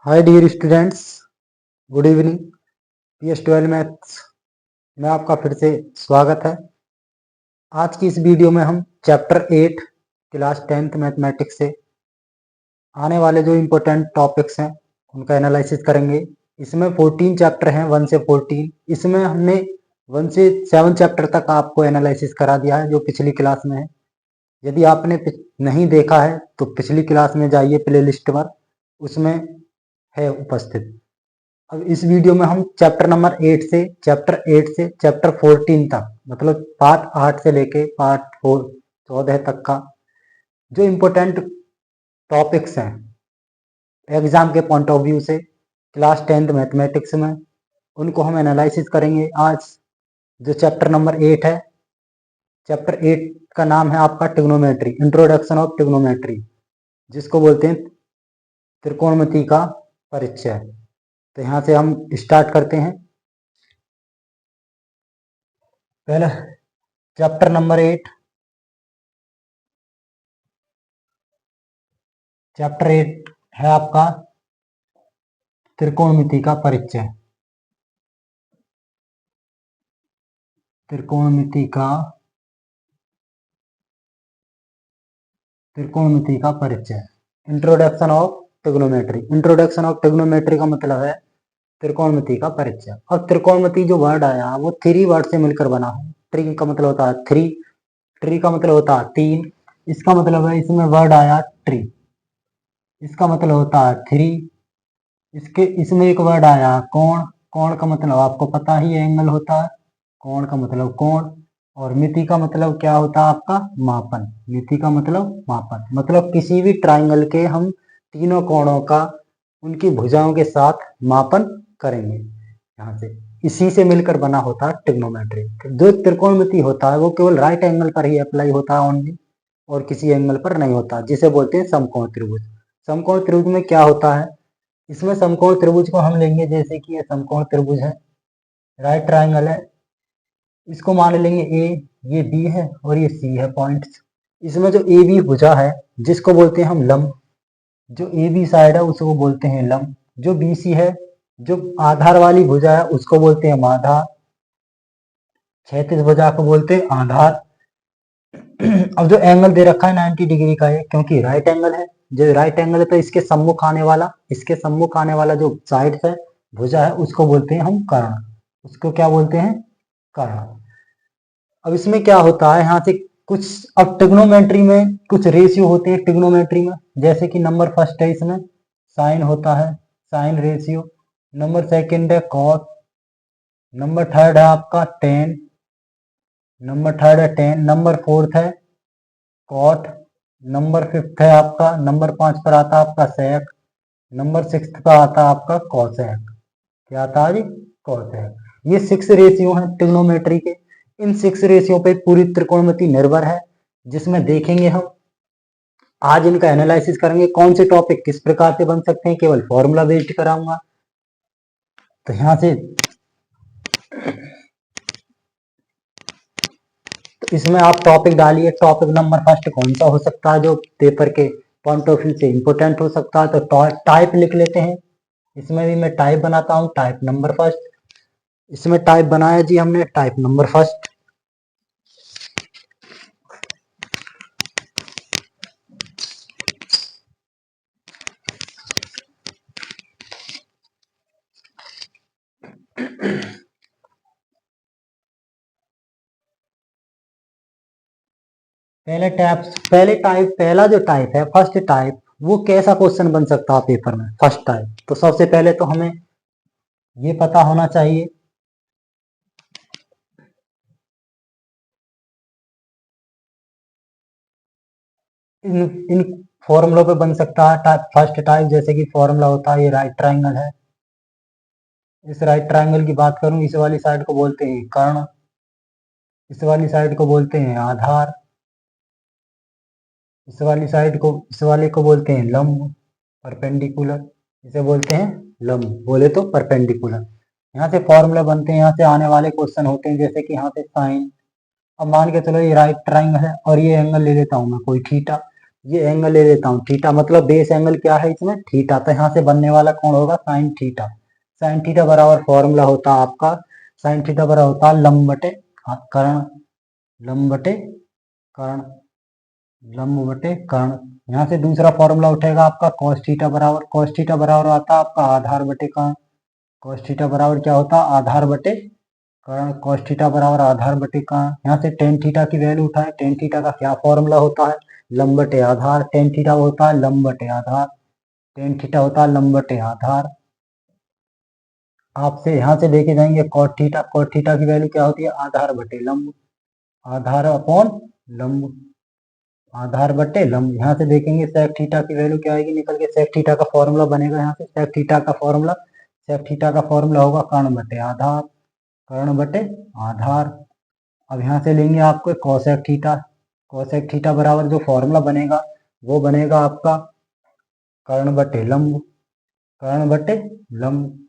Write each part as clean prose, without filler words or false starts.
हाय dear students, good evening. PS12 maths में आपका फिर से स्वागत है। आज की इस वीडियो में हम चैप्टर 8 क्लास 10th मैथमेटिक्स से आने वाले जो इम्पोर्टेंट टॉपिक्स हैं उनका एनालिसिस करेंगे। इसमें 14 चैप्टर हैं, 1 से 14। इसमें हमने 1 से 7 चैप्टर तक आपको एनालिसिस करा दिया है जो पिछली क्लास में है। यदि आपने नहीं देखा है तो पिछली क्लास में जाइए प्ले लिस्ट पर, उसमें है उपस्थित। अब इस वीडियो में हम चैप्टर 8 से चैप्टर 14 तक, मतलब पार्ट 8 से लेके पार्ट 14 तक का जो इम्पोर्टेंट टॉपिक्स हैं एग्जाम के पॉइंट ऑफ व्यू से क्लास 10th मैथमेटिक्स में, उनको हम एनालिसिस करेंगे आज। जो चैप्टर नंबर 8 है, चैप्टर 8 का नाम है आपका ट्रिग्नोमेट्री, इंट्रोडक्शन ऑफ ट्रिग्नोमेट्री, जिसको बोलते हैं त्रिकोणमिति का परिचय। तो यहाँ से हम स्टार्ट करते हैं। पहला चैप्टर नंबर 8, चैप्टर 8 है आपका त्रिकोणमिति का परिचय। त्रिकोणमिति का परिचय, introduction of trigonometry. Introduction of trigonometry का मतलब है त्रिकोणमिति का परिचय। और त्रिकोणमिति जो वर्ड आया वो 3 वर्ड से मिलकर बना है। ट्री का मतलब होता है 3, ट्री का मतलब होता है 3, इसका मतलब है इसमें वर्ड आया ट्री, इसका मतलब होता है 3, इसमें एक वर्ड आया कोण, कोण का मतलब आपको पता ही एंगल होता है, कोण का मतलब कोण। और मिति का मतलब क्या होता है आपका मापन, मिति का मतलब मापन, मतलब किसी भी ट्राइंगल के हम तीनों कोणों का उनकी भुजाओं के साथ मापन करेंगे। यहाँ से इसी से मिलकर बना होता है ट्रिग्नोमेट्री। जो त्रिकोणमिति होता है वो केवल राइट एंगल पर ही अप्लाई होता है ओनली, और किसी एंगल पर नहीं होता, जिसे बोलते हैं समकोण त्रिभुज। समकोण त्रिभुज में क्या होता है, इसमें समकोण त्रिभुज को हम लेंगे जैसे कि ये समकोण त्रिभुज है, राइट ट्राइंगल है, इसको मान लेंगे ए, ये बी है और ये सी है पॉइंट्स। इसमें जो ए बी भुजा है जिसको बोलते हैं हम लंब, जो ए बी साइड है उसको बोलते हैं लंब। जो बी सी है, जो आधार वाली भुजा है उसको बोलते हैं आधार, क्षैतिज भुजा को बोलते हैं आधार। अब जो एंगल दे रखा है 90 डिग्री का है, क्योंकि राइट एंगल है, जो राइट एंगल है तो इसके सम्मुख आने वाला जो साइड है भुजा है उसको बोलते हैं हम कर्ण, उसको क्या बोलते हैं कर्ण। अब इसमें क्या होता है यहाँ से कुछ, अब ट्रिग्नोमेट्री में कुछ रेशियो होते हैं ट्रिग्नोमेट्री में, जैसे कि नंबर फर्स्ट है इसमें साइन होता है, साइन रेशियो। नंबर सेकंड है कॉस, नंबर थर्ड है आपका टेन, नंबर फोर्थ है कॉट, नंबर फिफ्थ है आपका, नंबर 5 पर आता है आपका सेक, नंबर 6 पर आता है आपका कॉसेक। क्या आता है जी, कॉसेक। ये 6 रेशियो हैं ट्रिग्नोमेट्री के। इन 6 रेशियो पे पूरी त्रिकोणमिति निर्भर है, जिसमें देखेंगे हम आज इनका एनालिसिस करेंगे। कौन से टॉपिक किस प्रकार से बन सकते हैं, केवल फॉर्मूला बेस्ड कराऊंगा। तो यहाँ से तो इसमें आप टॉपिक डालिए, टॉपिक नंबर फर्स्ट कौन सा हो सकता है जो पेपर के पॉइंट ऑफ व्यू से इंपोर्टेंट हो सकता है, तो टाइप लिख लेते हैं। इसमें भी मैं टाइप बनाता हूँ, टाइप नंबर फर्स्ट। इसमें टाइप बनाया जी हमने, टाइप नंबर फर्स्ट। पहला जो टाइप है फर्स्ट टाइप, वो कैसा क्वेश्चन बन सकता है पेपर में फर्स्ट टाइप। तो सबसे पहले तो हमें ये पता होना चाहिए इन फॉर्मूलों पे बन सकता है फर्स्ट टाइप। जैसे कि फॉर्मूला होता है, ये राइट ट्राइंगल है, इस राइट ट्राइंगल की बात करूं, इस वाली साइड को बोलते हैं कर्ण, इस वाली साइड को बोलते हैं आधार, इस वाले को बोलते हैं लंब, परपेंडिकुलर, इसे बोलते हैं लंब, बोले तो परपेंडिकुलर। यहाँ से फॉर्मूला बनते हैं, यहाँ से आने वाले क्वेश्चन होते हैं, जैसे कि यहाँ से साइन। अब मान के चलो ये राइट ट्राइंगल है और ये एंगल ले लेता हूँ मैं कोई थीटा, ये एंगल ले लेता हूँ थीटा, मतलब बेस एंगल क्या है इसमें, थीटा। तो यहाँ से बनने वाला कौन होगा, साइन थीटा। साइन थीटा बराबर फॉर्मूला होता है आपका, साइन थीटा बराबर होता है लंब बटे कर्ण, लंब बटे कर्ण, लंब बटे कर्ण। यहाँ से दूसरा फॉर्मूला उठेगा आपका cos थीटा बराबर, cos थीटा बराबर आता है आपका आधार बटे कर्ण। cos थीटा बराबर क्या होता है, आधार बटे कर्ण। cos थीटा बराबर आधार बटे कर्ण। यहाँ से टेन थीटा की वैल्यू उठाए, टेन थीटा का क्या फॉर्मूला होता है, लंब बटे आधार। टेन थीटा होता है लंब बटे आधार, टेन थीटा होता है लंब बटे आधार। आपसे यहाँ से देखे जाएंगे cot थीटा, cot थीटा की वैल्यू क्या होती है, आधार बटे लंब, आधार अपॉन लंब, आधार बटे लंब। यहाँ से देखेंगे sec थीटा की वैल्यू क्या आएगी निकल के, sec थीटा का फॉर्मूला बनेगा यहाँ से, sec थीटा का फॉर्मूला, sec थीटा का फॉर्मूला होगा कर्ण बटे आधार, कर्ण बटे आधार। अब यहाँ से लेंगे आपको cosec थीटा, cosec थीटा बराबर जो फॉर्मूला बनेगा वो बनेगा आपका कर्ण बटे लंब, कर्ण बटे लंब।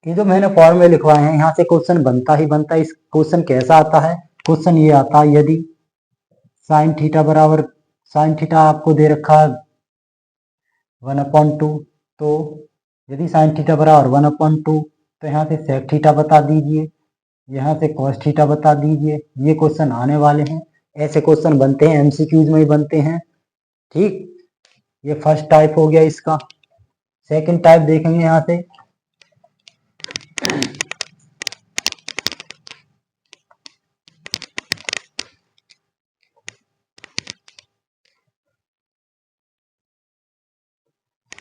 ये जो मैंने फॉर्मूले लिखवाए हैं यहाँ से क्वेश्चन बनता ही बनता है। इस क्वेश्चन कैसा आता है, क्वेश्चन ये आता है यदि साइन थीटा बराबर, साइन थीटा आपको दे रखा है 1/2, तो यदि साइन थीटा बराबर 1/2 तो यहाँ से सेक थीटा बता दीजिए, यहाँ से कॉस थीटा बता दीजिए। ये क्वेश्चन आने वाले हैं, ऐसे क्वेश्चन बनते हैं, एमसीक्यूज में ही बनते हैं। ठीक, ये फर्स्ट टाइप हो गया इसका। सेकंड टाइप देखेंगे यहाँ से,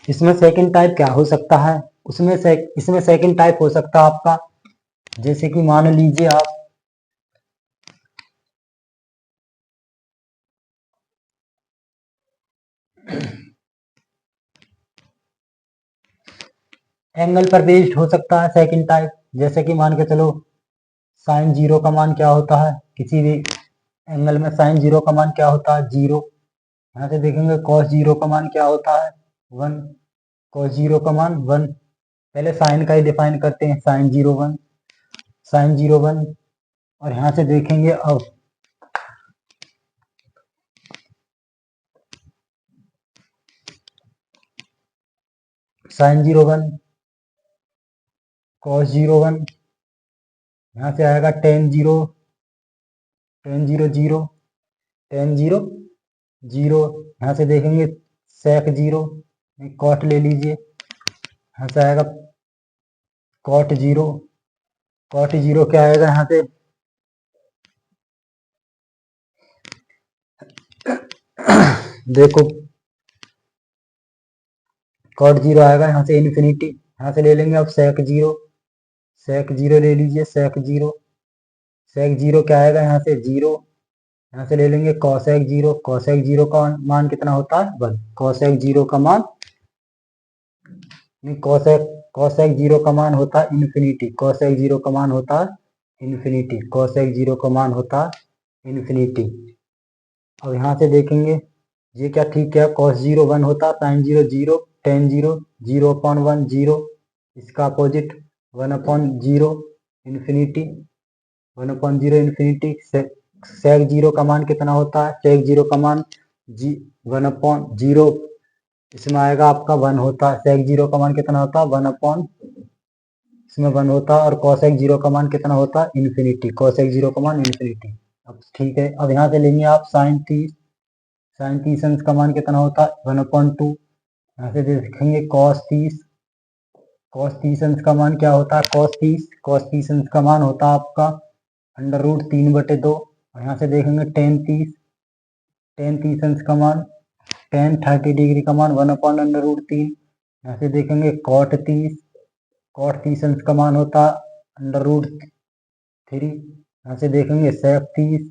इसमें सेकंड टाइप क्या हो सकता है, इसमें सेकंड टाइप हो सकता है आपका, जैसे कि मान लीजिए आप एंगल पर बेस्ड हो सकता है सेकंड टाइप। जैसे कि मान के चलो साइन जीरो का मान क्या होता है, किसी भी एंगल में साइन जीरो का मान क्या होता है, जीरो। यहाँ से देखेंगे कॉस जीरो का मान क्या होता है, 1, कॉस जीरो का मान 1। पहले साइन का ही डिफाइन करते हैं, साइन जीरो 1, साइन जीरो 1। और यहाँ से देखेंगे अब साइन जीरो 1, कॉस जीरो 1, यहाँ से आएगा ten zero, tan zero zero, tan zero zero. यहाँ से देखेंगे सेक जीरो, कॉट ले लीजिए, यहाँ से आएगा कॉट जीरो, कॉट जीरो क्या आएगा यहाँ से देखो कॉट जीरो आएगा यहाँ से इन्फिनिटी। यहाँ से ले लेंगे अब सेक जीरो, सेक जीरो ले लीजिए, सेक जीरो, सेक जीरो क्या आएगा यहाँ से जीरो। यहाँ से ले लेंगे कॉसेक जीरो, कॉसेक जीरो का मान कितना होता है 1, कॉसेक जीरो का मान नहीं, कॉसेक कॉसेक जीरो का मान होता है इन्फिनिटी, कॉसेक जीरो का मान होता है इन्फिनिटी, कॉसेक जीरो का मान होता है इन्फिनिटी। अब यहाँ से देखेंगे ये क्या ठीक है, कॉस जीरो 1 होता, sine zero zero, tan zero, zero upon 1 zero, इसका opposite 1/0 infinity, 1/0 infinity. Sec zero का मान कितना होता है, सेक जीरो का मान 1/0, इसमें आएगा आपका 1 होता है। सेक जीरो का मान कितना होता है 1/, इसमें 1 होता है। और कॉसेक जीरो का मान कितना होता है इन्फिनिटी, कॉसेक जीरो का मान इन्फिनिटी। अब ठीक है, अब यहाँ से लेंगे आप साइन 30, साइन 30 अंश का मान कितना होता है 1/2। यहाँ से देखेंगे कॉस 30, कॉस 30 अंश का मान क्या होता है, कॉस 30 अंश का मान होता है आपका √3/2। और यहाँ से देखेंगे टेन 30, टेन 30 अंश का मान, टेन 30 डिग्री का मान 1/√3। यहाँ से देखेंगे कॉट 30, कॉट 30 अंश का मान होता √3। यहाँ से देखेंगे सेक 30,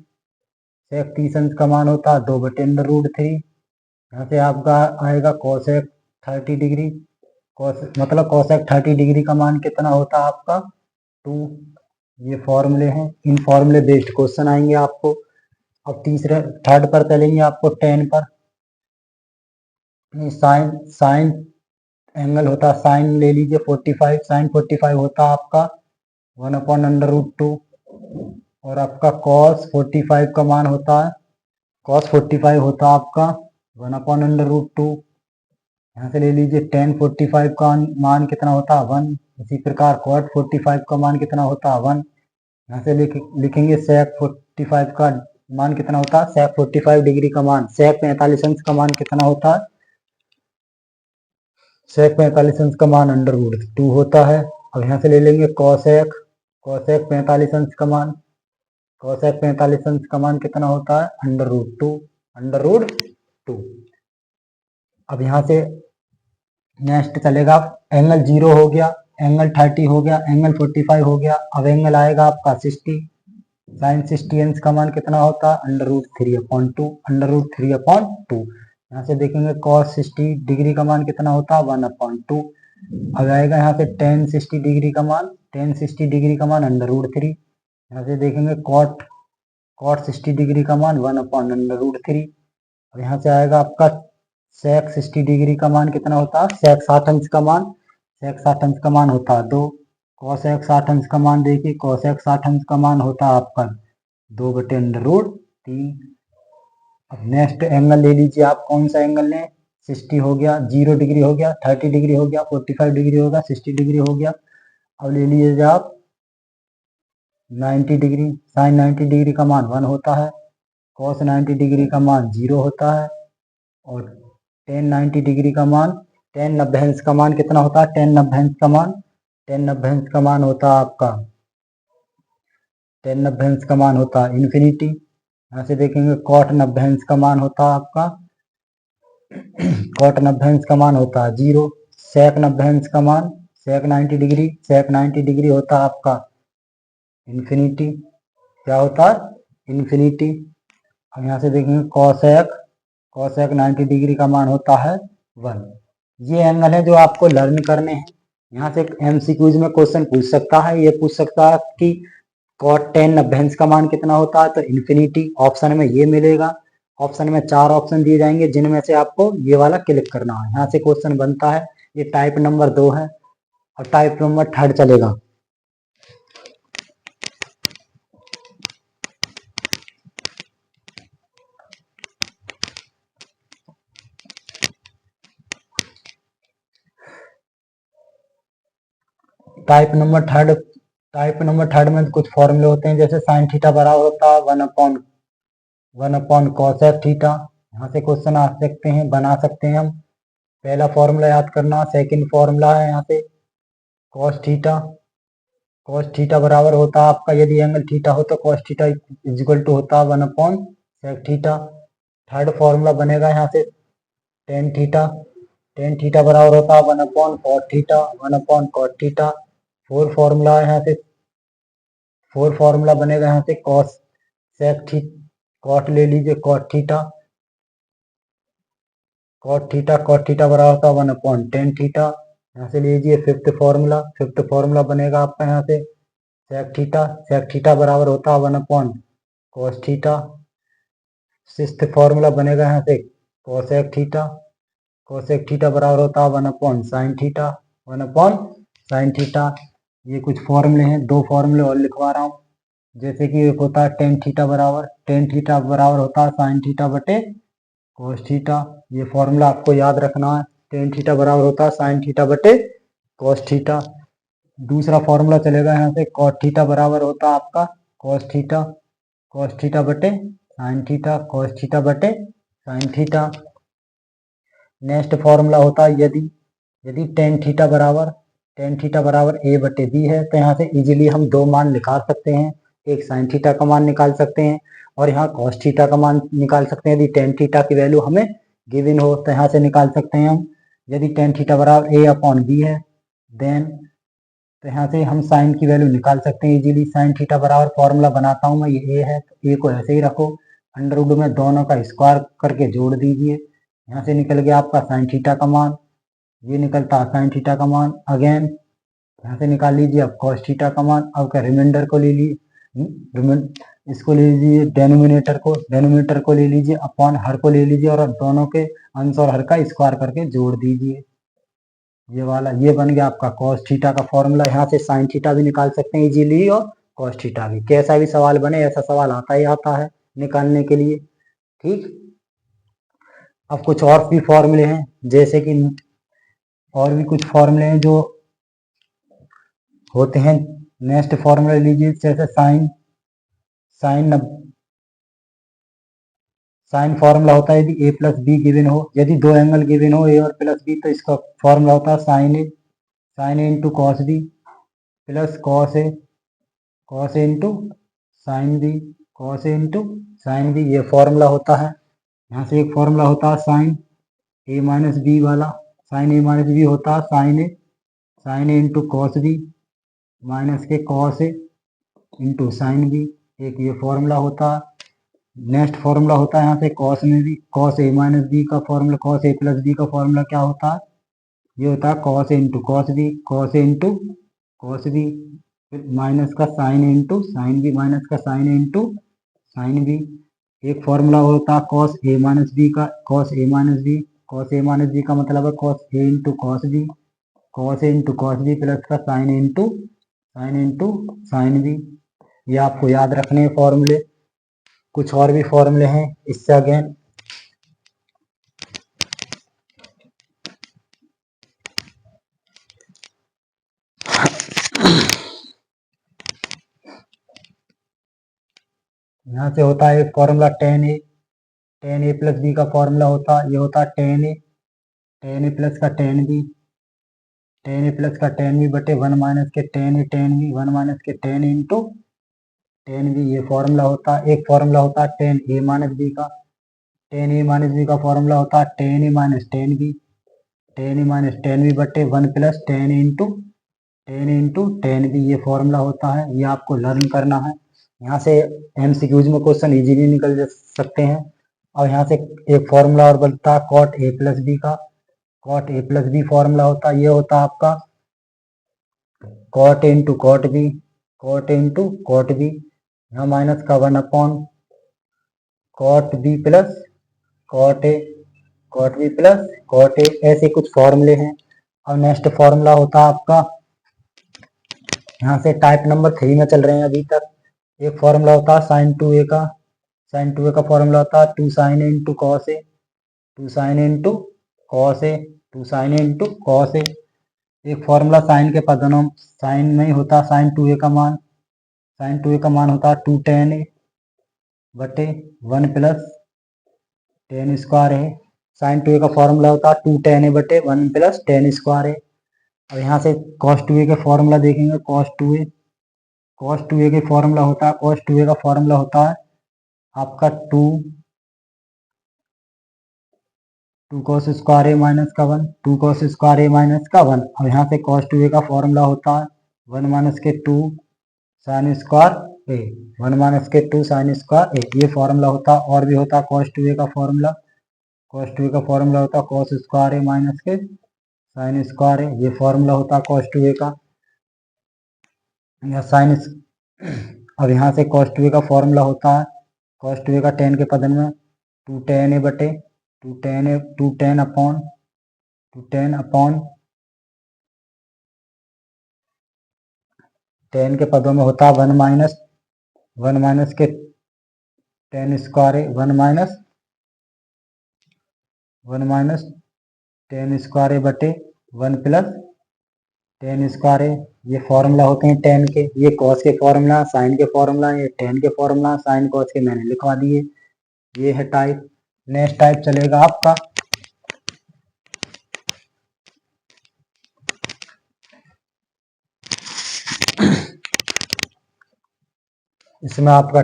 सेक 30 अंश का मान होता 2/√3। यहाँ से आपका आएगा कॉसेक 30 डिग्री, मतलब कॉसेक 30 डिग्री का मान कितना होता है आपका 2। ये फॉर्मूले हैं, इन फॉर्मूले बेस्ड क्वेश्चन आएंगे आपको। अब तीसरे थर्ड पर चलेंगे आपको टेन पर। साइन साइन एंगल होता है, साइन ले लीजिए 45, साइन 45 होता है आपका 1/√2। और आपका कॉस 45 का मान होता है, कॉस 45 होता है आपका 1/√2। यहाँ से ले लीजिए tan 45 का मान कितना होता है 1। इसी प्रकार cot 45 का मान कितना होता है 1। यहाँ से लिखेंगे sec 45 का मान कितना होता है, sec 45 डिग्री का मान, sec 45 अंश का मान कितना होता है, sec 45 अंश का मान √2 होता है। अब यहाँ से ले लेंगे cosec 45 अंश का मान, cosec 45 अंश का मान कितना होता है √2। अब यहाँ से नेक्स्ट चलेगा, एंगल 0 हो गया, एंगल 30 हो गया, एंगल 45 हो गया। अब एंगल आएगा आपका 60, साइन 60 अंश का मान कितना होता है √3/2। यहाँ से देखेंगे cos 60 डिग्री का मान कितना होता है 1/2। अब आएगा यहाँ से tan 60 डिग्री का मान, tan 60 डिग्री का मान √3। यहाँ से देखेंगे cot 60 डिग्री का मान 1/√3। अब यहाँ से आएगा आपका sec 60 डिग्री का मान कितना होता है, sec 60 अंश का मान, sec 60 अंश का मान होता है 2। cosec 60 अंश का मान देखिए, cosec 60 अंश का मान होता है आपका 2/√3। अब नेक्स्ट एंगल ले लीजिए आप, कौन सा एंगल लें, 60 हो गया, 0 डिग्री हो गया, 30 डिग्री हो गया, 45 डिग्री हो गया, 60 डिग्री हो गया। अब ले लीजिए आप 90 डिग्री, साइन 90 डिग्री का मान 1 होता है, cos 90 डिग्री का मान 0 होता है, और tan 90 डिग्री का मान, tan 90 अंश का मान कितना होता है, tan 90 अंश का मान, tan 90 अंश का मान होता है आपका, tan 90 अंश का मान होता है इन्फिनिटी। यहाँ से देखेंगे cot 90 अंश का मान होता है आपका, cot 90 अंश का मान होता है 0। sec 90 अंश का मान, sec 90 डिग्री, sec 90 डिग्री होता है आपका इन्फिनिटी, क्या होता है इन्फिनिटी। अब यहाँ से देखेंगे cosec 90 डिग्री का मान होता है 1। ये एंगल है जो आपको लर्न करने हैं। यहाँ से MCQs में क्वेश्चन पूछ सकता है, ये पूछ सकता है कि cot tan 90 अंश का मान कितना होता है, तो इन्फिनिटी ऑप्शन में ये मिलेगा। ऑप्शन में 4 ऑप्शन दिए जाएंगे, जिनमें से आपको ये वाला क्लिक करना है। यहाँ से क्वेश्चन बनता है, ये टाइप नंबर 2 है, और टाइप नंबर 3 चलेगा। टाइप नंबर थर्ड में कुछ फॉर्मूले होते हैं, जैसे साइन थीटा बराबर होता है 1/1 cosec थीटा। यहाँ से क्वेश्चन आ सकते हैं, बना सकते हैं हम। पहला फॉर्मूला याद करना, सेकंड फॉर्मूला है यहाँ से cos थीटा बराबर होता है आपका, यदि एंगल थीटा हो तो cos थीटा इक्वल टू होता है 1/sec थीटा। थर्ड फॉर्मूला बनेगा यहाँ से tan थीटा बराबर होता है 1/cot थीटा। फोर फॉर्मूला बनेगा यहाँ से cot ले लीजिए cot थीटा बराबर होता है 1/tan थीटा। यहाँ से लीजिए फिफ्थ फॉर्मूला बनेगा आपका यहाँ से sec थीटा बराबर होता है 1/cos थीटा। सिक्स्थ फॉर्मूला बनेगा यहाँ से cosec थीटा बराबर होता है 1/sin थीटा। ये कुछ फॉर्मूले हैं, 2 फॉर्मूले और लिखवा रहा हूँ। जैसे कि एक होता है tan थीटा बराबर होता है sin थीटा बटे cos थीटा। ये फॉर्मूला आपको याद रखना है, tan थीटा बराबर होता है sin थीटा बटे cos थीटा। दूसरा फॉर्मूला चलेगा यहाँ से cot थीटा बराबर होता है आपका cos थीटा बटे sin थीटा। नेक्स्ट फॉर्मूला होता है, यदि tan थीटा बराबर a बटे b है, तो यहाँ से इजीली हम 2 मान निकाल सकते हैं। एक sin थीटा का मान निकाल सकते हैं, और यहाँ cos थीटा का मान निकाल सकते हैं। यदि tan थीटा की वैल्यू हमें गिवन हो तो यहाँ से निकाल सकते हैं हम। यदि tan थीटा बराबर a/b है, देन तो यहाँ से हम साइन की वैल्यू निकाल सकते हैं इजीली। sin थीटा बराबर फॉर्मूला बनाता हूँ मैं, ये a है तो a को ऐसे ही रखो, अंडर में दोनों का स्क्वायर करके जोड़ दीजिए। यहाँ से निकल गया आपका sin थीटा का मान, ये निकलता है sin थीटा का मान। अगेन यहाँ से निकाल लीजिए अब cos थीटा का मान। अब क्या रिमाइंडर को ले लीजिए, इसको ले लीजिए डेनोमिनेटर को ले लीजिए, अपॉन हर को ले लीजिए, और दोनों के अंश और हर का स्क्वायर करके जोड़ दीजिए। ये बन गया आपका cos थीटा का फॉर्मूला। यहाँ से sin थीटा भी निकाल सकते हैं इजीली, और cos थीटा भी। कैसा भी सवाल बने, ऐसा सवाल आता ही आता है निकालने के लिए, ठीक। अब कुछ और भी फॉर्मूले हैं, जैसे कि और भी कुछ फॉर्मूले हैं जो होते हैं। नेक्स्ट फॉर्मूला लीजिए, जैसे साइन साइन साइन फॉर्मूला होता है यदि ए प्लस बी गिवन हो, यदि दो एंगल गिवन हो ए और प्लस बी, तो इसका फॉर्मूला होता है sine A into cos B plus cos A into sine B, cos A into sine B, ये फॉर्मूला होता है। यहाँ से एक फॉर्मूला होता है साइन ए माइनस बी वाला, साइन ए माइनस बी होता है sine A into cos B minus के cos A into sine B, एक ये फॉर्मूला होता है। नेक्स्ट फॉर्मूला होता है यहाँ से कॉस में भी, कॉस ए माइनस बी का formula, cos A plus B का फॉर्मूला क्या होता है, ये होता है cos A into cos B, cos A into cos B, फिर माइनस का sign A into sine B, minus का sign A into sine B. एक फॉर्मूला होता है कॉस ए माइनस बी का, cos A minus B, cos A minus B का मतलब है cos A into cos B, cos A into cos B plus का sine into sine B. ये आपको याद रखने हैं फॉर्मूले। कुछ और भी फॉर्मूले हैं इससे अगेन। यहाँ से होता है formula tan A plus B का फॉर्मूला होता है, ये होता है टेन ए प्लस का टेन बी बटे वन माइनस के टेन बी, वन माइनस के टेन इंटू टेन बी, ये फॉर्मूला होता है। एक फॉर्मूला होता है टेन ए माइनस बी का, टेन ए माइनस बी का फॉर्मूला होता है tan A minus tan B बटे one plus tan into tan B, ये फॉर्मूला होता है। ये आपको लर्न करना है। यहाँ से एमसीक्यूज में क्वेश्चन इजीली निकल सकते हैं। और यहाँ से एक फॉर्मूला और बनता है कॉट ए प्लस बी का, cot A plus B formula होता है, ये होता है आपका cot A into cot B, यहाँ माइनस का one upon cot B plus cot B plus cot A, ऐसे कुछ फॉर्मूले हैं। और नेक्स्ट फॉर्मूला होता है आपका, यहाँ से टाइप नंबर 3 में चल रहे हैं अभी तक। एक फॉर्मूला होता है साइन टू ए का फॉर्मूला होता है two sine A into cos A, two sine A into cos A. एक फॉर्मूला साइन के पदों साइन में ही होता है साइन टू ए का मान होता है टू टेन ए बटे वन प्लस टेन स्क्वायर है। साइन टू ए का फॉर्मूला होता है टू टेन ए बटे वन प्लस टेन स्क्वायर है। और यहाँ से कॉस टू ए का फॉर्मूला देखेंगे, कॉस टू ए के फॉर्मूला होता है, कॉस टू ए का फॉर्मूला होता है आपका two cos square A minus का one, two cos square A minus का वन। और यहाँ से कॉस टू ए का फॉर्मूला होता है वन माइनस के two sine square A, one minus के टू साइन स्क्वायर ए, ये फॉर्मूला होता है। और भी होता है कॉस टू ए का फॉर्मूला, होता है कॉस स्क्वायर ए माइनस के साइन स्क्वायर ए, ये फॉर्मूला होता है कॉस टू ए का, या साइन। अब यहाँ से कॉस टू ए का फॉर्मूला होता है, कॉस टू ए का टेन के पदन में टू टेन ए बटे टू टेन अपॉन टेन के पदों में होता है वन माइनस के ten square A, one minus ten square ए बटे one plus ten square A, ये फॉर्मूला होते हैं टेन के। ये कॉस के फॉर्मूला, साइन के फॉर्मूला, ये टेन के फॉर्मूला, साइन कॉस के मैंने लिखवा दिए। ये है टाइप। नेक्स्ट टाइप चलेगा आपका इसमें आपका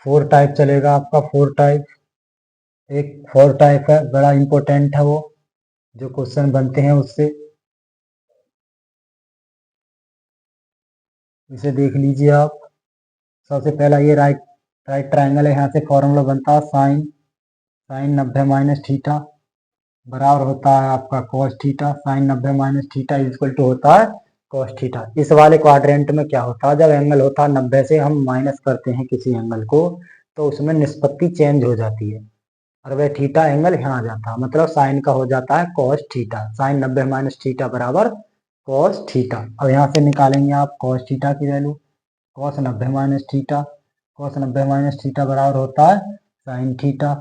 फोर टाइप चलेगा, आपका फोर टाइप। एक फोर टाइप है, बड़ा इंपॉर्टेंट है वो, जो क्वेश्चन बनते हैं उससे। इसे देख लीजिए आप। सबसे पहला ये राइट ट्राइंगल है, यहाँ से फॉर्मूला बनता है साइन 90 माइनस थीटा बराबर होता है आपका cos theta, sine 90 minus theta equal to होता है कॉस थीटा। इस वाले क्वाड्रेंट में क्या होता है, जब एंगल होता है 90 से हम माइनस करते हैं किसी एंगल को, तो उसमें निष्पत्ति चेंज हो जाती है और वह थीटा एंगल यहाँ आ जाता है, मतलब साइन का हो जाता है cos theta. Sine 90 minus theta बराबर कॉस थीटा। अब यहाँ से निकालेंगे आप कॉस थीटा की वैल्यू, कॉस 90 माइनस थीटा बराबर होता है साइन थीटा।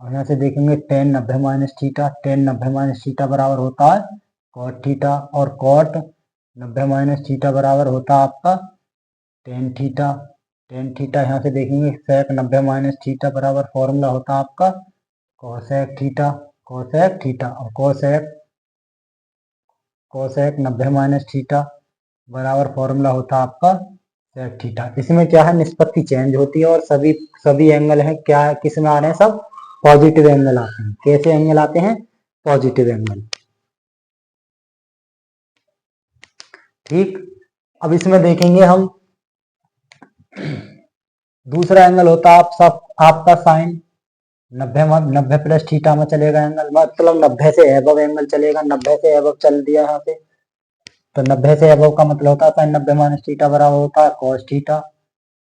और यहाँ से देखेंगे tan 90 minus theta, tan 90 minus theta बराबर होता है कॉट थीटा, और कॉट 90 माइनस थीटा बराबर होता है आपका टेन थीटा। टेन थीटा यहाँ से देखेंगे सेक 90 माइनस थीटा बराबर फॉर्मूला होता है आपका कोसेक थीटा, कोसेक थीटा, और कोसेक 90 माइनस थीटा बराबर फॉर्मूला होता है आपका सेक थीटा। इसमें क्या है, निष्पत्ति चेंज होती है और सभी सभी एंगल हैं क्या किस में आ रहे हैं, सब पॉजिटिव एंगल आते हैं। कैसे एंगल आते हैं, पॉजिटिव एंगल। ठीक, अब इसमें देखेंगे हम दूसरा एंगल होता है आप सब आपका साइन 90 प्लस थीटा में चलेगा एंगल, मतलब 90 से एबव एंगल चलेगा। 90 से एबव चल दिया यहाँ पे, तो 90 से एबव का मतलब होता है साइन 90 माइनस थीटा बराबर होता है कॉस थीटा।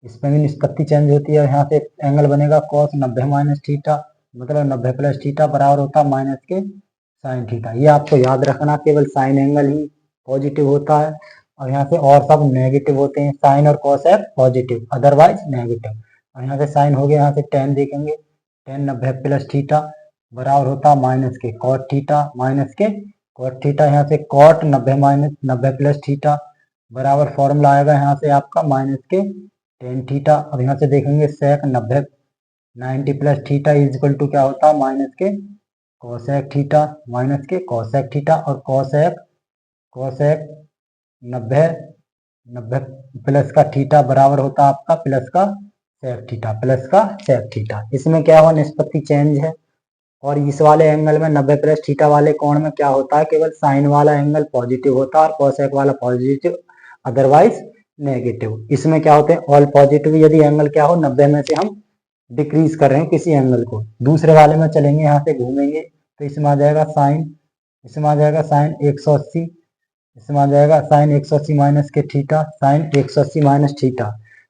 इसमें भी निष्पत्ति चेंज होती है, यहाँ से एंगल बनेगा कॉस 90 माइनस थीटा, मतलब 90 प्लस थीटा बराबर होता है माइनस के साइन थीटा। ये आपको याद रखना, केवल साइन एंगल ही पॉजिटिव होता है और यहाँ से और सब नेगेटिव होते हैं। साइन और कॉस है पॉजिटिव, अदरवाइज नेगेटिव। और यहाँ से साइन हो गया, यहाँ से टेन देखेंगे, टेन 90 प्लस थीटा बराबर होता है माइनस के कॉट थीटा, माइनस के कॉट थीटा। यहाँ से कॉट 90 माइनस 90 प्लस थीटा बराबर फॉर्मूला आएगा यहाँ से आपका माइनस के टेन थीटा। अब यहाँ से देखेंगे sec 90 plus theta is equal to क्या होता है माइनस के कोसेक थीटा, माइनस के कोसेक थीटा, और कोसेक 90 प्लस का थीटा बराबर होता है आपका प्लस का सेक थीटा, प्लस का सेक थीटा। इसमें क्या हुआ, निष्पत्ति चेंज है। और इस वाले एंगल में 90 प्लस थीटा वाले कोण में क्या होता है, केवल साइन वाला एंगल पॉजिटिव होता है और कोसेक वाला पॉजिटिव, अदरवाइज नेगेटिव। इसमें क्या होते हैं ऑल पॉजिटिव। यदि एंगल क्या हो 90 में से हम डिक्रीज कर रहे हैं किसी एंगल को, दूसरे वाले में चलेंगे, यहाँ से घूमेंगे, तो इसमें आ जाएगा साइन, इसमें आ जाएगा साइन 180, इसमें आ जाएगा साइन 180 माइनस के थीटा, साइन 180 माइनस थीटा।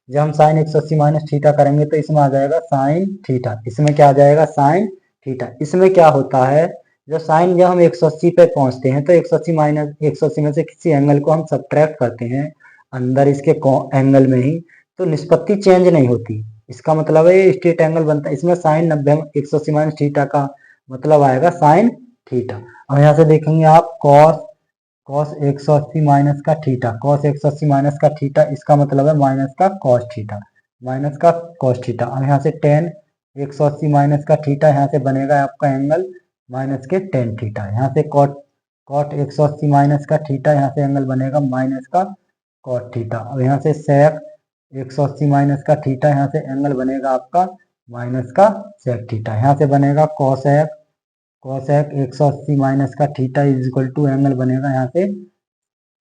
जब हम साइन 180 माइनस थीटा करेंगे तो इसमें आ जाएगा साइन थीटा, इसमें क्या आ जाएगा साइन थीटा। इसमें क्या होता है, जब हम 180 पे पहुंचते हैं तो 180 माइनस 180 में से किसी एंगल को हम सब्ट्रैक्ट करते हैं अंदर इसके एंगल में ही, तो निष्पत्ति चेंज नहीं होती। इसका मतलब है ये स्ट्रेट एंगल बनता है। इसमें साइन 90 180 माइनस थीटा का मतलब आएगा साइन थीटा। अब यहाँ से देखेंगे आप कॉस 180 माइनस का थीटा, कॉस 180 माइनस का थीटा, इसका मतलब है माइनस का कॉस थीटा, माइनस का कॉस थीटा। अब यहाँ से टेन 180 माइनस का थीटा, यहाँ से बनेगा आपका एंगल माइनस के टेन थीटा। यहाँ से कॉट 180 माइनस का थीटा, यहाँ से एंगल बनेगा माइनस का कॉट थीटा। अब यहाँ से सेक 180 माइनस का थीटा, यहाँ से एंगल बनेगा आपका माइनस का सेक थीटा। यहाँ से बनेगा कोसेक 180 माइनस का theta is equal to angle बनेगा यहाँ से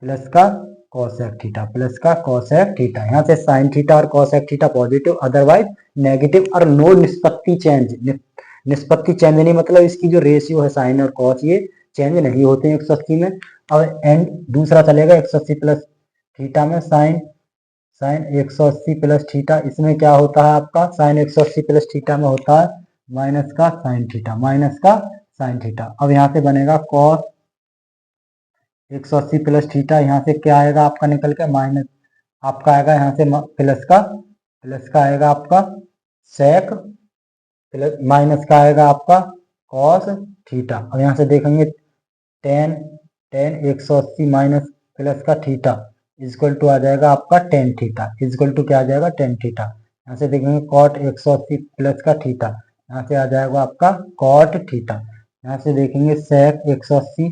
प्लस का कोसेक थीटा, प्लस का कोसेक थीटा। यहाँ से साइन थीटा और cosec theta positive, otherwise negative, और नो निष्पत्ति चेंज। निष्पत्ति चेंज नहीं मतलब इसकी जो रेशियो है साइन और कॉस ये चेंज नहीं होते हैं 180 में। अब एंड दूसरा चलेगा 180 प्लस थीटा में, साइन 180 प्लस थीटा। इसमें क्या होता है आपका साइन 180 प्लस थीटा में होता है माइनस का साइन थीटा, माइनस का साइन थीटा। अब यहाँ से बनेगा कॉस 180 प्लस थीटा, यहाँ से क्या आएगा आपका निकल के माइनस, आपका आएगा यहाँ से प्लस का आएगा आपका सेक, प्लस माइनस का आएगा आपका कॉस थीटा। अब यहाँ से देखेंगे टेन 180 माइनस प्लस का थीटा इजक्वल टू आ जाएगा आपका टेन थीटा, इजक्वल टू क्या आ जाएगा टेन थीटा। यहाँ से देखेंगे कॉट 180 प्लस का थीटा, यहाँ से आ जाएगा आपका कॉट थीटा। यहाँ से देखेंगे सेक 180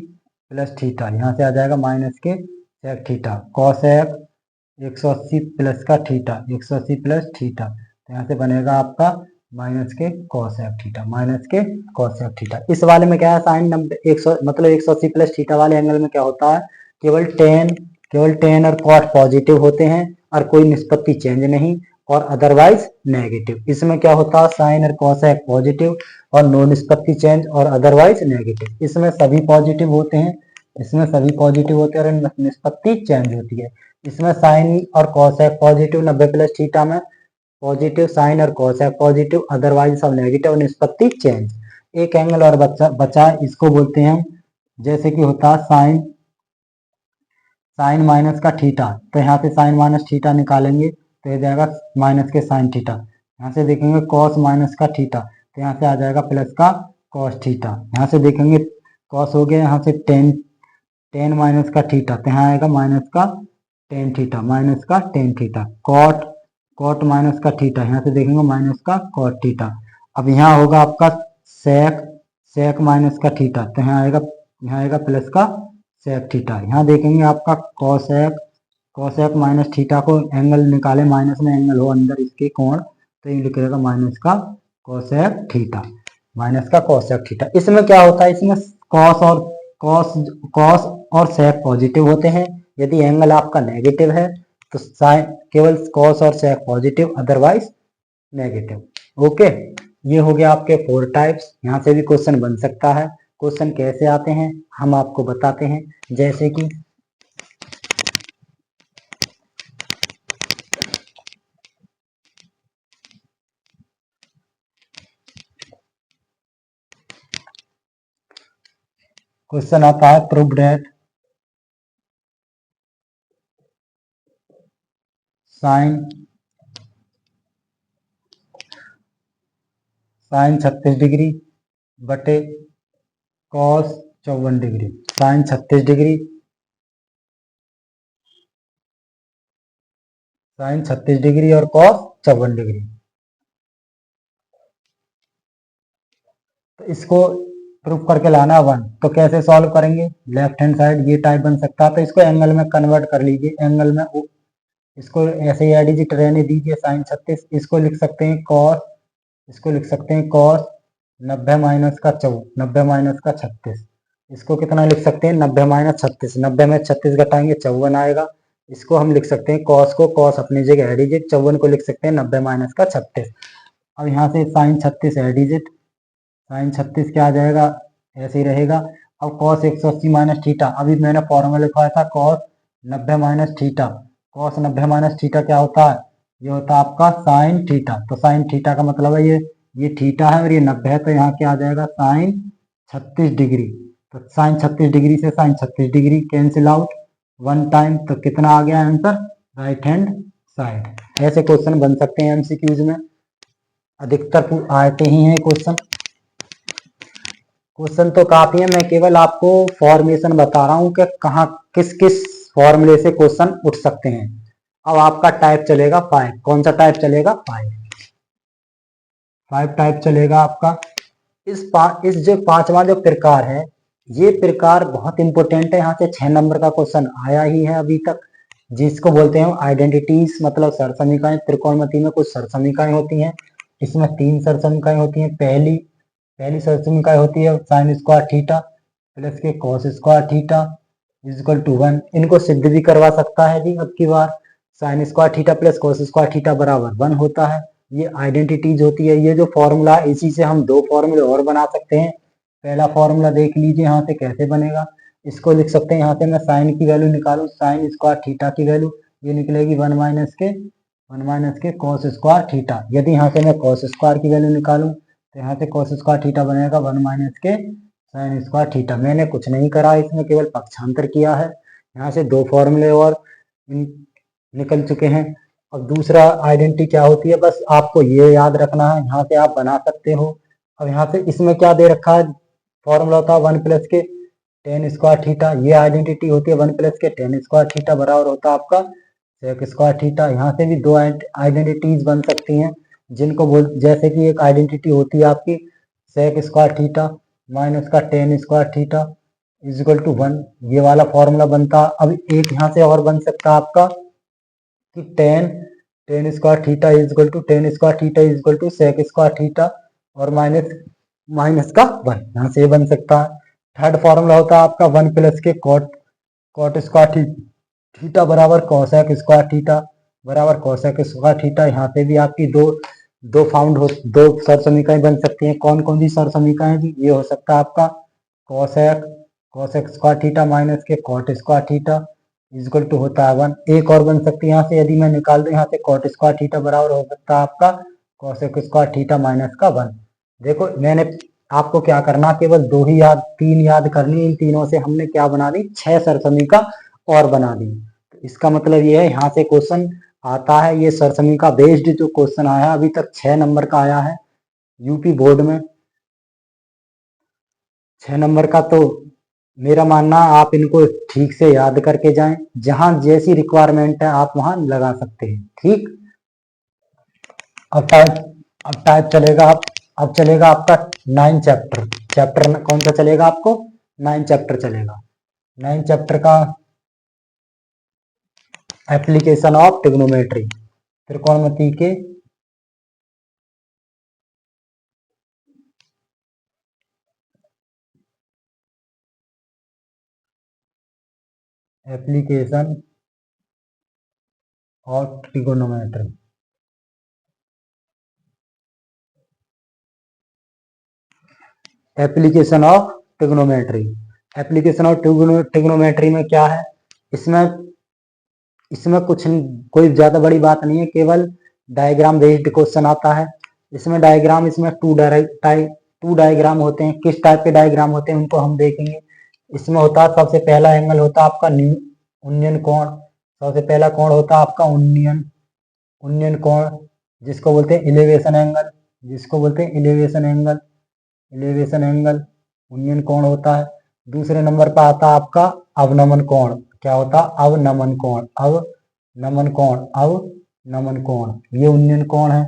प्लस थीटा, यहाँ से आ जाएगा माइनस के सेक थीटा, कॉसेक 180 प्लस का थीटा, 180 प्लस थीटा, तो यहाँ से बनेगा आपका माइनस के कॉसेक थीटा, माइनस के कॉसेक थीटा। इस वाले में क्या है साइन 100 मतलब 180 प्लस थीटा वाले एंगल में क्या होता है, केवल टेन और कॉट पॉजिटिव होते हैं और कोई निष्पत्ति चेंज नहीं, और अदरवाइज नेगेटिव। इसमें क्या होता है साइन और कॉसेक पॉजिटिव और नो निष्पत्ति चेंज और अदरवाइज नेगेटिव। इसमें सभी पॉजिटिव होते हैं, इसमें सभी पॉजिटिव होते हैं और निष्पत्ति चेंज होती है। इसमें साइन और कॉसेक पॉजिटिव 90 प्लस थीटा में पॉजिटिव, साइन और कॉसेक पॉजिटिव, अदरवाइज सब नेगेटिव, निष्पत्ति चेंज। एक एंगल और बचा इसको बोलते हैं जैसे कि होता है साइन माइनस का थीटा, तो यहाँ से साइन माइनस थीटा निकालेंगे तो ये जाएगा माइनस के साइन थीटा। यहाँ से देखेंगे कॉस माइनस का थीटा, तो यहाँ से आ जाएगा प्लस का कॉस थीटा। यहाँ से देखेंगे कॉस हो गया, यहाँ से टेन माइनस का थीटा, तो यहाँ आएगा माइनस का टेन थीटा, माइनस का टेन थीटा। कॉट माइनस का थीटा, यहाँ से देखेंगे माइनस का कॉट थीटा। अब यहाँ होगा आपका सेक माइनस का थीटा, तो यहाँ आएगा प्लस का सेक थीटा। यहाँ देखेंगे आपका कॉसेक माइनस थीटा को एंगल निकाले, माइनस में एंगल हो अंदर इसके कोण, तो ये लिखेगा माइनस का कॉसेक थीटा, माइनस का कॉसेक थीटा। इसमें क्या होता है, इसमें कॉस और सेक पॉजिटिव होते हैं। यदि एंगल आपका नेगेटिव है तो साइन केवल कॉस और सेक पॉजिटिव, अदरवाइज नेगेटिव। ओके, ये हो गया आपके 4 टाइप्स। यहाँ से भी क्वेश्चन बन सकता है। क्वेश्चन कैसे आते हैं हम आपको बताते हैं। जैसे कि क्वेश्चन आता है प्रूव दैट साइन 36 डिग्री बटे cos 54 degree. Sine 36 degree, sine 36 degree और कॉस 54 डिग्री। तो इसको प्रूफ करके लाना 1। तो कैसे सॉल्व करेंगे, लेफ्ट हैंड साइड ये टाइप बन सकता है, तो इसको एंगल में कन्वर्ट कर लीजिए। एंगल में इसको ऐसे ही एडिजिट रहने दीजिए, साइन 36। इसको लिख सकते हैं कॉस, इसको लिख सकते हैं कॉस 90 माइनस का 36। इसको कितना लिख सकते हैं, 90 माइनस 36। 90 में 36 घटाएंगे 54 आएगा। इसको हम लिख सकते हैं कॉस को, कॉस अपनी जगह एडिजिट, 54 को लिख सकते हैं 90 माइनस का 36। अब यहाँ से साइन 36 एडिजिट, साइन 36 क्या आ जाएगा, ऐसे ही रहेगा। अब कॉस 180 माइनस थीटा, अभी मैंने फॉर्मूला लिखवाया था cos 90 minus theta. Cos 90 minus theta क्या होता है, ये होता है आपका साइन थीटा। तो साइन थीटा का मतलब है ये थीटा है और ये 90 है, तो यहाँ क्या आ जाएगा साइन 36 डिग्री। तो साइन 36 डिग्री से sine 36 degree cancel out 1 time, तो कितना आ गया आंसर, राइट हैंड साइड। ऐसे क्वेश्चन बन सकते हैं एमसीक्यूज में, अधिकतर आते ही हैं क्वेश्चन। क्वेश्चन तो काफी है, मैं केवल आपको फॉर्मेशन बता रहा हूं कि कहाँ किस किस फॉर्मूले से क्वेश्चन उठ सकते हैं। अब आपका टाइप चलेगा 5। कौन सा टाइप चलेगा, 5 टाइप चलेगा आपका। इस जो 5वां जो प्रकार है, ये प्रकार बहुत इंपॉर्टेंट है। यहाँ से 6 नंबर का क्वेश्चन आया ही है अभी तक, जिसको बोलते हैं आइडेंटिटीज, मतलब सरसमीकाएं। त्रिकोणमिति में कुछ सरसमीकाएं होती हैं, इसमें 3 सरसमीकाएं होती हैं। पहली सरसमीकाएं होती है साइन स्क्वायर थीटा प्लस के cos square theta equal to 1। इनको सिद्ध भी करवा सकता है जी अब की बार। Sine square theta plus cos square theta बराबर 1 होता है। ये आइडेंटिटीज होती है। ये जो फॉर्मूला है, इसी से हम 2 फॉर्मूले और बना सकते हैं। पहला फॉर्मूला देख लीजिए यहाँ से कैसे बनेगा। इसको लिख सकते हैं, यहाँ से मैं साइन की वैल्यू निकालू, साइन स्क्वायर थीटा की वैल्यू ये निकलेगी 1 माइनस के कॉस स्क्वायर थीटा। यदि यहाँ से मैं कॉस स्क्वायर की वैल्यू निकालूं तो यहाँ से कॉस स्क्वायर थीटा बनेगा 1 माइनस के साइन स्क्वायर थीटा। मैंने कुछ नहीं करा, इसमें केवल पक्षांतर किया है। यहाँ से 2 फॉर्मूले और निकल चुके हैं। अब दूसरा आइडेंटिटी क्या होती है, बस आपको ये याद रखना है, यहाँ से आप बना सकते हो। अब यहाँ से इसमें क्या दे रखा है, फॉर्मूला होता है 1 प्लस के टेन स्क्वायर थीटा। ये आइडेंटिटी होती है 1 प्लस के टेन स्क्वायर थीटा बराबर होता है आपका सेक स्क्वायर थीटा। यहाँ से भी 2 आइडेंटिटीज बन सकती हैं, जिनको जैसे कि एक आइडेंटिटी होती है आपकी सेक स्क्वायर थीटा माइनस का tan square theta is equal to 1, ये वाला फॉर्मूला बनता। अब एक यहाँ से और बन सकता है आपका कि tan square theta is equal to tan square theta is equal to sec square theta और माइनस का 1, यहाँ से ये बन सकता है। थर्ड फॉर्मूला होता है आपका 1 प्लस के कॉट स्क्वायर थीटा बराबर कोसेक स्क्वायर थीटा बराबर कोसेक स्क्वायर थीटा। यहाँ पे भी आपकी दो सरसमीकाएं बन सकती हैं। कौन कौन सी सरसमीकाएं जी, ये हो सकता है आपका कोसेक स्क्वायर थीटा माइनस के cot square theta equal to होता है 1। एक और बन सकती है, यहाँ से यदि मैं निकाल दूं, यहाँ से कॉट स्क्वायर थीटा बराबर हो सकता है आपका कोसेक स्क्वायर थीटा माइनस का 1। देखो मैंने आपको क्या करना, केवल 3 याद करनी। इन तीनों से हमने क्या बना दी, 6 सरसमीका और बना दी। तो इसका मतलब ये है, यहाँ से क्वेश्चन आता है। ये सरसमीका बेस्ड जो क्वेश्चन आया अभी तक 6 नंबर का आया है। यूपी बोर्ड में 6 नंबर का तो मेरा मानना आप इनको ठीक से याद करके जाएं, जहां जैसी रिक्वायरमेंट है आप वहां लगा सकते हैं। ठीक, अब टाइप चलेगा। अब चलेगा आपका 9 चैप्टर। चैप्टर कौन सा चलेगा आपको? 9 चैप्टर चलेगा। 9 चैप्टर का एप्लीकेशन ऑफ ट्रिग्नोमेट्री, त्रिकोणमिति के application of trigonometry. Application of trigonometry. Application of trigonometry में क्या है? इसमें इसमें कुछ कोई ज्यादा बड़ी बात नहीं है, केवल डायग्राम बेस्ड क्वेश्चन आता है। इसमें डायग्राम, इसमें टू डायग्राम होते हैं। किस टाइप के डायग्राम होते हैं उनको हम देखेंगे। इसमें होता है, सबसे पहला एंगल होता है आपका उन्नयन कोण। सबसे पहला कोण होता है आपका उन्नयन कोण, जिसको बोलते हैं एलिवेशन एंगल। जिसको बोलते हैं एलिवेशन एंगल। एलिवेशन एंगल उन्नयन कोण होता है। दूसरे नंबर पर आता है आपका अवनमन कोण। क्या होता है? अवनमन कोण। अवनमन कोण, अवनमन कोण, ये उन्नयन कोण है।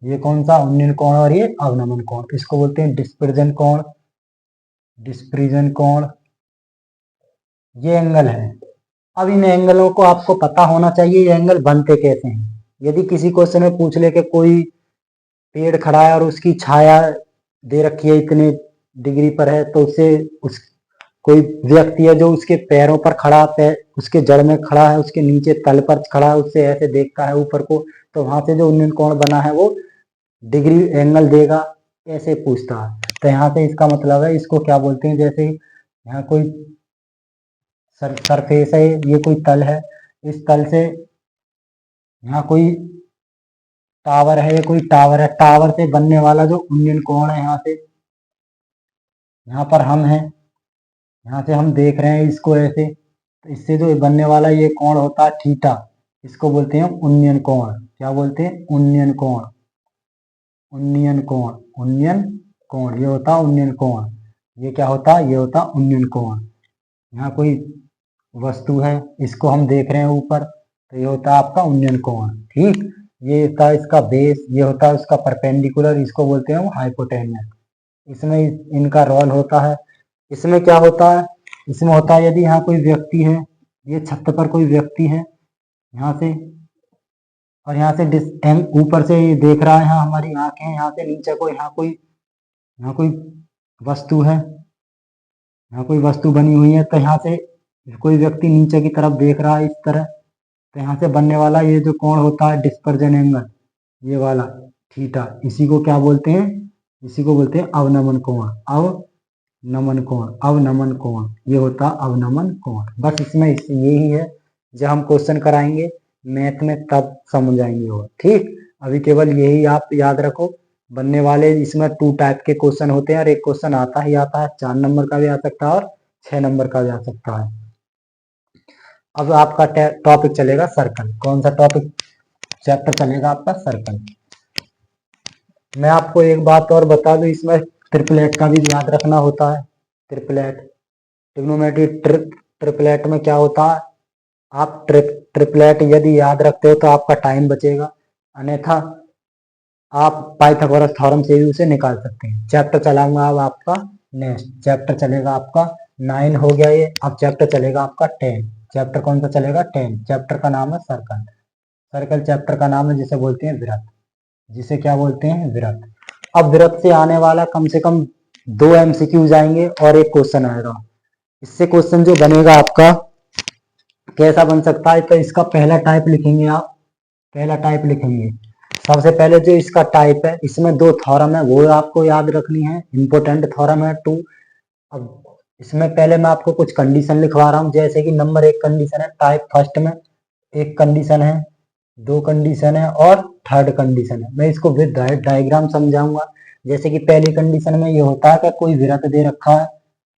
ये कौन सा? उन्नयन कोण। और ये अवनमन कोण। इसको बोलते हैं डिस्पर्जन कोण। डिस्पर्जन कोण, ये एंगल है। अब इन एंगलों को आपको पता होना चाहिए, ये एंगल बनते कैसे हैं। यदि किसी क्वेश्चन में पूछ ले कि कोई पेड़ खड़ा है और उसकी छाया दे रखी है इतने डिग्री पर है, तो उससे उस कोई व्यक्ति है जो उसके पैरों पर खड़ा, उसके जड़ में खड़ा है, उसके नीचे तल पर खड़ा है, उससे ऐसे देखता है ऊपर को, तो वहां से जो उन्नयन कोण बना है वो डिग्री एंगल देगा। ऐसे पूछता है, तो यहाँ से इसका मतलब है, इसको क्या बोलते हैं, जैसे यहाँ कोई सरफेस है, ये कोई तल है, इस तल से यहाँ कोई टावर है, ये कोई टावर है, टावर से बनने वाला जो उन्नयन कोण है, यहाँ से, यहाँ पर हम हैं, यहाँ से हम देख रहे हैं इसको ऐसे, तो इससे जो बनने वाला ये कोण होता है थीटा। इसको बोलते हैं उन्नयन कोण। क्या बोलते हैं? उन्नयन कोण। उन्नयन कोण, उन्नयन कोण, ये होता है उन्नयन कोण। ये क्या होता है? ये होता उन्नयन कोण। यहाँ कोई वस्तु है, इसको हम देख रहे हैं ऊपर, तो ये होता है आपका उन्नयन कोण। ठीक, ये होता है इसका बेस, ये होता है उसका परपेंडिकुलर, इसको बोलते हैं हाइपोटेन्यूस। इसमें इनका रोल होता है। इसमें क्या होता है? इसमें होता है, यदि यहाँ कोई व्यक्ति है, ये छत पर कोई व्यक्ति है यहाँ से, और यहाँ से ऊपर से ये देख रहा है, यहाँ हमारी आंखें हैं, यहाँ से नीचे को, यहाँ कोई वस्तु है, यहाँ कोई वस्तु बनी हुई है, तो यहाँ से कोई व्यक्ति नीचे की तरफ देख रहा है इस तरह, तो यहाँ से बनने वाला ये जो कोण होता है डिस्पर्जन एंगल, ये वाला थीटा, इसी को क्या बोलते हैं? इसी को बोलते हैं अवनमन कोण। अवनमन कोण, अवनमन कोण, ये होता अवनमन कोण। बस इसमें यही है, जब हम क्वेश्चन कराएंगे मैथ में तब समझ आएंगे वो। ठीक, अभी केवल यही आप याद रखो, बनने वाले इसमें 2 टाइप के क्वेश्चन होते हैं, और एक क्वेश्चन आता ही आता है, 4 नंबर का भी आ सकता है और 6 नंबर का भी आ सकता है। अब आपका टॉपिक चलेगा सर्कल। कौन सा टॉपिक चैप्टर चलेगा आपका? सर्कल। मैं आपको एक बात और बता दूं, इसमें ट्रिपलेट का भी याद रखना होता है। ट्रिपलेट, ट्रिग्नोमेट्री ट्रिपलेट में क्या होता है? आप ट्रिपलेट यदि याद रखते हो तो आपका टाइम बचेगा, अन्यथा आप पाइथागोरस थ्योरम से भी उसे निकाल सकते हैं। चैप्टर चलाऊंगा अब आपका नेक्स्ट। चैप्टर चलेगा आपका 9 हो गया ये। अब चैप्टर चलेगा आपका 10। चैप्टर कौन सा चलेगा? 10। चैप्टर का नाम है सर्कल। सर्कल चैप्टर का नाम है, जिसे बोलते हैं वृत्त। जिसे क्या बोलते हैं? वृत्त। अब वृत्त से आने वाला कम से कम 2 MCQ आएंगे और एक क्वेश्चन आएगा। इससे क्वेश्चन जो बनेगा आपका कैसा बन सकता है, तो इसका पहला टाइप लिखेंगे आप। पहला टाइप लिखेंगे, सबसे पहले जो इसका टाइप है, इसमें 2 थ्योरम है, वो आपको याद रखनी है। इंपोर्टेंट थ्योरम है 2। अब इसमें पहले मैं आपको कुछ कंडीशन लिखवा रहा हूँ, जैसे कि नंबर 1 कंडीशन है टाइप फर्स्ट में, एक कंडीशन है, 2 कंडीशन है और थर्ड कंडीशन है। मैं इसको विद डायग्राम समझाऊंगा। जैसे कि पहली कंडीशन में ये होता है कि कोई वृत्त दे रखा है,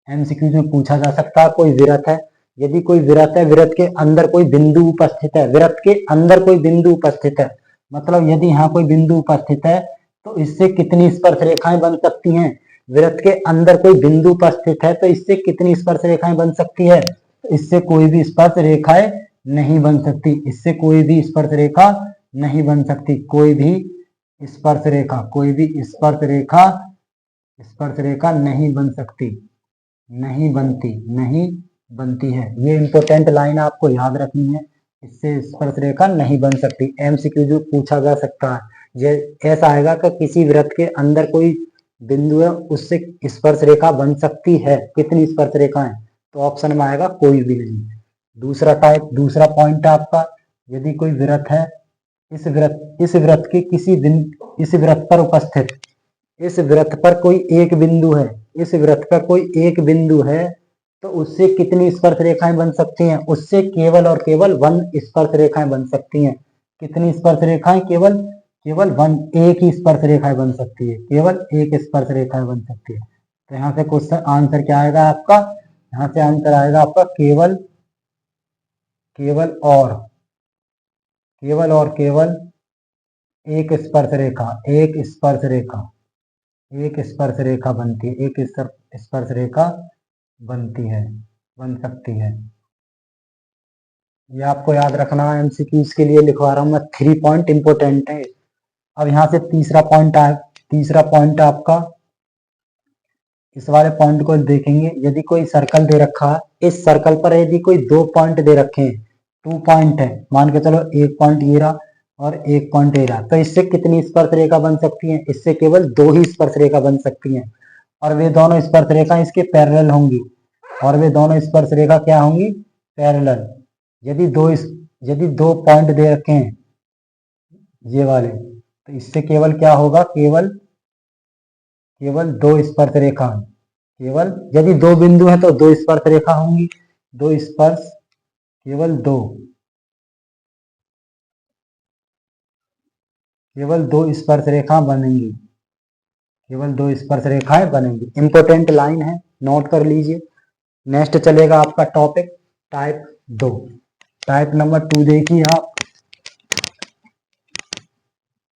एमसीक्यू में पूछा जा सकता है, कोई वृत्त है। यदि कोई वृत्त है, वृत्त के अंदर कोई बिंदु उपस्थित है, वृत्त के अंदर कोई बिंदु उपस्थित है, मतलब यदि यहाँ कोई बिंदु उपस्थित है, तो इससे कितनी स्पर्श रेखाएं बन सकती हैं? वृत्त के अंदर कोई बिंदु उपस्थित है तो इससे कितनी स्पर्श रेखाएं बन सकती है? तो इससे कोई भी स्पर्श रेखाएं नहीं बन सकती, इससे कोई भी स्पर्श रेखा नहीं बन सकती, कोई भी स्पर्श रेखा, कोई भी स्पर्श रेखा नहीं बन सकती, नहीं बनती, नहीं बनती है। ये इंपॉर्टेंट लाइन आपको याद रखनी है, इससे स्पर्श रेखा नहीं बन सकती। एमसीक्यू जो पूछा जा सकता है, ये ऐसा आएगा कि किसी वृत्त के अंदर कोई बिंदु है उससे स्पर्श रेखा बन सकती है, कितनी स्पर्श रेखाएं? तो ऑप्शन में आएगा कोई भी नहीं। दूसरा टाइप, दूसरा पॉइंट आपका, यदि कोई वृत्त है, इस वृत्त के किसी बिंदु, इस वृत्त पर उपस्थित, इस वृत्त पर कोई एक बिंदु है, इस वृत्त पर कोई एक बिंदु है तो उससे कितनी स्पर्श रेखाएं बन सकती हैं? उससे केवल और केवल 1 स्पर्श रेखाएं बन सकती हैं। कितनी स्पर्श रेखाएं? केवल 1, एक ही स्पर्श रेखाएं बन सकती है, केवल एक स्पर्श रेखाएं बन सकती है। तो यहाँ से क्वेश्चन आंसर क्या आएगा आपका? यहाँ से आंसर आएगा आपका केवल केवल एक स्पर्श रेखा, एक स्पर्श रेखा बनती है, एक स्पर्श रेखा बनती है, बन सकती है। ये आपको याद रखना है, एमसीक्यूज के लिए लिखवा रहा हूं मैं, 3 पॉइंट इंपोर्टेंट है। अब यहाँ से तीसरा पॉइंट आपका, इस वाले पॉइंट को देखेंगे। यदि कोई सर्कल दे रखा है, इस सर्कल पर यदि कोई 2 पॉइंट दे रखे हैं, 2 पॉइंट है, मान के चलो एक पॉइंट ये रहा और एक पॉइंट ये रहा, तो इससे कितनी स्पर्श रेखा बन सकती है? इससे केवल 2 ही स्पर्श रेखा बन सकती हैं, और वे दोनों स्पर्श रेखा इसके पैरेलल होंगी, और वे दोनों स्पर्श रेखा क्या होंगी? पैरेलल। यदि दो पॉइंट दे रखे हैं ये वाले, तो इससे केवल क्या होगा? केवल 2 स्पर्श रेखा, केवल यदि 2 बिंदु है तो 2 स्पर्श रेखा होंगी, 2 स्पर्श, केवल 2 स्पर्श रेखा बनेंगी, केवल 2 स्पर्श रेखाएं बनेंगी। इंपोर्टेंट लाइन है, नोट कर लीजिए। नेक्स्ट चलेगा आपका टॉपिक टाइप 2। टाइप नंबर 2 देखिए आप,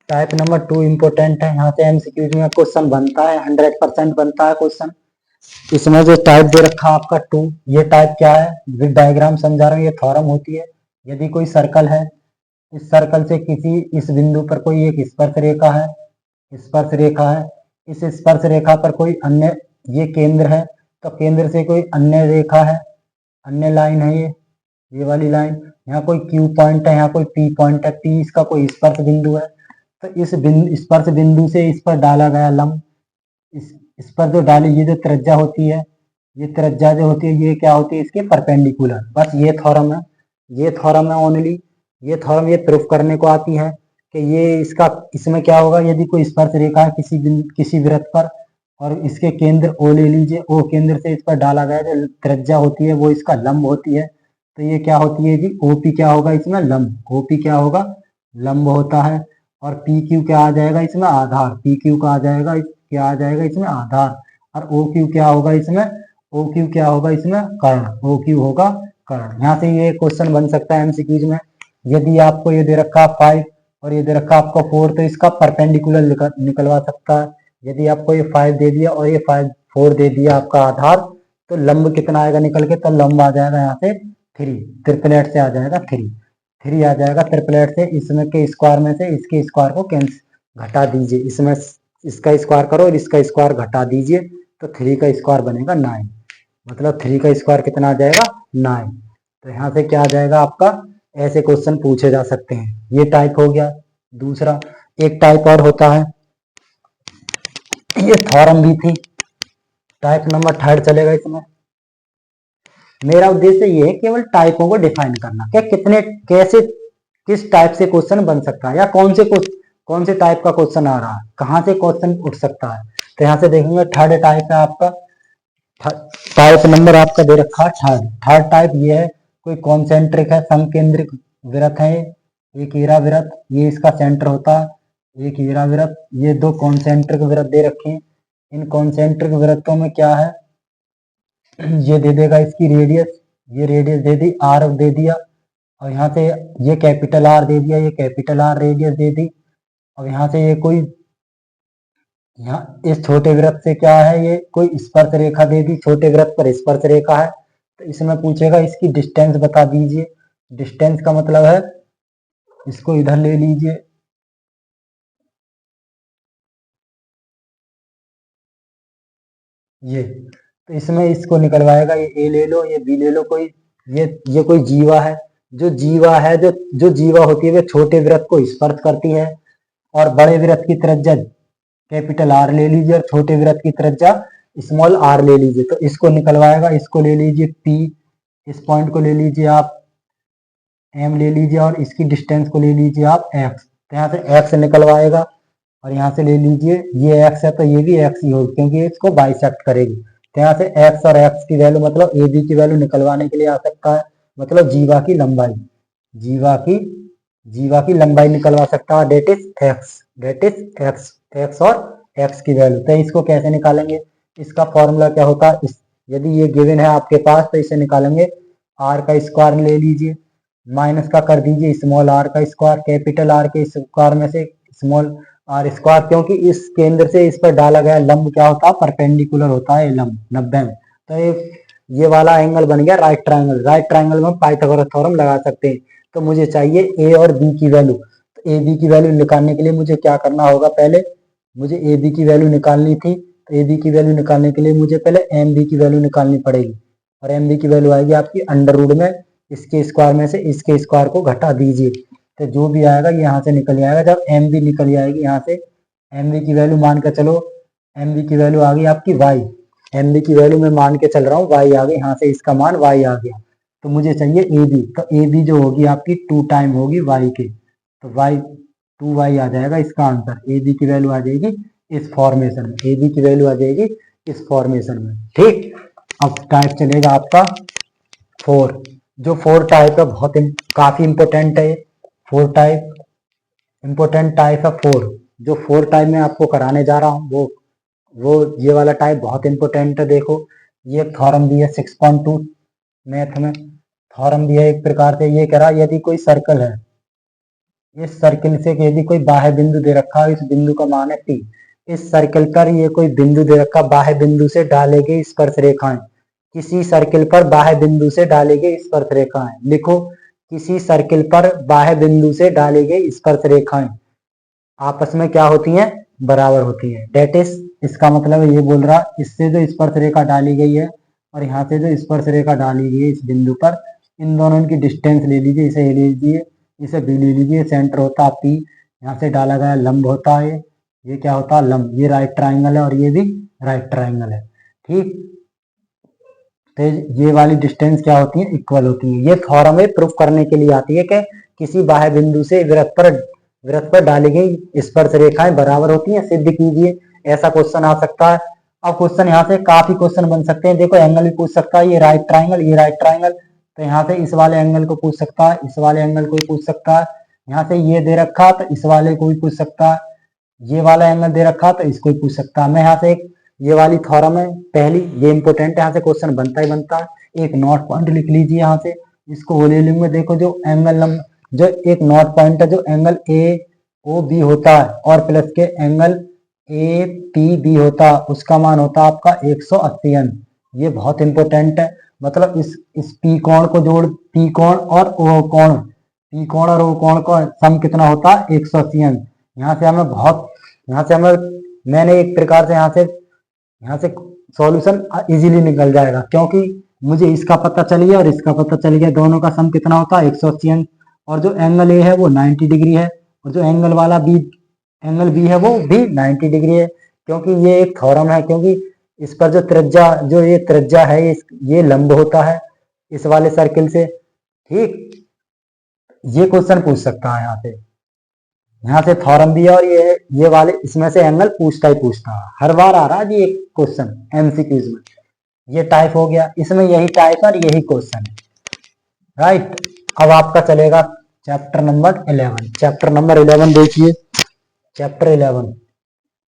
टाइप नंबर 2 इंपोर्टेंट है, यहाँ से एमसीक्यूज में क्वेश्चन बनता है, 100% बनता है क्वेश्चन। इसमें जो टाइप दे रखा है आपका 2, ये टाइप क्या है? विद डायग्राम समझा रहा हूँ, ये थ्योरम होती है। यदि कोई सर्कल है, इस सर्कल से इस बिंदु पर कोई एक स्पर्श रेखा है, इस स्पर्श रेखा पर कोई अन्य, ये केंद्र है, तो केंद्र से कोई अन्य रेखा है, अन्य लाइन है, ये वाली लाइन, यहाँ कोई Q पॉइंट है, यहाँ कोई P पॉइंट है, P इसका कोई स्पर्श बिंदु है, तो इस स्पर्श बिंदु से इस पर डाला गया लंब, इस पर जो डाली, ये जो त्रिज्या होती है, ये त्रिज्या जो होती है, ये क्या होती है? इसके परपेंडिकुलर। बस ये थ्योरम है, ये थ्योरम है ओनली, ये थ्योरम ये प्रूफ करने को आती है कि ये इसमें क्या होगा? यदि कोई स्पर्श रेखा है किसी वृत्त पर, और इसके केंद्र O ले लीजिए, O केंद्र से इस पर डाला गया जो त्रिज्या होती है वो इसका लंब होती है, तो ये क्या होती है जी? OP क्या होगा इसमें? लंब। OP क्या होगा? लंब होता है। और PQ क्या आ जाएगा इसमें? आधार। PQ का आ जाएगा, क्या आ जाएगा इसमें? आधार। और OQ क्या होगा इसमें? OQ क्या होगा इसमें? कर्ण। OQ होगा कर्ण। यहाँ से ये क्वेश्चन बन सकता है एमसीक्यूज में। यदि आपको ये दे रखा 5 और ये दे रखा आपका 4, तो इसका परपेंडिकुलर निकलवा सकता है। यदि आपको ये 5 दे दिया और ये 4 दे दिया आपका आधार, तो लंब कितना आएगा निकल के? तो लंब आ जाएगा यहाँ से 3, ट्रिपलेट से आ जाएगा 3 आ जाएगा ट्रिपलेट से। इसमें के स्क्वायर में से इसके स्क्वायर को कैंसिल घटा दीजिए, इसमें इसका स्क्वायर करो और इसका स्क्वायर घटा दीजिए, तो 3 का स्क्वायर बनेगा 9, मतलब 3 का स्क्वायर कितना आ जाएगा? 9। तो यहाँ से क्या आ जाएगा आपका? ऐसे क्वेश्चन पूछे जा सकते हैं। ये टाइप हो गया दूसरा। एक टाइप और होता है, ये थ्योरम भी थी, टाइप नंबर 3 चलेगा इसमें। मेरा उद्देश्य ये है केवल टाइपों को डिफाइन करना, क्या किस टाइप से क्वेश्चन बन सकता है, या कौन से टाइप का क्वेश्चन आ रहा है, कहाँ से क्वेश्चन उठ सकता है। तो यहाँ से देखेंगे 3rd टाइप है आपका, टाइप नंबर आपका दे रखा है 3rd टाइप ये है, कोई कॉन्सेंट्रिक है, समकेंद्रिक वृत्त है, एक हीरा वृत्त, ये इसका सेंटर होता है, एक हीरा वृत्त, ये 2 कॉन्सेंट्रिक वृत्त दे रखे हैं। इन कॉन्सेंट्रिक वृत्तों में क्या है? ये दे देगा इसकी रेडियस, ये रेडियस दे दी, R दे दिया, और यहाँ से ये कैपिटल R दे दिया, ये कैपिटल R रेडियस दे दी, और यहाँ से ये कोई यहाँ इस छोटे वृत्त से क्या है, ये कोई स्पर्श रेखा दे दी, छोटे वृत्त पर स्पर्श रेखा है, तो इसमें पूछेगा इसकी डिस्टेंस बता दीजिए। डिस्टेंस का मतलब है, इसको इधर ले लीजिए, ये, तो इसमें इसको निकलवाएगा, ये ए ले लो, ये बी ले लो, कोई ये कोई जीवा है, जो जीवा है, जो जीवा होती है वो छोटे वृत्त को स्पर्श करती है, और बड़े वृत्त की त्रिज्या कैपिटल आर ले लीजिए और छोटे वृत्त की त्रिज्या स्मॉल आर ले लीजिए, तो इसको निकलवाएगा, इसको ले लीजिए पी, इस पॉइंट को ले लीजिए आप एम ले लीजिए, और इसकी डिस्टेंस को ले लीजिए आप एक्स, तो यहाँ से एक्स निकलवाएगा, और यहाँ से ले लीजिए ये एक्स है तो ये भी एक्स ही होगी क्योंकि ये इसको बाइसेक्ट करेगी, तो यहाँ से एक्स और एक्स की वैल्यू मतलब ए बी की वैल्यू निकलवाने के लिए आ सकता है, मतलब जीवा की लंबाई, जीवा की जीवा की लंबाई निकलवा सकता है, that is x, that is x, x और एक्स की वैल्यू, तो इसको कैसे निकालेंगे, इसका फॉर्मूला क्या होता है, यदि ये गिवन है आपके पास तो इसे निकालेंगे, आर का स्क्वायर ले लीजिए, माइनस का कर दीजिए स्मॉल आर का स्क्वायर, कैपिटल आर के स्क्वायर में से स्मॉल आर स्क्वायर, क्योंकि इस केंद्र से इस पर डाला गया लंब क्या होता है, परपेंडिकुलर होता है लंब 90 में, तो ये वाला एंगल बन गया राइट ट्रायंगल, राइट ट्रायंगल में पाइथागोरस थ्योरम लगा सकते हैं, तो मुझे चाहिए ए और बी की वैल्यू, तो ए बी की वैल्यू निकालने के लिए मुझे क्या करना होगा, पहले मुझे ए बी की वैल्यू निकालनी थी, तो ए बी की वैल्यू निकालने के लिए मुझे पहले एम बी की वैल्यू निकालनी पड़ेगी, और एम बी की वैल्यू आएगी आपकी अंडर रूट में इसके स्क्वायर में से इसके स्क्वायर को घटा दीजिए, तो जो भी आएगा ये यहाँ से निकल जाएगा, जब एम बी निकल जाएगी यहाँ से, एम बी की वैल्यू मान के चलो, एम बी की वैल्यू आ गई आपकी वाई, एम बी की वैल्यू मैं मान के चल रहा हूँ वाई आ गई, यहाँ से इसका मान वाई आ गया, तो मुझे चाहिए ए बी, तो ए बी जो होगी आपकी 2 टाइम होगी वाई के, तो वाई 2y आ जाएगा इसका आंसर, ए बी की वैल्यू आ जाएगी इस फॉर्मेशन में, ए बी की वैल्यू आ जाएगी इस फॉर्मेशन में, ठीक। अब टाइप चलेगा आपका 4, जो 4 टाइप है बहुत काफी इंपॉर्टेंट है, 4 टाइप इंपॉर्टेंट टाइप है 4, जो 4 टाइप में आपको कराने जा रहा हूँ वो ये वाला टाइप बहुत इंपॉर्टेंट है, देखो ये थ्योरम भी है 6.2 मैथ में, थ्योरम भी है एक प्रकार से, ये कह रहा यदि कोई सर्कल है, इस सर्किल से यदि कोई बाह्य बिंदु दे रखा है, इस बिंदु का मान है P, इस सर्किल पर ये कोई बिंदु दे रखा, बाह्य बिंदु से डाले गए स्पर्श रेखाएं, किसी सर्किल पर बाह्य बिंदु से डाले गए स्पर्श रेखाएं, लिखो किसी सर्किल पर बाह्य बिंदु से डाले गए स्पर्श रेखाएं आपस में क्या होती हैं, बराबर होती है, डेट इज, इसका मतलब ये बोल रहा इससे जो स्पर्श रेखा डाली गई है और यहाँ से जो स्पर्श रेखा डाली गई है इस बिंदु पर, इन दोनों की डिस्टेंस ले लीजिए, इसे ले लीजिए, इसे बी ले लीजिए, सेंटर होता है पी, यहाँ से डाला गया लंब होता है, ये क्या होता है लंब, ये राइट ट्राइंगल है और ये भी राइट ट्राइंगल है, ठीक, तो ये वाली डिस्टेंस क्या होती है, इक्वल होती है, ये थ्योरम में प्रूफ करने के लिए आती है कि किसी बाह्य बिंदु से वृत्त पर डाली गई स्पर्श रेखाएं बराबर होती हैं, सिद्ध कीजिए, ऐसा क्वेश्चन आ सकता है। अब क्वेश्चन यहाँ से काफी क्वेश्चन बन सकते हैं, देखो एंगल भी पूछ सकता है, ये राइट ट्राइंगल, ये राइट ट्राइंगल, तो यहाँ से इस वाले एंगल को पूछ सकता है, इस वाले एंगल को भी पूछ सकता है, यहाँ से ये दे रखा तो इस वाले को भी पूछ सकता है, ये वाला एंगल दे रखा तो इसको भी पूछ सकता है। मैं यहाँ से एक ये वाली थ्योरम है पहली, ये इंपॉर्टेंट है, यहाँ से क्वेश्चन बनता ही बनता है, एक नोट पॉइंट लिख लीजिए यहाँ से, इसको वो ले लूंगे, देखो जो एंगल जो एक नोट पॉइंट है, जो एंगल ए ओ बी होता है और प्लस के एंगल ए पी बी होता है, उसका मान होता है आपका 180 अंश, ये बहुत इंपॉर्टेंट है, मतलब इस पी कोण को जोड़, पी कोण और ओ कोण, पी कोण और ओ कोण का सम कितना होता है 180 अंश, यहाँ से हमें बहुत, यहाँ से हमें मैंने एक प्रकार से यहाँ से सॉल्यूशन इजीली निकल जाएगा, क्योंकि मुझे इसका पता चल गया और इसका पता चल गया, दोनों का सम कितना होता है 180 अंश, और जो एंगल ए है वो 90 डिग्री है, और जो एंगल बी है वो भी 90 डिग्री है, क्योंकि ये एक थ्योरम है, क्योंकि इस पर जो ये त्रिज्या है ये लंब होता है इस वाले सर्किल से, ठीक, ये क्वेश्चन पूछ सकता है यहाँ से थ्योरम भी है, और ये वाले इसमें से एंगल पूछता ही पूछता है, हर बार आ रहा है ये क्वेश्चन एमसीक्यूज में, ये टाइप हो गया, इसमें यही टाइप और यही क्वेश्चन है, राइट। अब आपका चलेगा चैप्टर नंबर 11, चैप्टर नंबर 11 देखिए, चैप्टर 11,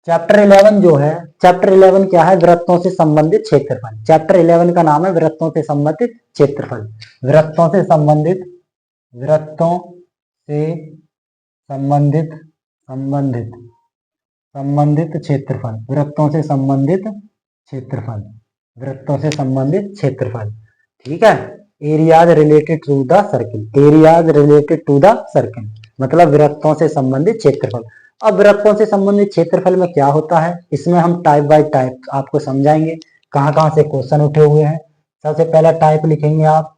चैप्टर 11 जो है, चैप्टर 11 क्या है, वृत्तों से संबंधित क्षेत्रफल, चैप्टर 11 का नाम है वृत्तों से संबंधित क्षेत्रफल, वृत्तों से संबंधित, वृत्तों से संबंधित संबंधित क्षेत्रफल, वृत्तों से संबंधित क्षेत्रफल, वृत्तों से संबंधित क्षेत्रफल। ठीक है, areas related to the circle, areas related to the circle मतलब वृत्तों से संबंधित क्षेत्रफल। अब वृत्तों से संबंधित क्षेत्रफल में क्या होता है, इसमें हम टाइप बाय टाइप आपको समझाएंगे, कहाँ कहाँ से क्वेश्चन उठे हुए हैं। सबसे पहला टाइप लिखेंगे आप,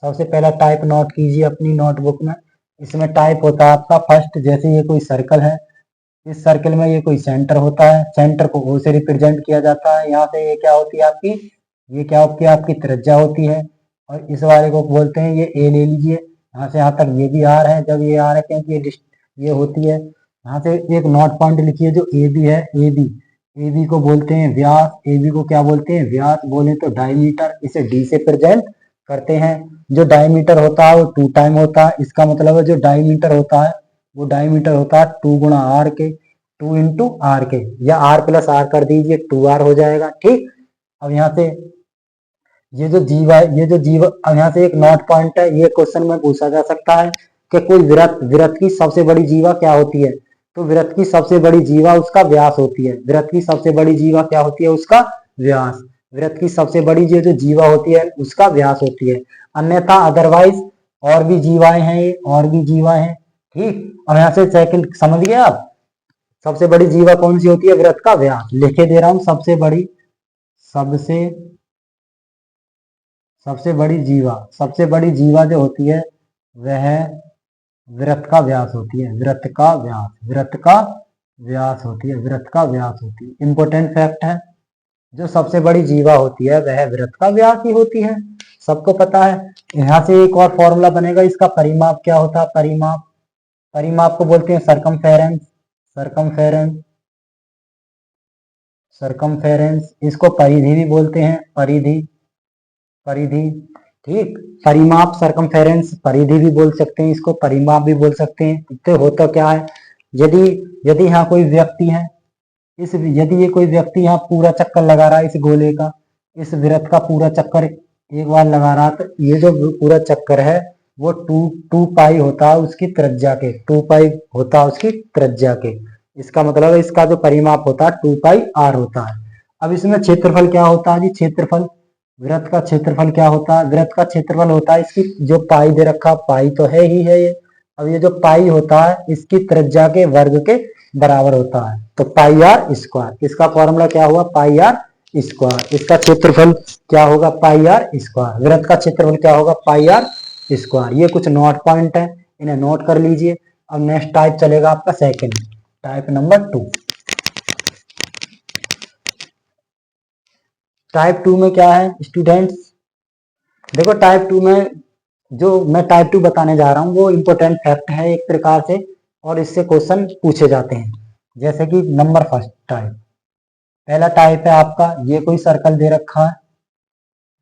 सबसे पहला टाइप नोट कीजिए अपनी नोटबुक में। इसमें टाइप होता है आपका फर्स्ट, जैसे ये कोई सर्कल है, इस सर्कल में ये कोई सेंटर होता है, सेंटर को ओ से रिप्रेजेंट किया जाता है। यहाँ से ये क्या होती है आपकी, ये क्या होती है आपकी त्रिज्या होती है, और इस वाले को बोलते हैं ये ए ले लीजिए। यहाँ से यहाँ तक ये भी आर है, जब ये आर है क्योंकि ये होती है। यहाँ से एक नोट पॉइंट लिखिए जो ए बी है, ए बी, ए बी को बोलते हैं व्यास, ए बी को क्या बोलते हैं व्यास, बोले तो डायमीटर, इसे डी से प्रेजेंट करते हैं। जो डायमीटर होता है वो 2 टाइम होता है, इसका मतलब है जो डायमीटर होता है वो डायमीटर होता है 2 गुणा आर के, 2 इंटू आर के, या आर प्लस आर कर दीजिए 2r हो जाएगा। ठीक, अब यहाँ से ये जो जीवा है, ये जो जीवा, अब यहाँ से एक नोट पॉइंट है, ये क्वेश्चन में पूछा जा सकता है कि कोई वृत्त की सबसे बड़ी जीवा क्या होती है, तो वृत्त की सबसे बड़ी जीवा उसका व्यास होती है। वृत्त की सबसे बड़ी जीवा क्या होती है, उसका व्यास। वृत्त की सबसे बड़ी जो जीवा होती है उसका व्यास होती है, अन्यथा अदरवाइज और भी जीवाएं हैं, ये और भी जीवा हैं। ठीक, अब यहाँ से सेकंड समझ गए आप, सबसे बड़ी जीवा कौन सी होती है, वृत्त का व्यास। लिखे दे रहा हूं, सबसे बड़ी, सबसे बड़ी जीवा, सबसे बड़ी जीवा जो होती है वह वृत्त का व्यास होती है, वृत्त का व्यास, वृत्त का व्यास होती है, वृत्त का व्यास होती है। इंपॉर्टेंट फैक्ट है, जो सबसे बड़ी जीवा होती है वह वृत्त का व्यास ही होती है, सबको पता है। यहाँ से एक और फॉर्मूला बनेगा, इसका परिमाप क्या होता है, परिमाप, परिमाप को बोलते हैं सरकमफेरेंस, सरकमफेरेंस, सरकमफेरेंस, इसको परिधि भी बोलते हैं, परिधि, परिधि। ठीक, परिमाप सरकमफेरेंस, परिधि भी बोल सकते हैं इसको, परिमाप भी बोल सकते हैं। तो होता क्या है, यदि यदि यहाँ कोई व्यक्ति है, इस यदि ये कोई व्यक्ति यहाँ पूरा चक्कर लगा रहा है इस गोले का, इस वृत्त का पूरा चक्कर एक बार लगा रहा, तो ये जो पूरा चक्कर है वो टू पाई होता है उसकी त्रिज्या के, 2 पाई होता है उसकी त्रिज्या के। इसका मतलब है इसका जो परिमाप होता है 2 पाई आर होता है। अब इसमें क्षेत्रफल क्या होता है जी, क्षेत्रफल, वृत्त का क्षेत्रफल क्या होता है, वृत्त का क्षेत्रफल होता है इसकी जो पाई दे रखा, पाई तो है ही है ये। अब ये जो पाई होता है इसकी त्रिज्या के वर्ग के बराबर होता है, तो पाई आर स्क्वायर, इसका फॉर्मूला क्या हुआ, पाई आर स्क्वायर। इसका क्षेत्रफल क्या होगा, पाई आर स्क्वायर। वृत्त का क्षेत्रफल क्या होगा, पाई आर स्क्वायर। ये कुछ नोट पॉइंट है, इन्हें नोट कर लीजिए। अब नेक्स्ट टाइप चलेगा आपका सेकंड, टाइप नंबर 2। टाइप 2 में क्या है स्टूडेंट्स, देखो टाइप 2 में जो मैं टाइप 2 बताने जा रहा हूँ वो इंपॉर्टेंट फैक्ट है एक प्रकार से, और इससे क्वेश्चन पूछे जाते हैं। जैसे कि नंबर फर्स्ट टाइप, पहला टाइप है आपका, ये कोई सर्कल दे रखा है,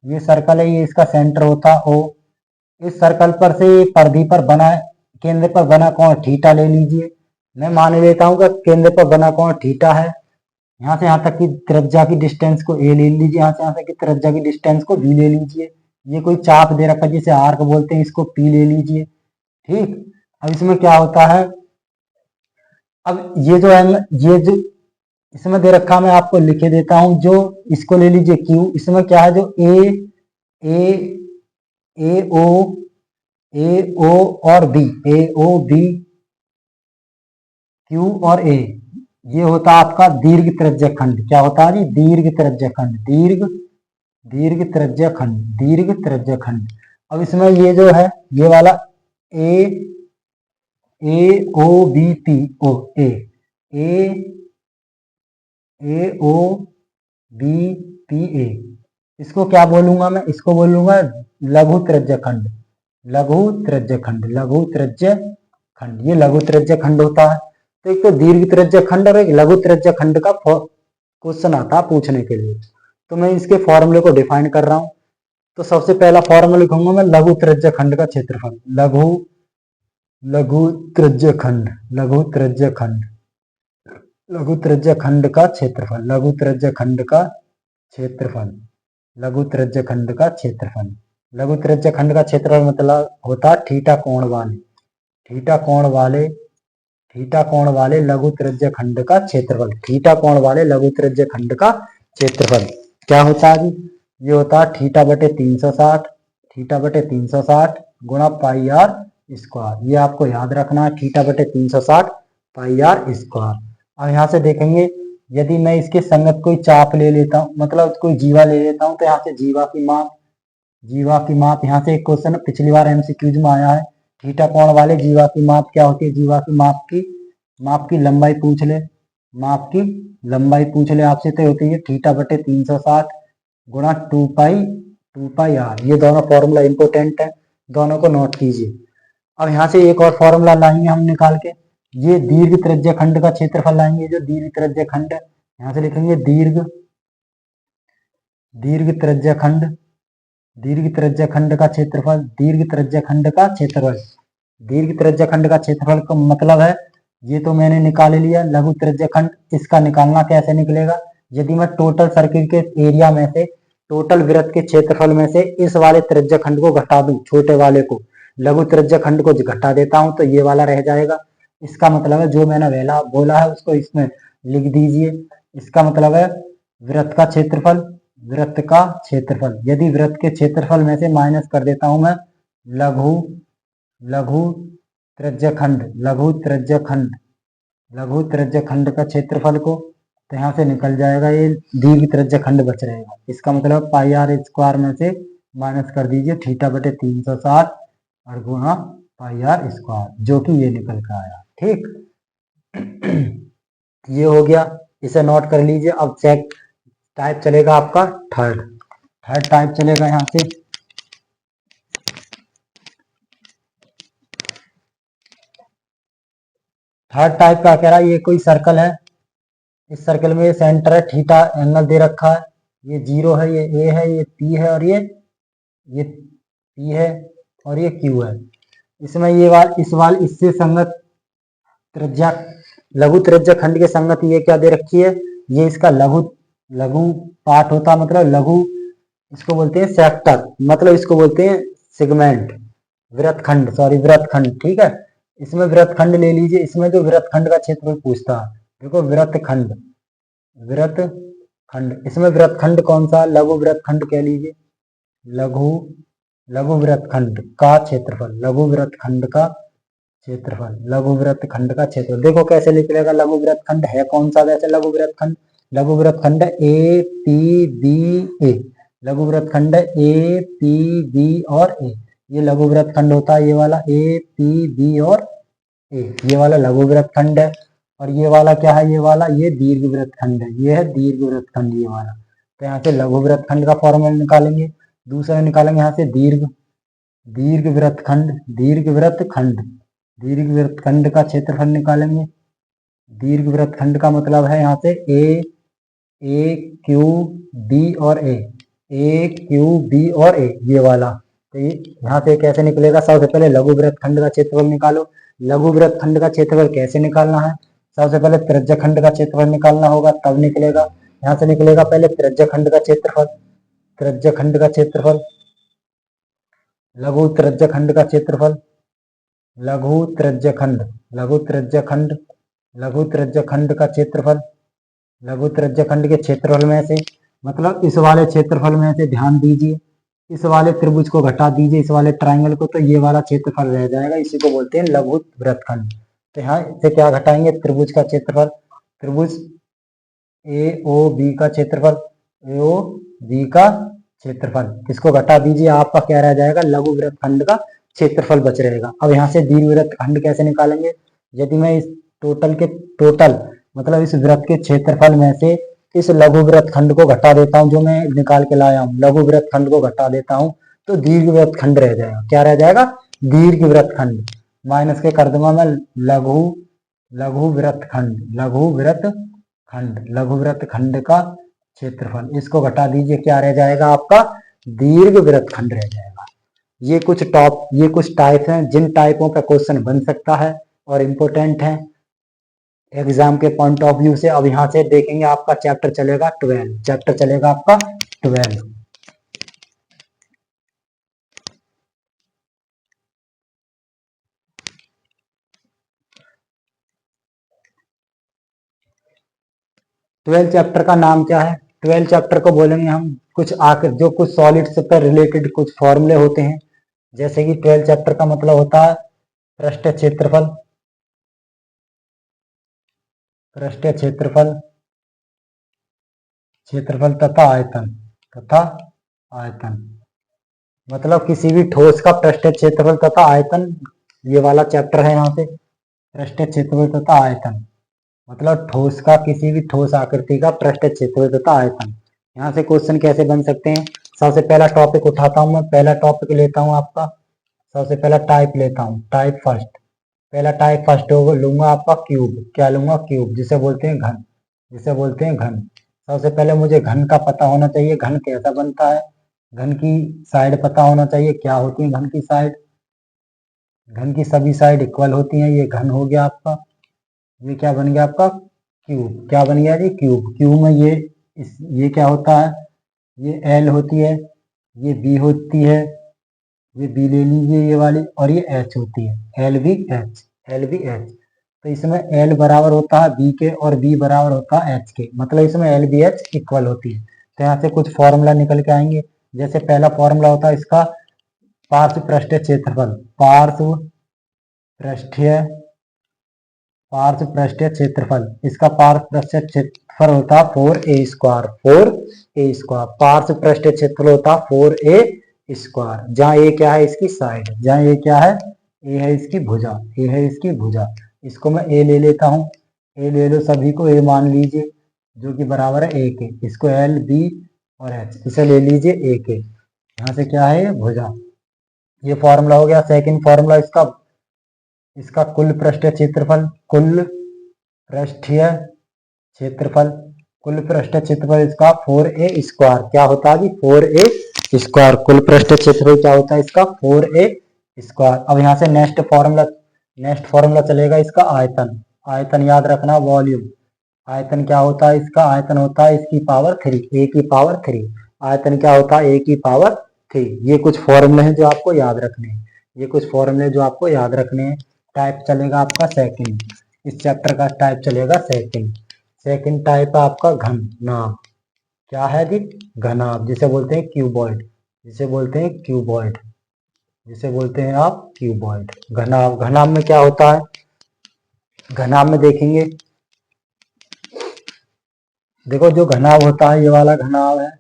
ये सर्कल है, ये इसका सेंटर होता है ओ, इस सर्कल पर से परिधि पर बना, केंद्र पर बना कोण थीटा ले लीजिए। मैं मान लेता हूँ कि केंद्र पर बना कोण थीटा है। यहाँ से यहाँ तक की त्रिज्या की डिस्टेंस को ए ले लीजिए, यहाँ से यहाँ तक की त्रिज्या की डिस्टेंस को बी ले लीजिए। ये कोई चाप दे रखा है जिसे आर्क बोलते हैं, इसको पी ले लीजिए। ठीक, अब इसमें क्या होता है, अब ये जो है, ये जो इसमें दे रखा मैं आपको लिखे देता हूं, जो इसको ले लीजिए क्यू, इसमें क्या है जो ए ए ओ और बी, ए ओ बी क्यू और ए, ये होता है आपका दीर्घ त्रिज्या खंड। क्या होता है जी, दीर्घ त्रिज्या खंड, दीर्घ त्रिज्या खंड, दीर्घ त्रिज्या खंड। अब इसमें ये जो है ये वाला A O B P O, A O B P A, इसको क्या बोलूंगा मैं, इसको बोलूंगा लघु त्रिज्या खंड, लघु त्रिज्या खंड, लघु त्रिज्या खंड। ये लघु त्रिज्या खंड होता है। तो एक तो दीर्घ त्रिज्या खंड और एक लघु त्रिज्या खंड का क्वेश्चन आता है पूछने के लिए, तो मैं इसके फॉर्मूले को डिफाइन कर रहा हूं। तो सबसे पहला फॉर्मूला लिखूंगा मैं, लघु त्रिज्या खंड का क्षेत्रफल, लघु त्रिज्या खंड, लघु त्रिज्या खंड, लघु त्रिज्या खंड का क्षेत्रफल, लघु त्रिज्या खंड का क्षेत्रफल, लघु त्रिज्या खंड का क्षेत्रफल। लघु त्रिज्या खंड का क्षेत्रफल मतलब होता है थीटा कोण वाले, थीटा कोण वाले, थीटा कोण वाले लघु त्रिज्य खंड का क्षेत्रफल, थीटा कोण वाले लघु त्रिज्य खंड का क्षेत्रफल क्या होता है जी? ये होता है थीटा बटे 360, थीटा बटे 360 गुणा पाई आर स्क्वायर। ये आपको याद रखना है, थीटा बटे 360 पाई आर स्क्वायर। अब यहाँ से देखेंगे, यदि मैं इसके संगत कोई चाप ले लेता हूँ, मतलब कोई जीवा ले लेता हूँ, तो यहाँ से जीवा की माप यहाँ से एक क्वेश्चन पिछली बार एमसीक्यूज में आया है। थीटा कोण वाले जीवा की माप क्या होती है? जीवा की माप की लंबाई पूछ ले, माप की लंबाई पूछ ले आपसे, तो होती है थीटा बटे 360 गुणा 2 पाई आर। ये दोनों फॉर्मूला इंपोर्टेंट है, दोनों को नोट कीजिए। अब यहाँ से एक और फॉर्मूला लाएंगे हम निकाल के, ये दीर्घ त्रिज्य खंड का क्षेत्रफल लाएंगे। जो दीर्घ त्रिज्य खंड है, यहाँ से लिखेंगे दीर्घ त्रिज्य खंड, दीर्घ त्रिज्य खंड का क्षेत्रफल, दीर्घ त्रिज्य खंड का क्षेत्रफल, दीर्घ त्रिज्य खंड का क्षेत्रफल का मतलब है, ये तो मैंने निकाल लिया लघु त्रिज्य खंड। इसका निकालना कैसे निकलेगा? यदि मैं टोटल सर्किल के एरिया में से, टोटल वृत्त के क्षेत्रफल में से इस वाले त्रिज्य खंड को घटा दूं, छोटे वाले को, लघु त्रिज्य खंड को घटा देता हूं, तो ये वाला रह जाएगा। इसका मतलब है जो मैंने वेला बोला है उसको इसमें लिख दीजिए। इसका मतलब है वृत्त का क्षेत्रफल, वृत्त का क्षेत्रफल, यदि वृत्त के क्षेत्रफल में से माइनस कर देता हूं मैं लघु लघु त्रिज्य खंड, लघु त्रिज्य खंड का क्षेत्रफल को, तो यहाँ से निकल जाएगा ये दीर्घ त्रिज्य खंड बच रहेगा। इसका मतलब पाई आर स्क्वायर में से माइनस कर दीजिए थीटा बटे 360 और गुणा पाई आर स्क्वायर, जो कि ये निकल कर आया। ठीक, ये हो गया, इसे नोट कर लीजिए। अब चेक टाइप चलेगा आपका थर्ड टाइप चलेगा। यहाँ से थर्ड टाइप का कह रहा है, ये कोई सर्कल है, इस सर्कल में ये सेंटर है, थीटा एंगल दे रखा है, ये 0 है, ये ए है, ये पी है, और ये पी है, और ये क्यू है। इसमें ये वाल इससे संगत त्रिज्या, लघु त्रिज्या खंड के संगत ये क्या दे रखी है? ये इसका लघु लघु पार्ट होता, मतलब लघु, इसको बोलते हैं सेक्टर, मतलब इसको बोलते हैं सेगमेंट, वृत्तखंड, सॉरी वृत्तखंड। ठीक है, इसमें वृत्तखंड ले लीजिए। इसमें जो वृत्तखंड का क्षेत्रफल पूछता है, देखो वृत्तखंड, इसमें वृत्तखंड कौन सा? लघु वृत्तखंड कह लीजिए, लघु लघु वृत्तखंड का क्षेत्रफल, लघु वृत्तखंड का क्षेत्रफल, लघु वृत्तखंड का क्षेत्रफल। देखो कैसे निकलेगा, लघु वृत्तखंड है कौन सा वैसे लघु वृत्तखंड? लघु वृत्तखंड ए पी बी ए, लघु वृत्तखंड ए पी बी और ए, ये लघु वृत्तखंड होता है, ये वाला ए पी बी और ए, ये वाला लघु वृत्तखंड है। और ये वाला क्या है? ये वाला ये दीर्घ वृत्तखंड है, ये है दीर्घ वृत्तखंड, ये वाला। तो यहाँ से लघु वृत्तखंड का फॉर्मूला निकालेंगे। दूसरा निकालेंगे यहाँ से दीर्घ वृत्तखंड, दीर्घ वृत्तखंड का क्षेत्रफल निकालेंगे। दीर्घ वृत्तखंड का मतलब है यहाँ से ए क्यू बी और ए, ये वाला। तो ये यहाँ से कैसे निकलेगा? सबसे पहले लघु वृत्तखंड का क्षेत्रफल निकालो। लघु वृत्तखंड का क्षेत्रफल कैसे निकालना है? सबसे पहले त्रिज्य खंड का क्षेत्रफल निकालना होगा, तब निकलेगा। यहाँ से निकलेगा पहले त्रिज्य खंड का क्षेत्रफल, त्रिज्य खंड का क्षेत्रफल, लघु त्रिज्य खंड का क्षेत्रफल, लघु त्रिज्य खंड, लघु त्रिज्य खंड, लघु त्रिज्य खंड का क्षेत्रफल, लघु त्रिज्य खंड के क्षेत्रफल में से, मतलब इस वाले क्षेत्रफल में से ध्यान दीजिए, इस वाले त्रिभुज को घटा दीजिए, इस वाले ट्रायंगल को, तो ये वाला क्षेत्रफल रह जाएगा, इसी को बोलते हैं लघु वृत्तखंड। तो यहाँ से क्या घटाएंगे? त्रिभुज का क्षेत्रफल, त्रिभुज ए ओ बी का क्षेत्रफल, ए ओ बी का क्षेत्रफल, इसको घटा दीजिए, आपका क्या रह जाएगा? लघु वृत्तखंड का क्षेत्रफल बच रहेगा। अब यहाँ से दीर्घ वृत्तखंड कैसे निकालेंगे? यदि मैं इस टोटल मतलब इस वृत्त के क्षेत्रफल में से इस लघु वृत्तखंड को घटा देता हूं, जो मैं निकाल के लाया हूं, लघु वृत्तखंड को घटा देता हूं, तो दीर्घ वृत्तखंड रह जाएगा। क्या रह जाएगा? दीर्घ वृत्तखंड। माइनस के कर दूंगा मैं लघु लघु वृत्तखंड, लघु वृत्तखंड का क्षेत्रफल, इसको घटा दीजिए, क्या रह जाएगा आपका? दीर्घ वृत्तखंड रह जाएगा। ये कुछ टाइप हैं जिन टाइपों का क्वेश्चन बन सकता है और इम्पोर्टेंट है एग्जाम के पॉइंट ऑफ व्यू से। अब यहाँ से देखेंगे आपका चैप्टर चलेगा 12। 12 चैप्टर का नाम क्या है? 12 चैप्टर को बोलेंगे हम कुछ आकर जो कुछ सॉलिड्स पर रिलेटेड कुछ फॉर्मूले होते हैं। जैसे कि 12 चैप्टर का मतलब होता है पृष्ठ क्षेत्रफल, पृष्ठ क्षेत्रफल, क्षेत्रफल तथा आयतन, तथा आयतन। मतलब किसी भी ठोस का पृष्ठ क्षेत्रफल तथा आयतन, ये वाला चैप्टर है यहाँ पे, पृष्ठ क्षेत्रफल तथा आयतन। मतलब ठोस का, किसी भी ठोस आकृति का पृष्ठ क्षेत्रफल तथा आयतन। यहाँ से क्वेश्चन कैसे बन सकते हैं? सबसे पहला टॉपिक उठाता हूँ मैं, पहला टॉपिक लेता हूँ आपका, सबसे पहला टाइप लेता हूँ, टाइप फर्स्ट। पहला टाइप फर्स्ट होगा, लूंगा आपका क्यूब। क्या लूंगा? क्यूब, जिसे बोलते हैं घन, जिसे बोलते हैं घन। सबसे पहले मुझे घन का पता होना चाहिए, घन कैसा बनता है, घन की साइड पता होना चाहिए, क्या होती है घन की साइड। घन की सभी साइड इक्वल होती हैं, ये घन हो गया आपका। ये क्या बन गया आपका? क्यूब। क्या बन गया जी? क्यूब। क्यूब में ये क्या होता है? ये एल होती है, ये बी होती है, ये बी ले लीजिए ये वाली, और ये एच होती है, l b h, l b h. तो इसमें एल बराबर होता है बी के और बी बराबर होता है एच के, मतलब इसमें एल बी एच इक्वल होती है। तो यहाँ से कुछ फॉर्मूला निकल के आएंगे। जैसे पहला फॉर्मूला होता है इसका पार्श्व पृष्ठीय क्षेत्रफल, पार्श्व पृष्ठीय, पार्श्व पृष्ठीय क्षेत्रफल, इसका पार्श्व पृष्ठीय क्षेत्रफल होता है 4a², 4a²। पार्श्व पृष्ठीय क्षेत्रफल होता है 4a²। जहाँ ए क्या है? इसकी साइड। जहाँ ए क्या है? ए है इसकी भुजा, ए है इसकी भुजा। इसको मैं ए ले लेता हूँ, ए ले लो, सभी को ए मान लीजिए, जो कि बराबर है ए के। इसको एल बी और एच, इसे ले लीजिए ए के। यहाँ से क्या है? भुजा। ये फॉर्मूला हो गया। सेकंड फॉर्मूला इसका, इसका कुल पृष्ठीय क्षेत्रफल, कुल पृष्ठीय क्षेत्रफल, कुल पृष्ठीय क्षेत्रफल इसका 4a²। क्या होता है जी? 4a²। कुल पृष्ठीय क्षेत्रफल क्या होता है इसका? 4a²। अब यहाँ से नेक्स्ट फॉर्मूला चलेगा इसका आयतन। आयतन याद रखना, वॉल्यूम। आयतन क्या होता है इसका? आयतन होता है इसकी पावर 3, ए की पावर 3। आयतन क्या होता है? ए की पावर 3। ये कुछ फॉर्मूले हैं जो आपको याद रखने हैं, ये कुछ फॉर्मूले जो आपको याद रखने हैं। टाइप चलेगा आपका सेकंड, इस चैप्टर का टाइप चलेगा सेकंड। सेकंड टाइप है आपका घन नाभ। क्या है जी? घनाभ, जिसे बोलते हैं क्यूबॉइड, जिसे बोलते हैं क्यूबॉइड, जिसे बोलते हैं आप क्यूबॉइड। घनाभ, घनाभ में क्या होता है? घनाभ में देखेंगे, देखो जो घनाभ होता है, ये वाला घनाभ है।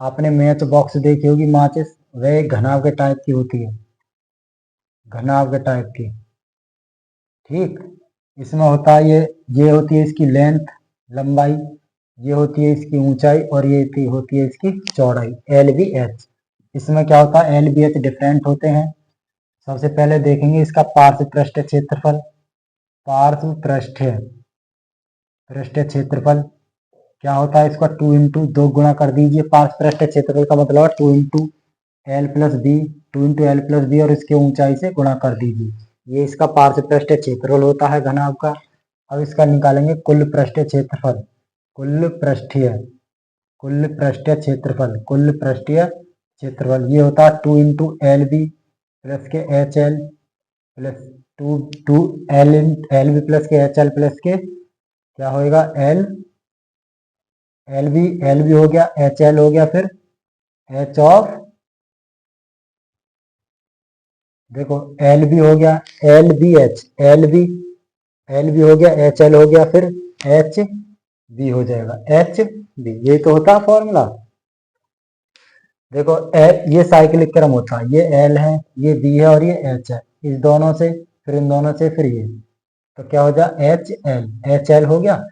आपने मैच बॉक्स देखी होगी, माचिस, वह एक घनाभ के टाइप की होती है, घनाभ के टाइप की। ठीक, इसमें होता है ये होती है इसकी लेंथ, लंबाई, ये होती है इसकी ऊंचाई, और ये होती है इसकी चौड़ाई, एल बी एच। इसमें क्या होता है? एल बी एच डिफरेंट होते हैं। सबसे पहले देखेंगे इसका पार्श्व पृष्ठीय क्षेत्रफल, पार्श्व पृष्ठीय क्षेत्रफल क्या होता है इसका? 2 इंटू 2 गुणा कर दीजिए। पार्श्व पृष्ठीय क्षेत्रफल का मतलब है 2 into L plus b, 2 into L plus b, और इसके ऊंचाई से गुणा कर दीजिए। ये इसका पार्श्व पृष्ठीय क्षेत्रफल होता है घनाभ का। अब इसका निकालेंगे कुल पृष्ठीय क्षेत्रफल, कुल पृष्ठीय, कुल पृष्ठीय क्षेत्रफल, कुल पृष्ठीय क्षेत्रफल। ये होता है 2 इंटू एल बी प्लस के h l plus two l b plus के एच एल प्लस के क्या होएगा? एल बी हो गया, एच एल हो गया, फिर एच ऑफ, देखो एल बी हो गया, l b h, l b हो गया, एच एल हो गया, फिर एच बी हो जाएगा, एच बी। ये तो होता है फॉर्मूला। देखो ये साइक्लिक क्रम होता है, ये एल है, ये बी है, और ये एच है। इस दोनों से, फिर इन दोनों से, फिर ये, तो क्या हो जाए? एच एल, एच एल हो गया,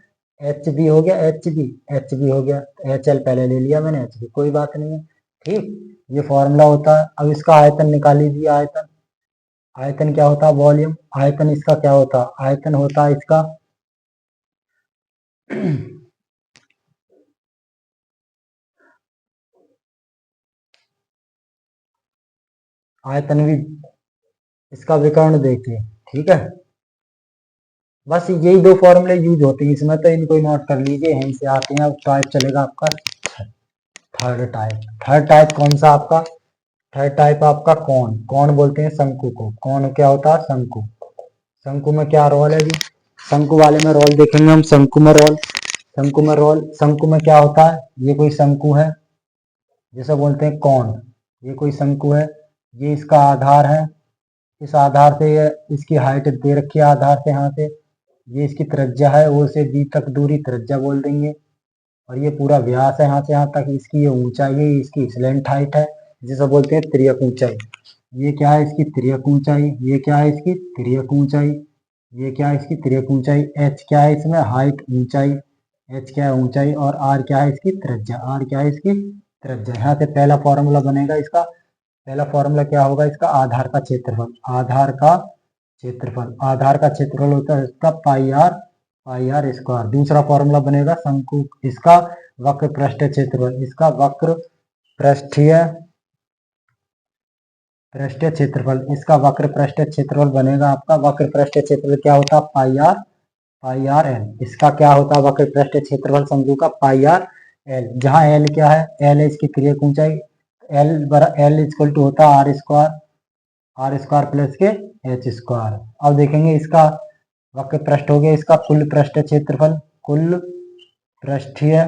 एच बी हो गया, एच बी, एच बी हो गया, एच एल पहले ले लिया मैंने, एच बी, कोई बात नहीं है। ठीक, ये फॉर्मूला होता है। अब इसका आयतन निकाल लीजिए। आयतन, आयतन क्या होता है? वॉल्यूम। आयतन इसका क्या होता है? आयतन होता है इसका आयतन भी, इसका विकर्ण देखिए। ठीक है, बस यही दो फॉर्मूले यूज होते हैं इसमें, तो इनको नोट कर लीजिए, यहीं से आते हैं। अब टाइप चलेगा आपका थर्ड टाइप। थर्ड टाइप कौन सा आपका? थर्ड टाइप आपका कौन, कौन बोलते हैं शंकु को। कौन क्या होता है? शंकु। शंकु में क्या रोल है जी? शंकु वाले में रोल देखेंगे हम। शंकु में रोल, शंकु में रोल, शंकु में क्या होता है, ये कोई शंकु है जिसे बोलते हैं कौन, ये कोई शंकु है, ये इसका आधार है, इस आधार से ये इसकी हाइट दे रखी है आधार से यहाँ से, ये इसकी त्रिज्या है, ओ से बी तक दूरी त्रिज्या बोल देंगे, और ये पूरा व्यास है यहाँ से यहाँ तक, इसकी ये ऊंचाई है, इसकी स्लैंट हाइट है जिसे बोलते हैं तिर्यक ऊंचाई। ये क्या है इसकी तिर्यक ऊंचाई, ये क्या है इसकी तिर्यक ऊंचाई, ये क्या है इसकी तिर्यक ऊंचाई, एच क्या है इसमें हाइट ऊंचाई, एच क्या है ऊंचाई, और आर क्या है इसकी त्रिज्या, आर क्या है इसकी त्रिज्या। यहाँ से पहला फॉर्मूला बनेगा इसका, पहला फॉर्मूला क्या होगा इसका, आधार का क्षेत्रफल, आधार का क्षेत्रफल, आधार का क्षेत्रफल होता है इसका पाई आर स्क्वायर। दूसरा फॉर्मूला बनेगा शंकु, इसका वक्र पृष्ठीय क्षेत्रफल, इसका वक्र पृष्ठीय क्षेत्रफल, इसका वक्र पृष्ठीय क्षेत्रफल बनेगा आपका, वक्र पृष्ठीय क्षेत्रफल क्या होता है पाई आर एल, इसका क्या होता है वक्र पृष्ठीय क्षेत्रफल शंकु का पाई आर एल, जहाँ एल क्या है, एल है इसकी तिर्यक ऊंचाई, एल इक्वल टू होता है आर स्क्वायर प्लस के एच स्क्वायर। अब देखेंगे इसका वक्र पृष्ठ हो गया, इसका कुल पृष्ठीय क्षेत्रफल, कुल पृष्ठीय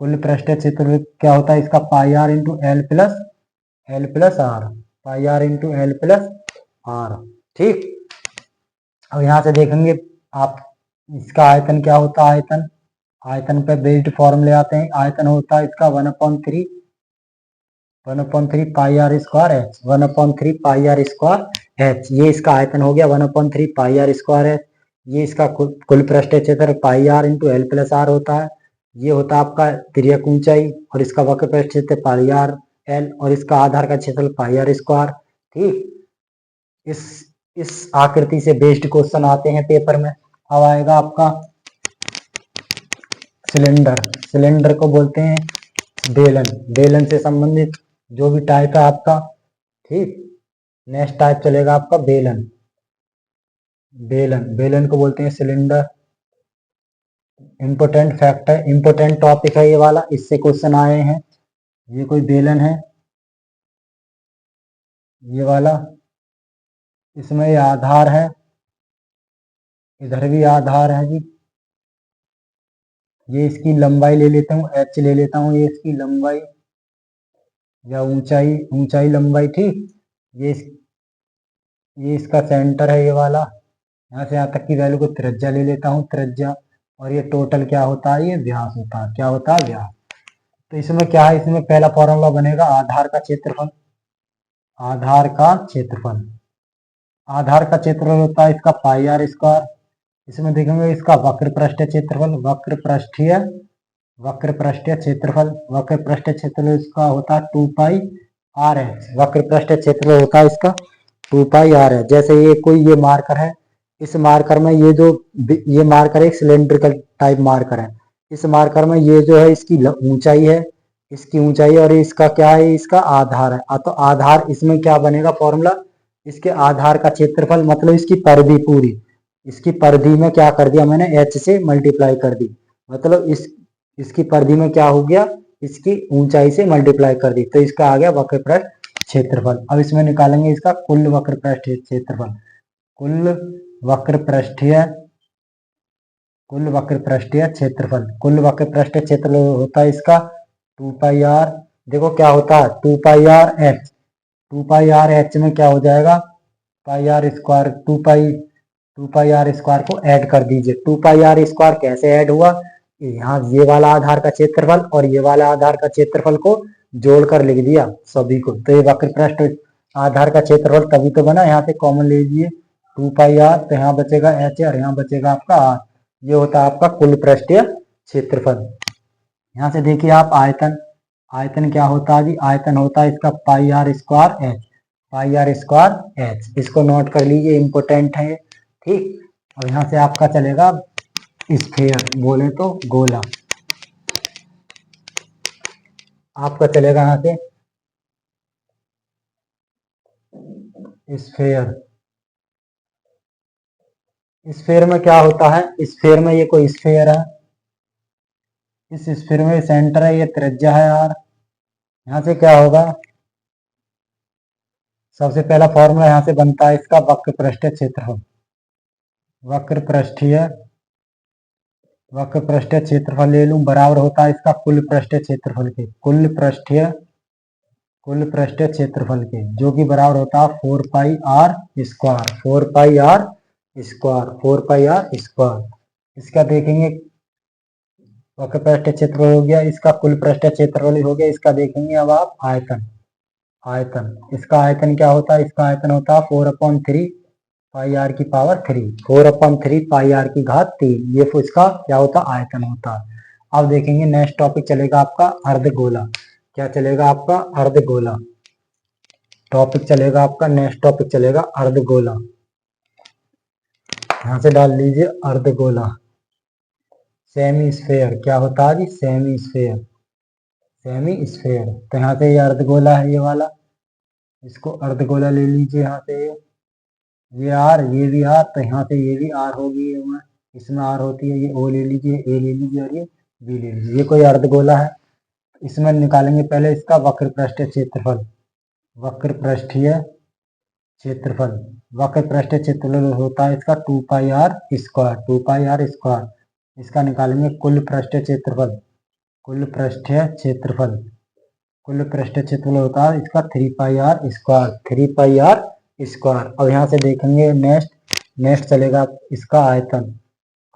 क्षेत्रफल क्या होता है इसका pi R into L plus R, pi R into L plus R. ठीक, अब यहाँ से देखेंगे आप इसका आयतन क्या होता है, आयतन पे बेस्ड फॉर्मूले आते हैं, आयतन होता है इसका 1/3 pi R square H, 1/3 pi R square H, ये इसका आयतन हो गया 1/3 पाई आर स्क्वायर एच। ये इसका कुल पृष्ठीय क्षेत्र pi R into L plus R होता है, ये होता है आपका तिर्यक ऊंचाई, और इसका वक्र पृष्ठ क्षेत्र पाई आर एल, और इसका आधार का क्षेत्र पाई आर स्क्वायर। ठीक, इस आकृति से बेस्ड क्वेश्चन आते हैं पेपर में। अब आएगा आपका सिलेंडर, सिलेंडर को बोलते हैं बेलन, बेलन से संबंधित जो भी टाइप है आपका। ठीक, नेक्स्ट टाइप चलेगा आपका बेलन, बेलन को बोलते हैं सिलेंडर। इंपोर्टेंट फैक्ट है, इंपोर्टेंट टॉपिक है ये वाला, इससे क्वेश्चन आए हैं। ये कोई बेलन है ये वाला, इसमें ये आधार है, इधर भी आधार है जी, ये इसकी लंबाई ले लेता हूँ, एच ले लेता हूँ, ये इसकी लंबाई या ऊंचाई लंबाई। ठीक, ये इसका सेंटर है ये वाला, यहाँ से यहाँ तक की वैल्यू को त्रिज्या ले लेता हूँ, त्रिज्या, और ये टोटल क्या होता है, ये व्यास होता है, क्या होता है व्यास। तो इसमें क्या है, इसमें पहला फॉर्मूला बनेगा आधार का क्षेत्रफल, आधार का क्षेत्रफल, आधार का क्षेत्रफल होता है इसका पाई आर स्क्वायर। इसमें देखेंगे इसका वक्र पृष्ठीय क्षेत्रफल, वक्र पृष्ठीय क्षेत्रफल, वक्र पृष्ठीय क्षेत्रफल इसका होता है 2 पाई आर एच, वक्र पृष्ठीय क्षेत्रफल होता है इसका 2 पाई आर एच। जैसे ये कोई ये मार्कर है, इस मार्कर में ये मार्कर एक सिलेंड्रिकल टाइप मार्कर है, इस मार्कर में ये जो है इसकी ऊंचाई है, इसकी ऊंचाई, और इसका क्या है, इसका आधार है। तो आधार इसमें क्या बनेगा फॉर्मूला, इसके आधार का क्षेत्रफल मतलब इसकी परिधि पूरी, इसकी परिधि में क्या कर दिया मैंने, एच से मल्टीप्लाई कर दी, मतलब इसकी परिधि में क्या हो गया, इसकी ऊंचाई से मल्टीप्लाई कर दी, तो इसका आ गया वक्र पृष्ठ क्षेत्रफल। अब इसमें निकालेंगे इसका कुल वक्र पृष्ठीय क्षेत्रफल, कुल वक्र पृष्ठीय क्षेत्रफल, कुल वक्र पृष्ठीय क्षेत्रफल होता है इसका 2 पाई आर, देखो क्या होता है 2 pi R H, 2 pi R H में क्या हो जाएगा pi R square, 2 pi R square को ऐड कर दीजिए। 2 पाई आर स्क्वायर कैसे ऐड हुआ, यहाँ ये वाला आधार का क्षेत्रफल और ये वाला आधार का क्षेत्रफल को जोड़कर लिख दिया सभी को, तो ये वक्र पृष्ठ आधार का क्षेत्रफल तभी तो बना। यहाँ से कॉमन ले लीजिए 2 पाई आर, तो यहाँ बचेगा एच और यहाँ बचेगा आपका आर, ये होता है आपका कुल पृष्ठीय क्षेत्रफल। यहाँ से देखिए आप आयतन, आयतन क्या होता है जी, आयतन होता है इसका pi R square H, pi R square H, इसको नोट कर लीजिए, इंपोर्टेंट है। ठीक, अब यहाँ से आपका चलेगा स्फीयर, बोले तो गोला, आपका चलेगा यहाँ से स्फीयर। स्फीयर में क्या होता है, स्फीयर में ये कोई स्फीयर है, इस स्फीयर में सेंटर है, ये त्रिज्या है आर। यहाँ से क्या होगा, सबसे पहला फॉर्मूला यहाँ से बनता है इसका वक्र पृष्ठीय क्षेत्रफल, वक्र पृष्ठीय वक्र पृष्ठीय क्षेत्रफल ले लूं, बराबर होता है इसका कुल पृष्ठीय क्षेत्रफल के, कुल पृष्ठीय क्षेत्रफल के, जो कि बराबर होता है 4πr स्क्वायर, 4πr स्क्वायर। इसका देखेंगे वक्र पृष्ठीय क्षेत्रफल हो गया, इसका कुल पृष्ठीय क्षेत्रफल हो गया। इसका देखेंगे अब आप आयतन, इसका आयतन क्या होता है, इसका आयतन होता है 4/3 πr की पावर 3, 4/3 πr की घात 3, ये इसका क्या होता है, आयतन होता है। अब देखेंगे नेक्स्ट टॉपिक चलेगा आपका अर्धगोला। क्या चलेगा आपका, अर्धगोला टॉपिक चलेगा आपका, नेक्स्ट टॉपिक चलेगा अर्धगोला। यहां से डाल लीजिए अर्धगोला, सेमी स्फेयर, क्या होता है जी, सेमी स्फेयर। तो यहाँ से ये अर्धगोला है, ये वाला, इसको अर्धगोला ले लीजिए। यहाँ से ये आर, ये भी आर, तो यहाँ से ये भी आर होगी, इसमें आर होती है, ये ओ ले लीजिए, ए ले लीजिए और ये बी ले लीजिए। ये कोई अर्धगोला है। इसमें निकालेंगे पहले इसका वक्र पृष्ठीय क्षेत्रफल, वक्र पृष्ठीय क्षेत्रफल होता है इसका 2πr स्क्वायर। इसका निकालेंगे कुल पृष्ठीय क्षेत्रफल, कुल पृष्ठीय क्षेत्रफल होता है इसका 3πr स्क्वायर। अब यहाँ से देखेंगे नेक्स्ट चलेगा इसका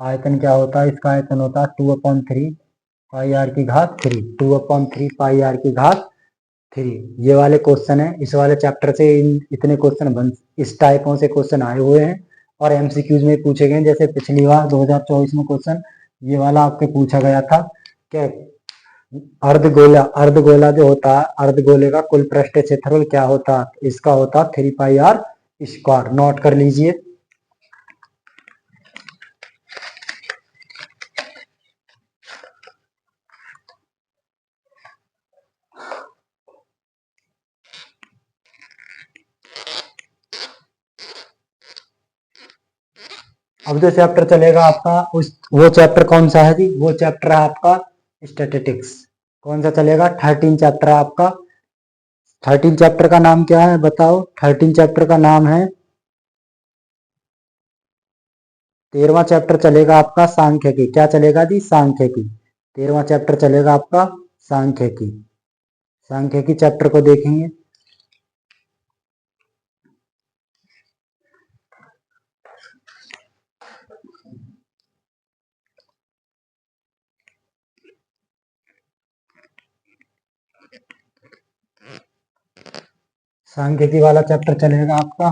आयतन क्या होता है, इसका आयतन होता है 2/3 πr की घात 3, 2/3 πr की घात 3। ये वाले क्वेश्चन है, इस वाले चैप्टर से इतने क्वेश्चन इस टाइपों से क्वेश्चन आए हुए हैं और एमसीक्यूज में पूछे गए। जैसे पिछली बार 2024 में क्वेश्चन ये वाला आपके पूछा गया था कि अर्धगोला जो होता है, अर्धगोले का कुल पृष्ठीय क्षेत्रफल क्या होता है, इसका होता 3πr स्क्वायर। नोट कर लीजिए। अब जो चैप्टर चलेगा आपका वो चैप्टर कौन सा है जी, वो चैप्टर है आपका स्टैटिस्टिक्स। कौन सा चलेगा, 13 चैप्टर है आपका। 13 चैप्टर का नाम क्या है बताओ, 13 चैप्टर का नाम है, 13वां चैप्टर चलेगा आपका सांख्यिकी। क्या चलेगा जी, सांख्यिकी। 13वां चैप्टर चलेगा आपका सांख्यिकी चैप्टर को देखेंगे। सांख्यिकी वाला चैप्टर चलेगा आपका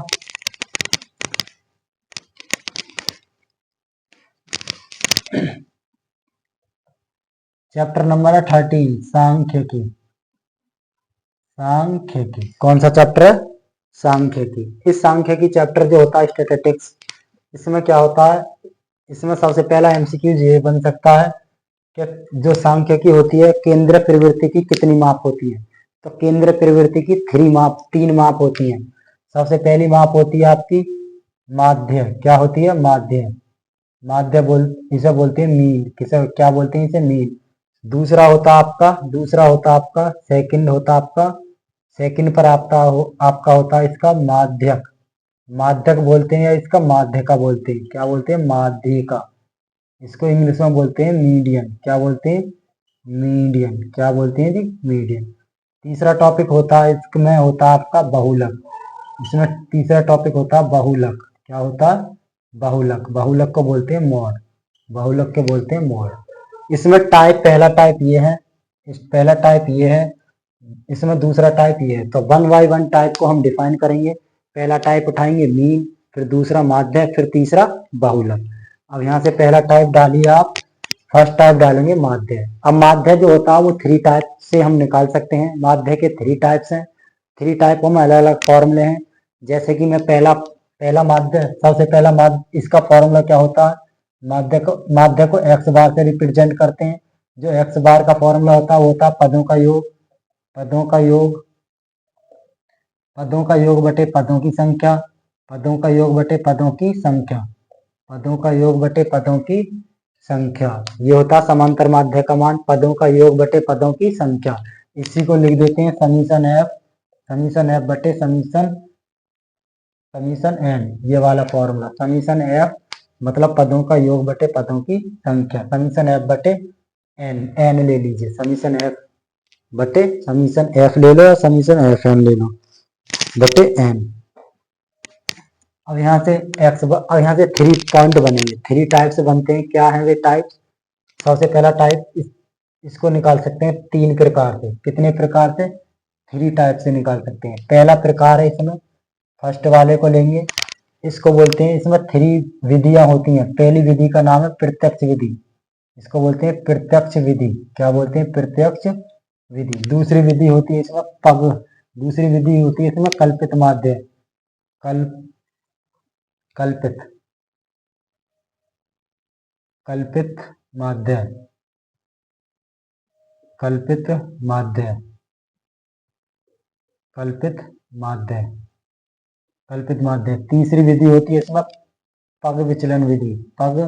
चैप्टर नंबर है 13 सांख्यिकी। कौन सा चैप्टर है, सांख्यिकी। इस सांख्यिकी चैप्टर जो होता है स्टैटिस्टिक्स, इसमें क्या होता है, इसमें सबसे पहला एमसीक्यू ये बन सकता है कि जो सांख्यिकी होती है, केंद्र प्रवृत्ति की कितनी माप होती है। तो केंद्र प्रवृत्ति की 3 माप होती हैं। सबसे पहली माप होती है आपकी माध्य। क्या होती है, माध्य इसे बोलते हैं मीन। क्या बोलते हैं इसे, मीन। दूसरा होता आपका सेकंड पर आपका होता है इसका माध्यक बोलते हैं, या इसका माध्यिका बोलते हैं। क्या बोलते हैं, माध्यिका। इसको इंग्लिश में बोलते हैं मीडियन। क्या बोलते हैं, मीडियन। क्या बोलते हैं जी, मीडियन। तीसरा टॉपिक होता है, इसमें होता है आपका बहुलक। इसमें तीसरा टॉपिक होता है बहुलक। क्या होता है, बहुलक को बोलते हैं मोड। इसमें पहला टाइप ये है, इसमें दूसरा टाइप ये है। तो 1 बाय 1 टाइप को हम डिफाइन करेंगे। पहला टाइप उठाएंगे मीन, फिर दूसरा माध्य, फिर तीसरा बहुलक। अब यहाँ से पहला टाइप डालिए आप, फर्स्ट टाइप डालेंगे माध्य। अब माध्य जो होता है वो 3 टाइप से हम निकाल सकते हैं। माध्य के 3 टाइप्स हैं, 3 टाइपों में अलग अलग फॉर्मूले हैं। जैसे कि मैं पहला माध्य, सबसे पहला माध्य, इसका फॉर्मूला क्या होता है, माध्य को x बार से रिप्रेजेंट करते हैं। जो x बार का फॉर्मूला होता है वो होता है पदों का योग बटे पदों की संख्या। ये होता है समांतर माध्य का मान, पदों का योग बटे पदों की संख्या। इसी को लिख देते हैं समीशन एफ बटे समीशन एन। ये वाला फॉर्मूला समीशन एफ मतलब पदों का योग बटे पदों की संख्या, समीशन एफ बटे एन, एन ले लीजिए, समीशन एफ बटे समीशन एफ ले लो या समीशन एफ एन ले लो बटे एन। अब यहाँ से एक्स, अब यहाँ से 3 पॉइंट बनेंगे, 3 टाइप्स बनते हैं। क्या है वे टाइप? सबसे पहला टाइप इसको निकाल सकते हैं 3 प्रकार से। कितने प्रकार से? 3 टाइप से निकाल सकते हैं। पहला प्रकार है इसमें, फर्स्ट वाले को लेंगे, इसको बोलते हैं, इसमें 3 विधियां होती हैं। पहली विधि का नाम है प्रत्यक्ष विधि, इसको बोलते हैं प्रत्यक्ष विधि। क्या बोलते हैं? प्रत्यक्ष विधि। दूसरी विधि होती है इसमें पग, दूसरी विधि होती है इसमें कल्पित माध्य, कल्पित कल्पित माध्य, कल्पित माध्य, कल्पित माध्य, कल्पित माध्य। तीसरी विधि होती है इसमें पग विचलन विधि, पग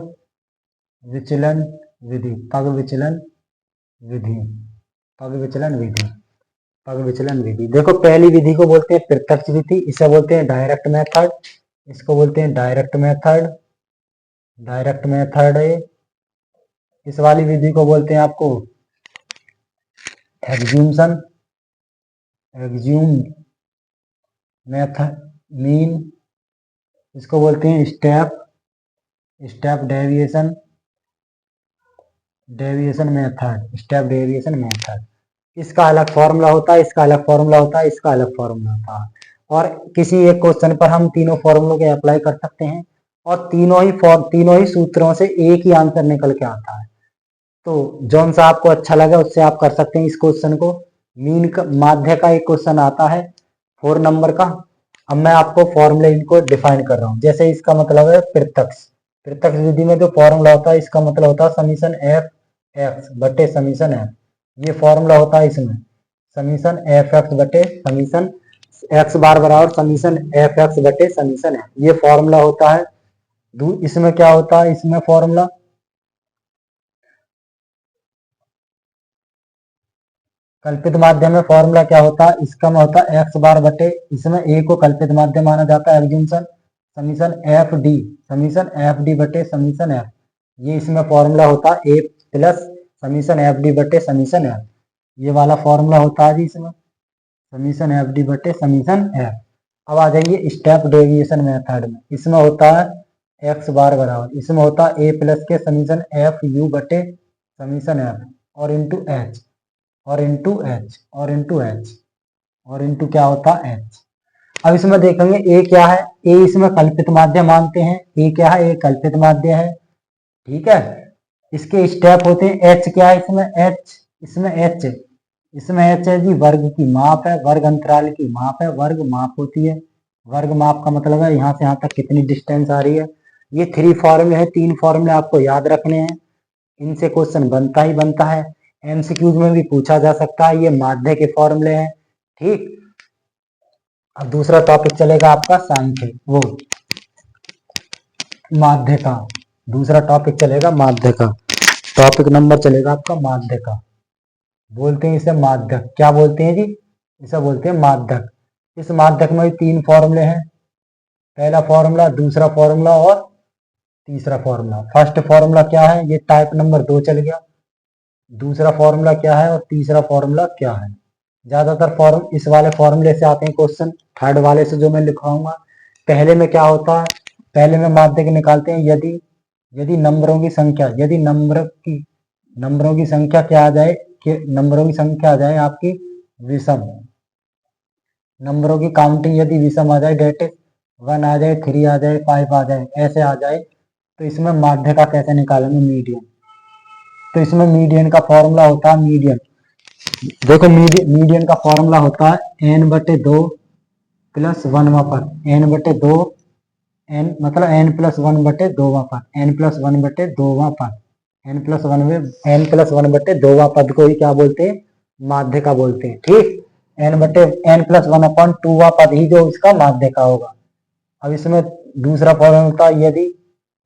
विचलन विधि, पग विचलन विधि, पग विचलन विधि, पग विचलन विधि। देखो पहली विधि को बोलते हैं प्रत्यक्ष विधि, इसे बोलते हैं डायरेक्ट मेथड, इसको बोलते हैं डायरेक्ट मेथड, डायरेक्ट मेथड है। इस वाली विधि को बोलते हैं आपको एक्सज्यूमशन, एक्सज्यूम मेथड मीन, इसको बोलते हैं step, step deviation, deviation method, step deviation method. इसका अलग फॉर्मूला होता है, इसका अलग फॉर्मूला होता है, इसका अलग फॉर्मूला होता है। और किसी एक क्वेश्चन पर हम तीनों फॉर्मूलों के अप्लाई कर सकते हैं और तीनों ही सूत्रों से एक ही आंसर निकल के आता है। तो जौन सा आपको अच्छा लगे उससे आप कर सकते हैं इस क्वेश्चन को। मीन का माध्य का एक क्वेश्चन आता है 4 नंबर का। अब मैं आपको फॉर्मूले इनको डिफाइन कर रहा हूँ। जैसे इसका मतलब है प्रत्यक्ष, प्रत्यक्ष विधि में जो फॉर्मूला होता है इसका मतलब होता है समीशन एफ एक्स बटे समीशन एफ। ये फॉर्मूला होता है इसमें समीशन एफ एक्स बटे समीशन एक्स बार बराबर समीशन एफ एक्स बटे समीशन एफ, ये फॉर्मूला होता है। इसमें क्या होता है? इसमें फॉर्मूला कल्पित माध्यम में फॉर्मूला क्या होता है? इसका में होता है एक्स बार बटे, इसमें ए को कल्पित माध्यम माना जाता है, एग्जिंशन summation F D, summation F D बटे समीशन एफ। ये इसमें फॉर्मूला होता है A plus summation F D बटे समीशन एफ, ये वाला फॉर्मूला होता है जी इसमें समीशन एफ डी बटे समीशन एफ। अब आ जाइए स्टेप डेविएशन मेथड में। इसमें होता है एक्स बार बराबर, इसमें होता है ए प्लस के समीशन एफ यू बटे समीशन एफ और इंटू एच, और इंटू एच, और इंटू एच, और इंटू क्या होता है एच। अब इसमें देखेंगे ए क्या है? ए इसमें कल्पित माध्य मानते हैं। ए क्या है? ए कल्पित माध्य है, ठीक है। इसके स्टेप होते हैं, एच क्या है इसमें? एच, इसमें एच, इसमें एच है जी वर्ग की माप है, वर्ग अंतराल की माप है, वर्ग माप होती है। वर्ग माप का मतलब है यहाँ से यहाँ तक कितनी डिस्टेंस आ रही है। ये 3 फॉर्मूले हैं, 3 फॉर्मूले आपको याद रखने हैं, इनसे क्वेश्चन बनता ही बनता है। एमसीक्यूज में भी पूछा जा सकता है, ये माध्य के फॉर्मूले हैं, ठीक। अब दूसरा टॉपिक चलेगा आपका सांख्य, वो माध्य का दूसरा टॉपिक चलेगा माध्य का। टॉपिक नंबर चलेगा आपका माध्य का। बोलते हैं इसे माध्यक। क्या बोलते हैं जी? इसे बोलते हैं माध्यक। इस माध्यक में 3 फॉर्मूले हैं, पहला फॉर्मूला, दूसरा फॉर्मूला और तीसरा फॉर्मूला। फर्स्ट फॉर्मूला क्या है? ये टाइप नंबर 2 चल गया। दूसरा फॉर्मूला क्या है और तीसरा फॉर्मूला क्या है? ज्यादातर इस वाले फॉर्मूले से आते हैं क्वेश्चन, थर्ड वाले से जो मैं लिखवाऊंगा। पहले में क्या होता है? पहले में माध्यक निकालते हैं यदि नंबरों की संख्या, यदि नंबरों की संख्या क्या आ जाए, कि नंबरों की संख्या आ जाए आपकी विषम, नंबरों की काउंटिंग यदि विषम आ जाए, डेट 1 आ जाए, 3 आ जाए, 5 आ जाए, ऐसे आ जाए, तो इसमें माध्य का कैसे निकालेंगे? मीडियन। तो इसमें मीडियन का फॉर्मूला होता है, मीडियन देखो मीडियन का फॉर्मूला होता है n बटे 2 प्लस 1 पर n बटे 2, n मतलब n प्लस 1 बटे 2 पर, n प्लस 1 बटे 2 पर, n प्लस 1 में n प्लस 1 बटे 2 पद को ही क्या बोलते हैं? माध्य का बोलते हैं, ठीक। n प्लस 1 अपॉन 2 पद ही जो इसका माध्य का होगा। अब इसमें दूसरा फॉर्मूला होता है यदि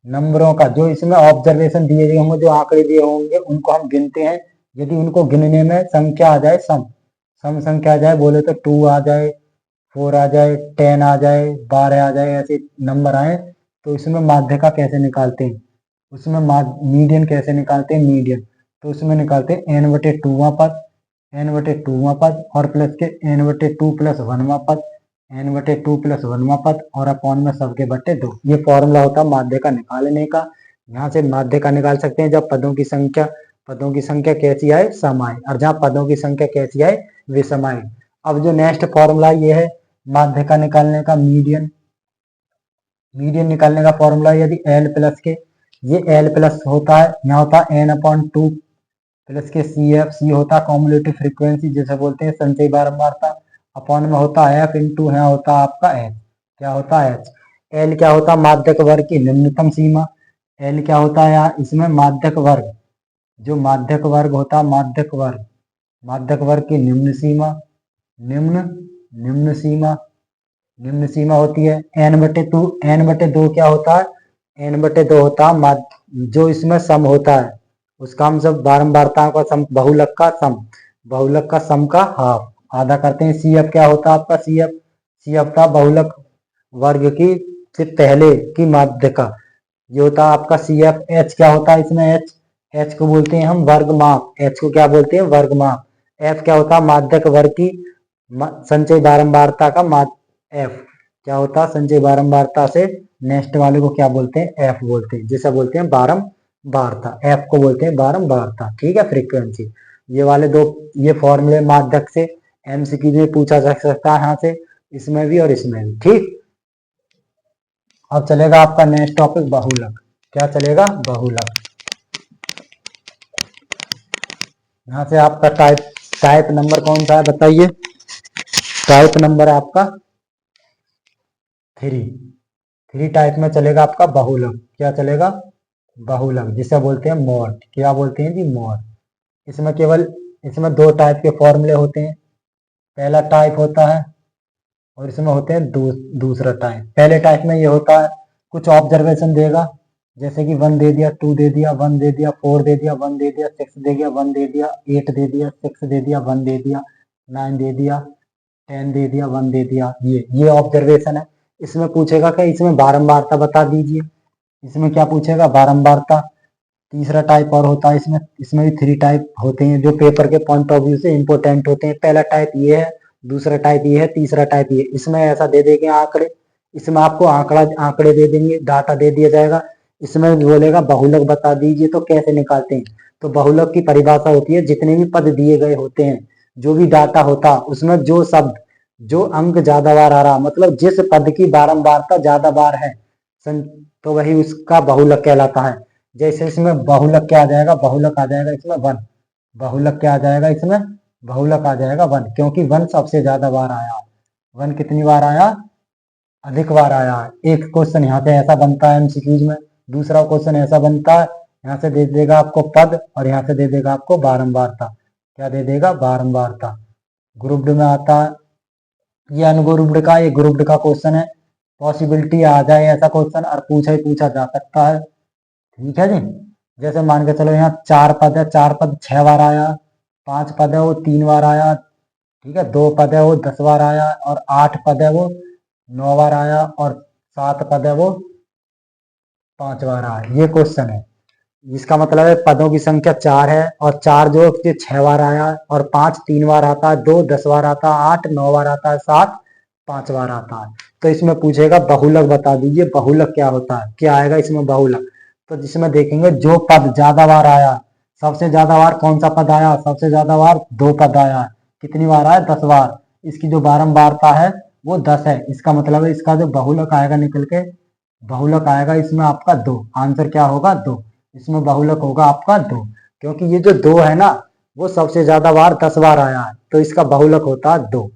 नंबरों का, जो इसमें ऑब्जर्वेशन दिए गए होंगे, जो आंकड़े दिए होंगे, उनको हम गिनते हैं, यदि उनको गिनने में संख्या आ जाए, सम संख्या आ जाए, बोले तो 2 आ जाए, 4 आ जाए, 10 आ जाए, 12 आ जाए, ऐसे नंबर आए, तो इसमें माध्यिका कैसे निकालते हैं, उसमें मीडियन कैसे निकालते हैं, मीडियन तो उसमें निकालते हैं n/2वां पद, n/2वां पद और प्लस के n/2 प्लस 1वां पद, n/2 प्लस 1वां पद और अपॉन में सबके बटे 2। ये फॉर्मूला होता है माध्यिका निकालने का। यहाँ से माध्यिका निकाल सकते हैं जब पदों की संख्या कैसी आए, सम आए, और जहाँ पदों की संख्या कैसी आए, विषम आए। अब जो नेक्स्ट फॉर्मूला ये है माध्यिका निकालने का, मीडियन निकालने का फॉर्मूला, यदि L प्लस के, ये L प्लस होता है, यहाँ होता है n/2 प्लस के सी होता है कॉम्युलेटिव फ्रीक्वेंसी जिसे बोलते हैं संचयी बारंबारता, अपॉन में होता है f इंटू यहाँ होता है आपका h, क्या होता है h। L क्या होता है, माध्यक वर्ग की निम्नतम सीमा। L क्या होता है यहाँ इसमें माध्यक वर्ग, जो माध्यक वर्ग होता है, माध्यक वर्ग की निम्न सीमा होती है n/2 क्या होता है, n/2 होता है जो इसमें सम होता है, उसका हम सब बारंबारताओं का सम, बहुलक का सम का हाफ आधा करते हैं। CF क्या होता है आपका, CF था बहुलक वर्ग की से पहले की माध्यिका, ये होता है आपका CF। H क्या होता है इसमें, H को बोलते हैं हम वर्गमाप, H को क्या बोलते हैं, वर्गमाप। F क्या होता है, माध्यक वर्ग की संचयी बारंबारता का F क्या होता है, संचयी बारंबारता से नेक्स्ट वाले को क्या बोलते हैं, F बोलते हैं, जिसे बोलते हैं बारंबारता, F को बोलते हैं बारंबारता, ठीक है, फ्रीक्वेंसी। ये वाले दो ये फॉर्मूले माध्यक से MCQ में पूछा जा सकता है, यहाँ से इसमें भी और इसमें भी, ठीक। अब चलेगा आपका नेक्स्ट टॉपिक बहुलक, क्या चलेगा, बहुलक। यहाँ से आपका टाइप नंबर कौन सा है बताइए, टाइप नंबर है आपका 3 टाइप में चलेगा आपका बहुलक, क्या चलेगा, बहुलक, जिसे बोलते हैं मॉड, क्या बोलते हैं जी, मॉड। इसमें 2 टाइप के फॉर्मूले होते हैं, पहला टाइप होता है और इसमें होते हैं दूसरा टाइप। पहले टाइप में ये होता है कुछ ऑब्जर्वेशन देगा, जैसे कि 1 दे दिया, 2 दे दिया, 1 दे दिया, 4 दे दिया, 1 दे दिया, 6 दे दिया, 1 दे दिया, 8 दे दिया, 6 दे दिया, 1 दे दिया, 9 दे दिया, 10 दे दिया, 1 दे दिया, ये ऑब्जर्वेशन है। इसमें पूछेगा कि इसमें बारंबारता बता दीजिए, इसमें क्या पूछेगा, बारंबारता। तीसरा टाइप और होता है इसमें भी 3 टाइप होते हैं जो पेपर के पॉइंट ऑफ व्यू से इंपॉर्टेंट होते हैं। पहला टाइप ये है, दूसरा टाइप ये है, तीसरा टाइप ये। इसमें ऐसा दे देंगे आंकड़े, इसमें आपको आंकड़े दे देंगे, डाटा दे दिया जाएगा। इसमें बोलेगा बहुलक बता दीजिए, तो कैसे निकालते हैं, तो बहुलक की परिभाषा होती है जितने भी पद दिए गए होते हैं, जो भी डाटा होता उसमें जो शब्द जो अंक ज्यादा बार आ रहा, मतलब जिस पद की बारंबारता ज्यादा बार है तो वही उसका बहुलक कहलाता है। जैसे इसमें बहुलक क्या आ जाएगा, बहुलक आ जाएगा इसमें 1, बहुलक क्या आ जाएगा इसमें, बहुलक आ जाएगा 1, क्योंकि 1 सबसे ज्यादा बार आया है। 1 कितनी बार आया, अधिक बार आया है। एक क्वेश्चन यहाँ से ऐसा बनता है एमसीक्यूज में, दूसरा क्वेश्चन ऐसा बनता है, यहाँ से दे देगा आपको पद और यहाँ से दे देगा आपको बारंबारता, क्या दे देगा, बारंबारता। ग्रुप्ड में आता है, ये अनग्रुप्ड का, ये ग्रुप्ड का क्वेश्चन है। पॉसिबिलिटी आ जाए ऐसा क्वेश्चन और पूछा जा सकता है, ठीक है जी। जैसे मान के चलो यहाँ 4 पद है, 4 पद 6 बार आया, 5 पद है वो 3 बार आया, ठीक है, 2 पद है वो 10 बार आया, और 8 पद है वो 9 बार आया, और 7 पद है वो 5 बार आया। ये क्वेश्चन है, इसका मतलब है पदों की संख्या 4 है, और 4 जो 6 बार आया, और 5 3 बार आता है, 2 10 बार आता है, 8 9 बार आता है, 7 5 बार आता है। तो इसमें पूछेगा बहुलक बता दीजिए, बहुलक क्या होता है, क्या आएगा इसमें बहुलक। तो जिसमें देखेंगे जो पद ज्यादा बार आया, सबसे ज्यादा बार कौन सा पद आया, सबसे ज्यादा बार 2 पद आया, कितनी बार आया, 10 बार। इसकी जो बारंबारता है वो 10 है, इसका मतलब है इसका जो बहुलक आएगा निकल के, बहुलक आएगा इसमें आपका 2, आंसर क्या होगा 2, इसमें बहुलक होगा आपका 2, क्योंकि ये जो 2 है ना वो सबसे ज्यादा बार 10 बार आया है, तो इसका बहुलक होता है 2,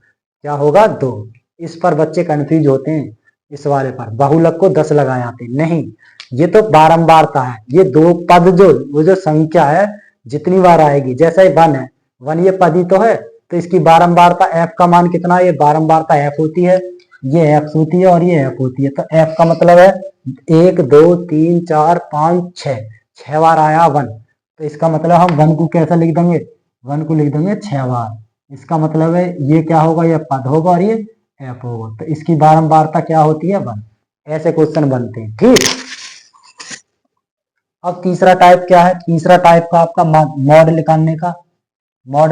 क्या होगा 2। इस पर बच्चे कंफ्यूज होते हैं, इस वाले पर बहुलक को 10 लगाए आते नहीं, ये तो बारंबारता है। ये 2 पद जो वो जो संख्या है जितनी बार आएगी, जैसे 1 है, 1 ये पद ही तो है, तो इसकी बारंबारता f का मान कितना है, ये बारंबारता f होती है, ये x होती है और ये f होती है। तो f का मतलब है 1 2 3 4 5 6 बार आया 1, तो इसका मतलब हम 1 को कैसा लिख देंगे, 1 को लिख देंगे 6 बार। इसका मतलब है ये क्या होगा, ये पद होगा और ये f होगा, तो इसकी बारंबारता क्या होती है 1। ऐसे क्वेश्चन बनते हैं। ठीक, अब तीसरा टाइप क्या है? तीसरा टाइप का आपका मॉड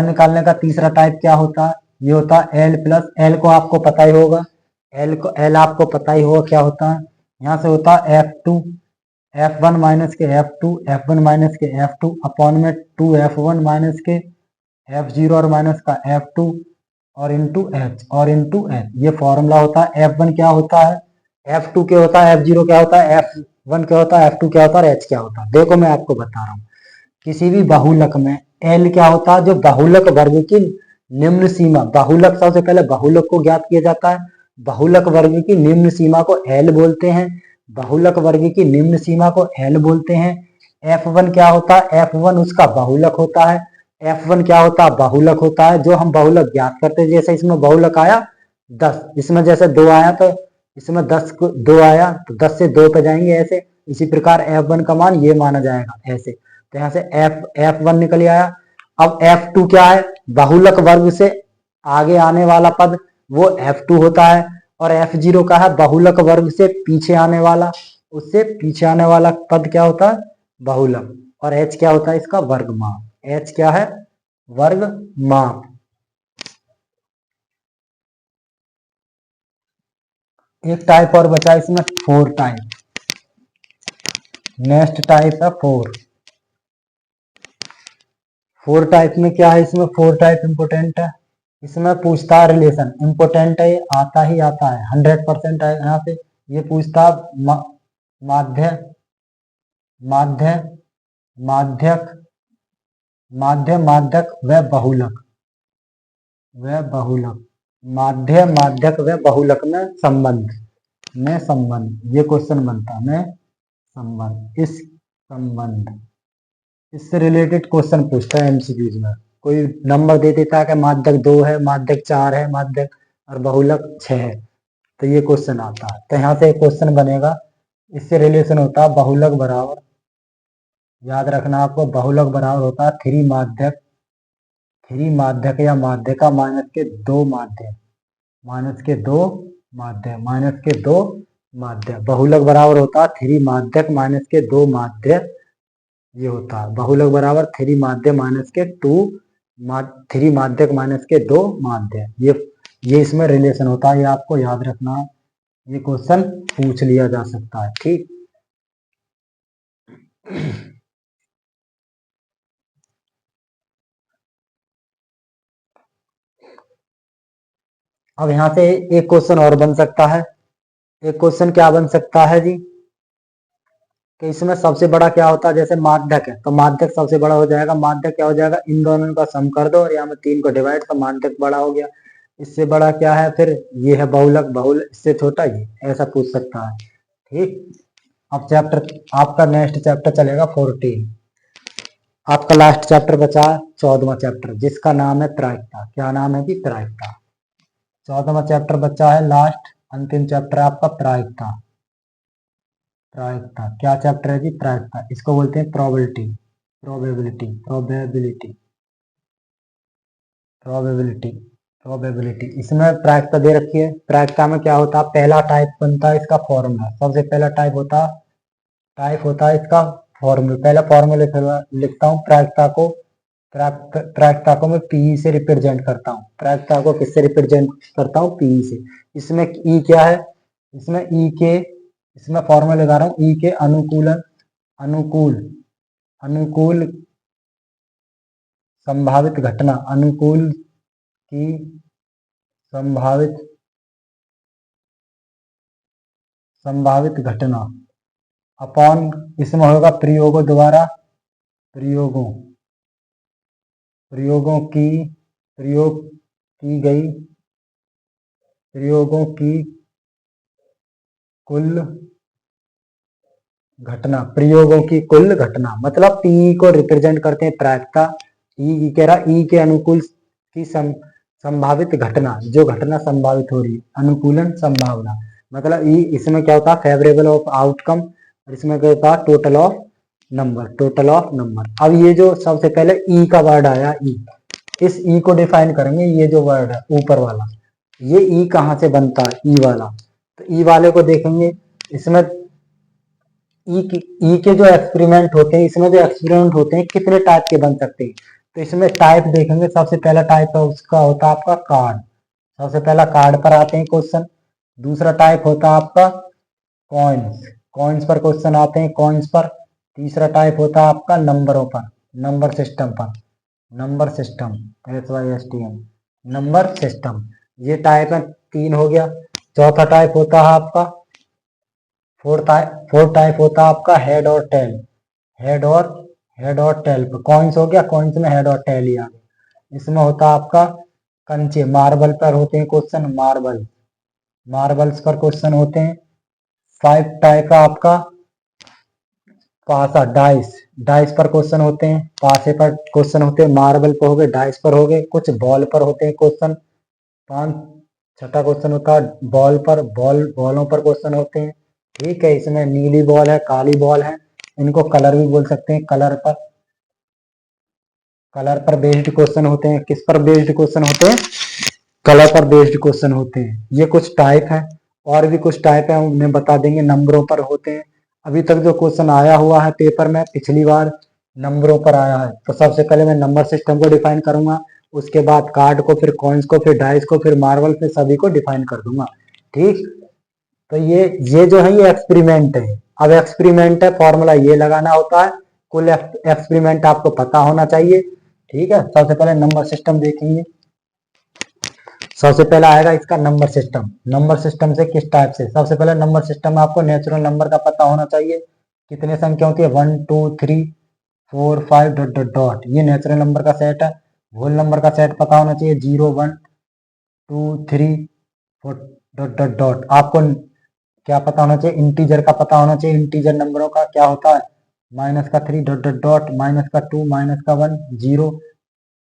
निकालने का तीसरा टाइप क्या होता है? ये होता है एल प्लस। एल को आपको पता ही होगा, एल आपको पता ही होगा क्या होता है। यहाँ से होता है F2, F1 माइनस के F2, F1 माइनस के F2 अपॉन में 2 F1 माइनस के F0 और माइनस का F2 और इंटू H। ये फॉर्मूला होता है। F1 क्या होता है, F2 क्या होता है, F0 क्या होता है, F1 क्या होता है, F2 क्या होता है, H क्या होता है। देखो मैं आपको बता रहा हूँ, किसी भी बहुलक में L क्या होता है, जो बहुलक वर्ग की निम्न सीमा, बहुलक सबसे पहले बहुलक को ज्ञात किया जाता है। बहुलक वर्ग की निम्न सीमा को L बोलते हैं। बहुलक वर्ग की निम्न सीमा को L बोलते हैं। F1 क्या होता है, F1 उसका बहुलक होता है। F1 क्या होता है, बहुलक होता है। जो हम बहुलक ज्ञात करते हैं, जैसे इसमें बहुलक आया 10, इसमें जैसे 2 आया तो इसमें 10 2 आया तो 10 से 2 पे जाएंगे ऐसे। इसी प्रकार F1 का मान ये माना जाएगा ऐसे। तो यहाँ से F1 निकल आया। अब F2 क्या है, बहुलक वर्ग से आगे आने वाला पद वो F2 होता है। और F0 का है बहुलक वर्ग से पीछे आने वाला, उससे पीछे आने वाला पद क्या होता है, बहुलक। और H क्या होता है, इसका वर्गमाप। H क्या है, वर्गमाप। एक टाइप और बचा इसमें, 4 टाइप। नेक्स्ट टाइप है 4 टाइप में क्या है, इसमें 4 टाइप इंपोर्टेंट है। इसमें पूछता है रिलेशन, इंपोर्टेंट है, आता ही आता है, 100% है यहाँ पे। ये पूछता माध्य माध्य माध्यक माध्यक व बहुलक माध्य माध्यक व बहुलक में संबंध ये क्वेश्चन बनता है। संबंध इससे रिलेटेड क्वेश्चन पूछता है एमसीक्यूज में। कोई नंबर दे देता है कि माध्यक 2 है, माध्यक 4 है, माध्यक और बहुलक 6 है, तो ये क्वेश्चन आता है। तो यहाँ से एक क्वेश्चन बनेगा, इससे रिलेशन होता है बहुलक बराबर, याद रखना आपको, बहुलक बराबर होता है 3 माध्यक या माध्यका माइनस के 2 माध्य। बहुलक बराबर होता है 3 माध्यक माइनस के 2 माध्य। ये होता है बहुलक बराबर 3 माध्य माइनस के 3 माध्यक माइनस के 2 माध्य। ये इसमें रिलेशन होता है, ये आपको याद रखना। ये क्वेश्चन पूछ लिया जा सकता है। ठीक, अब यहाँ से एक क्वेश्चन और बन सकता है। एक क्वेश्चन क्या बन सकता है जी, कि इसमें सबसे बड़ा क्या होता है, जैसे माध्यक है तो माध्यक सबसे बड़ा हो जाएगा। माध्यक क्या हो जाएगा, इन दोनों का सम कर दो और यहाँ में 3 को डिवाइड, तो माध्यक बड़ा हो गया। इससे बड़ा क्या है, फिर ये है बहुलक, इससे छोटा ये, ऐसा पूछ सकता है। ठीक, अब चैप्टर आपका नेक्स्ट चैप्टर चलेगा 14। आपका लास्ट चैप्टर बचा 14वां चैप्टर, जिसका नाम है प्रायिकता। क्या नाम है जी, प्रायिकता। 14वां चैप्टर बचा है, लास्ट अंतिम चैप्टर आपका प्रायिकता। क्या चैप्टर है जी, प्रायिकता। इसको बोलते हैं प्रोबेबिलिटी। इसमें प्रायिकता दे रखी है। प्रायिकता में क्या होता है, पहला टाइप बनता है इसका फॉर्मूला। सबसे पहला टाइप होता है इसका फॉर्मूला। पहला फॉर्मूला लिखता हूँ, प्रायिकता को मैं पी से रिप्रेजेंट करता हूँ। प्रायिकता को किससे रिप्रेजेंट करता हूँ, पी से। इसमें ई क्या है, इसमें फॉर्मूला लगा रहा हूँ, ई के अनुकूल संभावित घटना, अनुकूल की संभावित घटना अपॉन, इसमें होगा प्रयोगों की कुल घटना, मतलब पी को रिप्रेजेंट करते हैं प्रायिकता। ई कह रहा, ई के अनुकूल की संभावित घटना, जो घटना संभावित हो रही है, अनुकूलन संभावना। मतलब ई, इसमें क्या होता है, फेवरेबल ऑफ आउटकम, और इसमें क्या होता है, टोटल ऑफ नंबर। अब ये जो सबसे पहले ई का वर्ड आया, ई, इस ई को डिफाइन करेंगे। ये जो वर्ड है ऊपर वाला, ये ई कहाँ से बनता है, ई वाला। तो ई वाले को देखेंगे, इसमें ई के जो एक्सपेरिमेंट होते हैं, इसमें जो एक्सपेरिमेंट होते हैं कितने टाइप के बन सकते हैं। तो इसमें टाइप देखेंगे, सबसे पहला टाइप है उसका होता है आपका कार्ड। सबसे पहला कार्ड पर आते हैं क्वेश्चन। दूसरा टाइप होता है आपका कॉइन्स, कॉइन्स पर क्वेश्चन आते हैं, कॉइन्स पर। तीसरा टाइप होता है आपका नंबरों पर, नंबर सिस्टम पर, number system, SYSTM, number system. ये टाइप है, 3 हो गया। चौथा टाइप होता है आपका फोर्थ टाइप होता है आपका हेड और टेल। हेड और टेल पर कॉइन्स हो गया, कॉइन्स में हेड और टेल ही आ गया। इसमें होता है आपका कंचे, मार्बल पर होते हैं क्वेश्चन, मार्बल्स पर क्वेश्चन होते हैं। 5 टाइप का आपका पासा, डाइस पर क्वेश्चन होते हैं, पासे पर क्वेश्चन होते हैं, मार्बल पर हो गए, डाइस पर हो गए, कुछ बॉल पर होते हैं क्वेश्चन। 5 छठा क्वेश्चन होता है बॉल पर, बॉलों पर क्वेश्चन होते हैं। ठीक है, इसमें नीली बॉल है, काली बॉल है, इनको कलर भी बोल सकते हैं, कलर पर बेस्ड क्वेश्चन होते हैं। किस पर बेस्ड क्वेश्चन होते हैं? कलर पर बेस्ड क्वेश्चन होते हैं। ये कुछ टाइप है, और भी कुछ टाइप है, उन्हें बता देंगे। नंबरों पर होते हैं। अभी तक जो क्वेश्चन आया हुआ है पेपर में पिछली बार नंबरों पर आया है। तो सबसे पहले मैं नंबर सिस्टम को डिफाइन करूंगा, उसके बाद कार्ड को, फिर कॉइन्स को, फिर डाइस को, फिर मार्बल, फिर सभी को डिफाइन कर दूंगा। ठीक, तो ये जो है ये एक्सपेरिमेंट है। अब एक्सपेरिमेंट है, फॉर्मूला ये लगाना होता है। कुल एक्सपेरिमेंट आपको पता होना चाहिए। ठीक है, सबसे पहले नंबर सिस्टम देखेंगे। सबसे पहला आएगा इसका नंबर सिस्टम। नंबर सिस्टम से किस टाइप से? सबसे पहले नंबर सिस्टम में आपको नेचुरल नंबर का पता होना चाहिए। कितने संख्या होती है? 1 2 3 4 5 डॉट डॉट डॉट, ये नेचुरल नंबर का सेट है। होल नंबर का सेट पता होना चाहिए, 0 1 2 3 4 डॉट डॉट डॉट। आपको क्या पता होना चाहिए? इंटीजर का पता होना चाहिए। इंटीजर नंबरों का क्या होता है? -3 dot dot dot, -2 -1 0,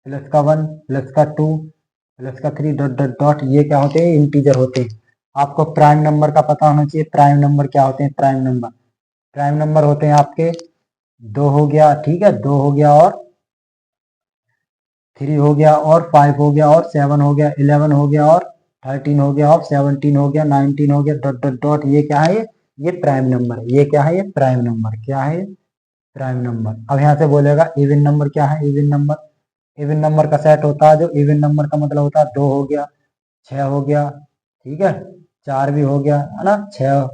+1 +2 +3 dot dot dot. ये क्या होते हैं? इंटीजर होते हैं। आपको प्राइम नंबर का पता होना चाहिए। प्राइम नंबर क्या होते हैं? प्राइम नंबर होते हैं आपके 2 हो गया, ठीक है, 2 हो गया, और 3 हो गया, और 5 हो गया, और 7 हो गया, 11 हो गया, और 13 हो गया, और 17 हो गया, 19 हो गया, डॉट डॉट डॉट। ये क्या है? ये प्राइम नंबर है। ये क्या है? ये प्राइम नंबर। क्या है? Prime number. अब यहाँ से बोलेगा इवन नंबर क्या है? इवन नंबर, इवन नंबर का सेट होता है जो इवन नंबर का मतलब होता है 2 हो गया, 6 हो गया, ठीक है, 4 भी हो गया, है ना, 6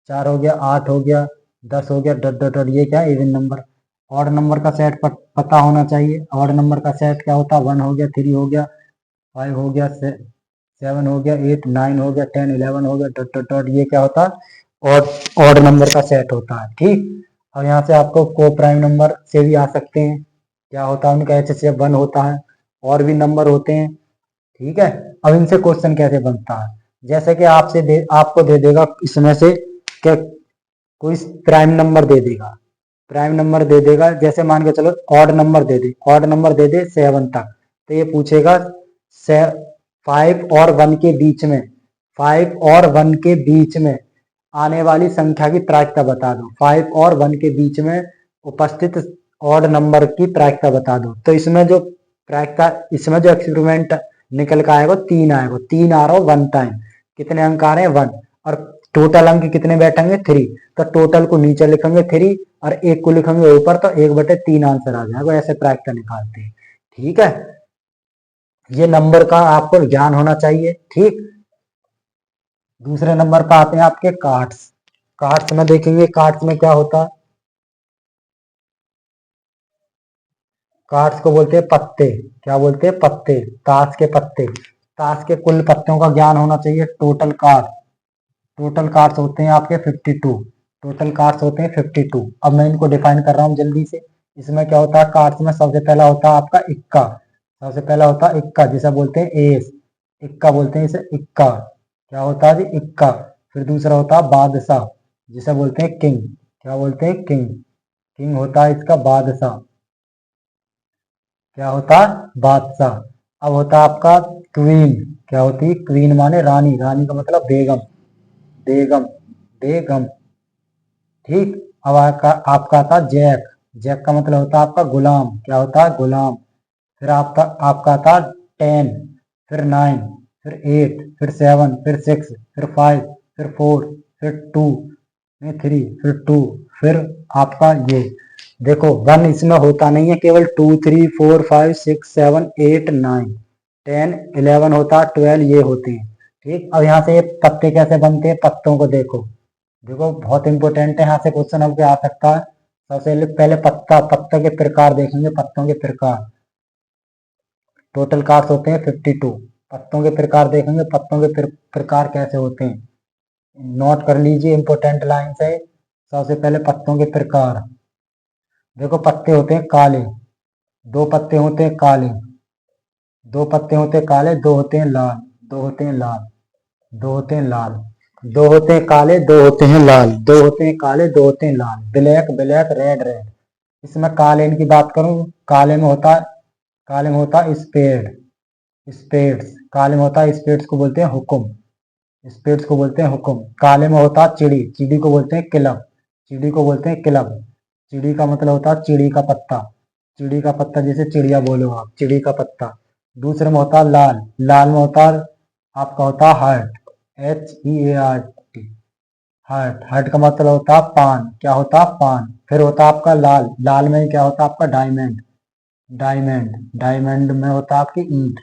4 हो गया, 8 हो गया, 10 हो गया, डॉट डॉट डॉट। ये क्या है? Even number. ऑड नंबर का सेट पता होना चाहिए। ऑड नंबर का सेट क्या होता है? 1 हो गया, 3 हो गया, 5 हो गया, 7 हो गया, 8 9 हो गया, 10 11 हो गया, डॉट डॉट डॉट। ये क्या होता है? ऑड ऑड नंबर का सेट होता है। ठीक, और यहाँ से आपको को प्राइम नंबर से भी आ सकते हैं। क्या होता है उनका? HCF 1 होता है। और भी नंबर होते हैं। ठीक है, अब इनसे क्वेश्चन कैसे बनता है? जैसे कि आपको दे देगा इसमें से क्या, कोई प्राइम नंबर दे देगा, प्राइम नंबर दे देगा, जैसे मान के चलो ऑड नंबर दे दे, ऑड नंबर दे दे 7 तक, तो ये पूछेगा 5 और 1 के बीच में, 5 और 1 के बीच में आने वाली संख्या की प्रायिकता बता दो। 5 और 1 के बीच में उपस्थित ऑड नंबर की प्रायिकता बता दो। तो इसमें जो प्रायिकता, इसमें जो एक्सपेरिमेंट निकल कर आएगा 3 आएगा, 3 आ रहा हो 1 टाइम। कितने अंक आ रहे हैं? 1। और टोटल अंक कितने बैठेंगे? 3। तो टोटल को नीचे लिखेंगे 3 और एक को लिखेंगे ऊपर, तो 1/3 आंसर आ जाएगा। ऐसे प्रायिकता निकालते हैं। ठीक है, ये नंबर का आपको ज्ञान होना चाहिए। ठीक, दूसरे नंबर पर आते हैं आपके कार्ड्स। कार्ड्स में देखेंगे, कार्ड्स में क्या होता है? कार्ड्स को बोलते हैं पत्ते। क्या बोलते हैं? पत्ते, ताश के पत्ते। ताश के कुल पत्तों का ज्ञान होना चाहिए। टोटल कार्ड्स होते हैं आपके 52। टोटल कार्ड्स होते हैं 52। अब मैं इनको डिफाइन कर रहा हूँ जल्दी से। इसमें क्या होता है? कार्ड्स में सबसे पहला होता है आपका इक्का। सबसे पहला होता है इक्का, जिसे बोलते हैं एस, इक्का बोलते हैं इसे, इक्का। क्या होता है जी? इक्का। फिर दूसरा होता है बादशाह, जिसे बोलते हैं किंग। क्या बोलते हैं? किंग। किंग होता है इसका बादशाह। क्या होता है? बादशाह। अब होता है आपका क्वीन। क्या होती है? क्वीन माने रानी, रानी का मतलब बेगम, बेगम, बेगम। ठीक, अब आपका आता जैक। जैक का मतलब होता है आपका गुलाम। क्या होता है? गुलाम। फिर आपका आता 10, फिर 9, फिर 8, फिर 7, फिर 6, फिर 5, फिर 4, फिर 2, 3, फिर 2, फिर आपका ये देखो 1 इसमें होता नहीं है, केवल 2, 3, 4, 5, 6, 7, 8, 9, 10, 11 होता, 12 ये होते हैं। ठीक, अब यहाँ से पत्ते कैसे बनते हैं, पत्तों को देखो, देखो बहुत इंपॉर्टेंट है, यहाँ से क्वेश्चन अब आ सकता है। सबसे पहले पत्ता के प्रकार देखेंगे, पत्तों के प्रकार। टोटल कार्ड्स होते हैं 52। पत्तों के प्रकार देखेंगे, पत्तों के प्रकार कैसे होते हैं, नोट कर लीजिए, इंपॉर्टेंट लाइन्स है। सबसे पहले पत्तों के प्रकार देखो, पत्ते होते हैं काले, 2 पत्ते होते हैं काले, 2 पत्ते होते हैं काले, 2 होते हैं लाल, 2 होते हैं लाल, 2 होते हैं लाल, 2 होते हैं काले, 2 होते हैं लाल, 2 होते हैं काले, 2 होते हैं लाल, ब्लैक ब्लैक, रेड रेड। इसमें काले की बात करूं, काले में होता स्पेड, स्पेड्स, काले में होता स्पेड्स को बोलते हैं हुक्म, स्पेड्स को बोलते हैं हुक्म। काले में होता चिड़ी, चिड़ी को बोलते हैं क्लब, चिड़ी को बोलते हैं क्लब। चिड़ी का मतलब होता है चिड़ी का पत्ता, चिड़ी का पत्ता जैसे चिड़िया बोलो आप, चिड़ी का पत्ता। दूसरे में होता लाल, लाल में होता आपका होता हार्ट, HEART, हार्ट, हार्ट का मतलब होता पान, क्या होता पान। फिर होता आपका लाल, लाल में क्या होता आपका डायमंड, डायमंड, डायमंड में होता आपकी ईंट,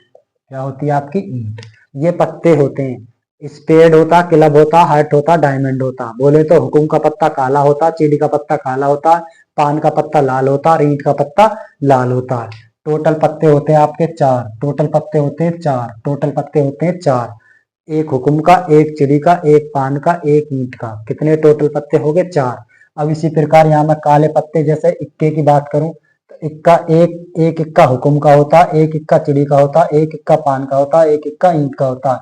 क्या होती है आपकी ईंट। ये पत्ते होते हैं, स्पेड होता, क्लब होता, हार्ट होता, डायमंड होता। बोले तो हुकुम का पत्ता काला होता, चिड़ी का पत्ता काला होता, पान का पत्ता लाल होता, ईंट का पत्ता लाल होता। टोटल पत्ते होते हैं आपके 4, टोटल पत्ते होते हैं 4, टोटल पत्ते होते हैं 4। एक हुकुम का, एक चिड़ी का, एक पान का, एक ईंट का, कितने टोटल पत्ते हो गए 4। अब इसी प्रकार यहाँ मैं काले पत्ते जैसे इक्के की बात करूं तो इक्का एक इक्का हुकुम का होता, एक इक्का चिड़ी का होता, एक इक्का पान का होता, एक इक्का ईंट का होता।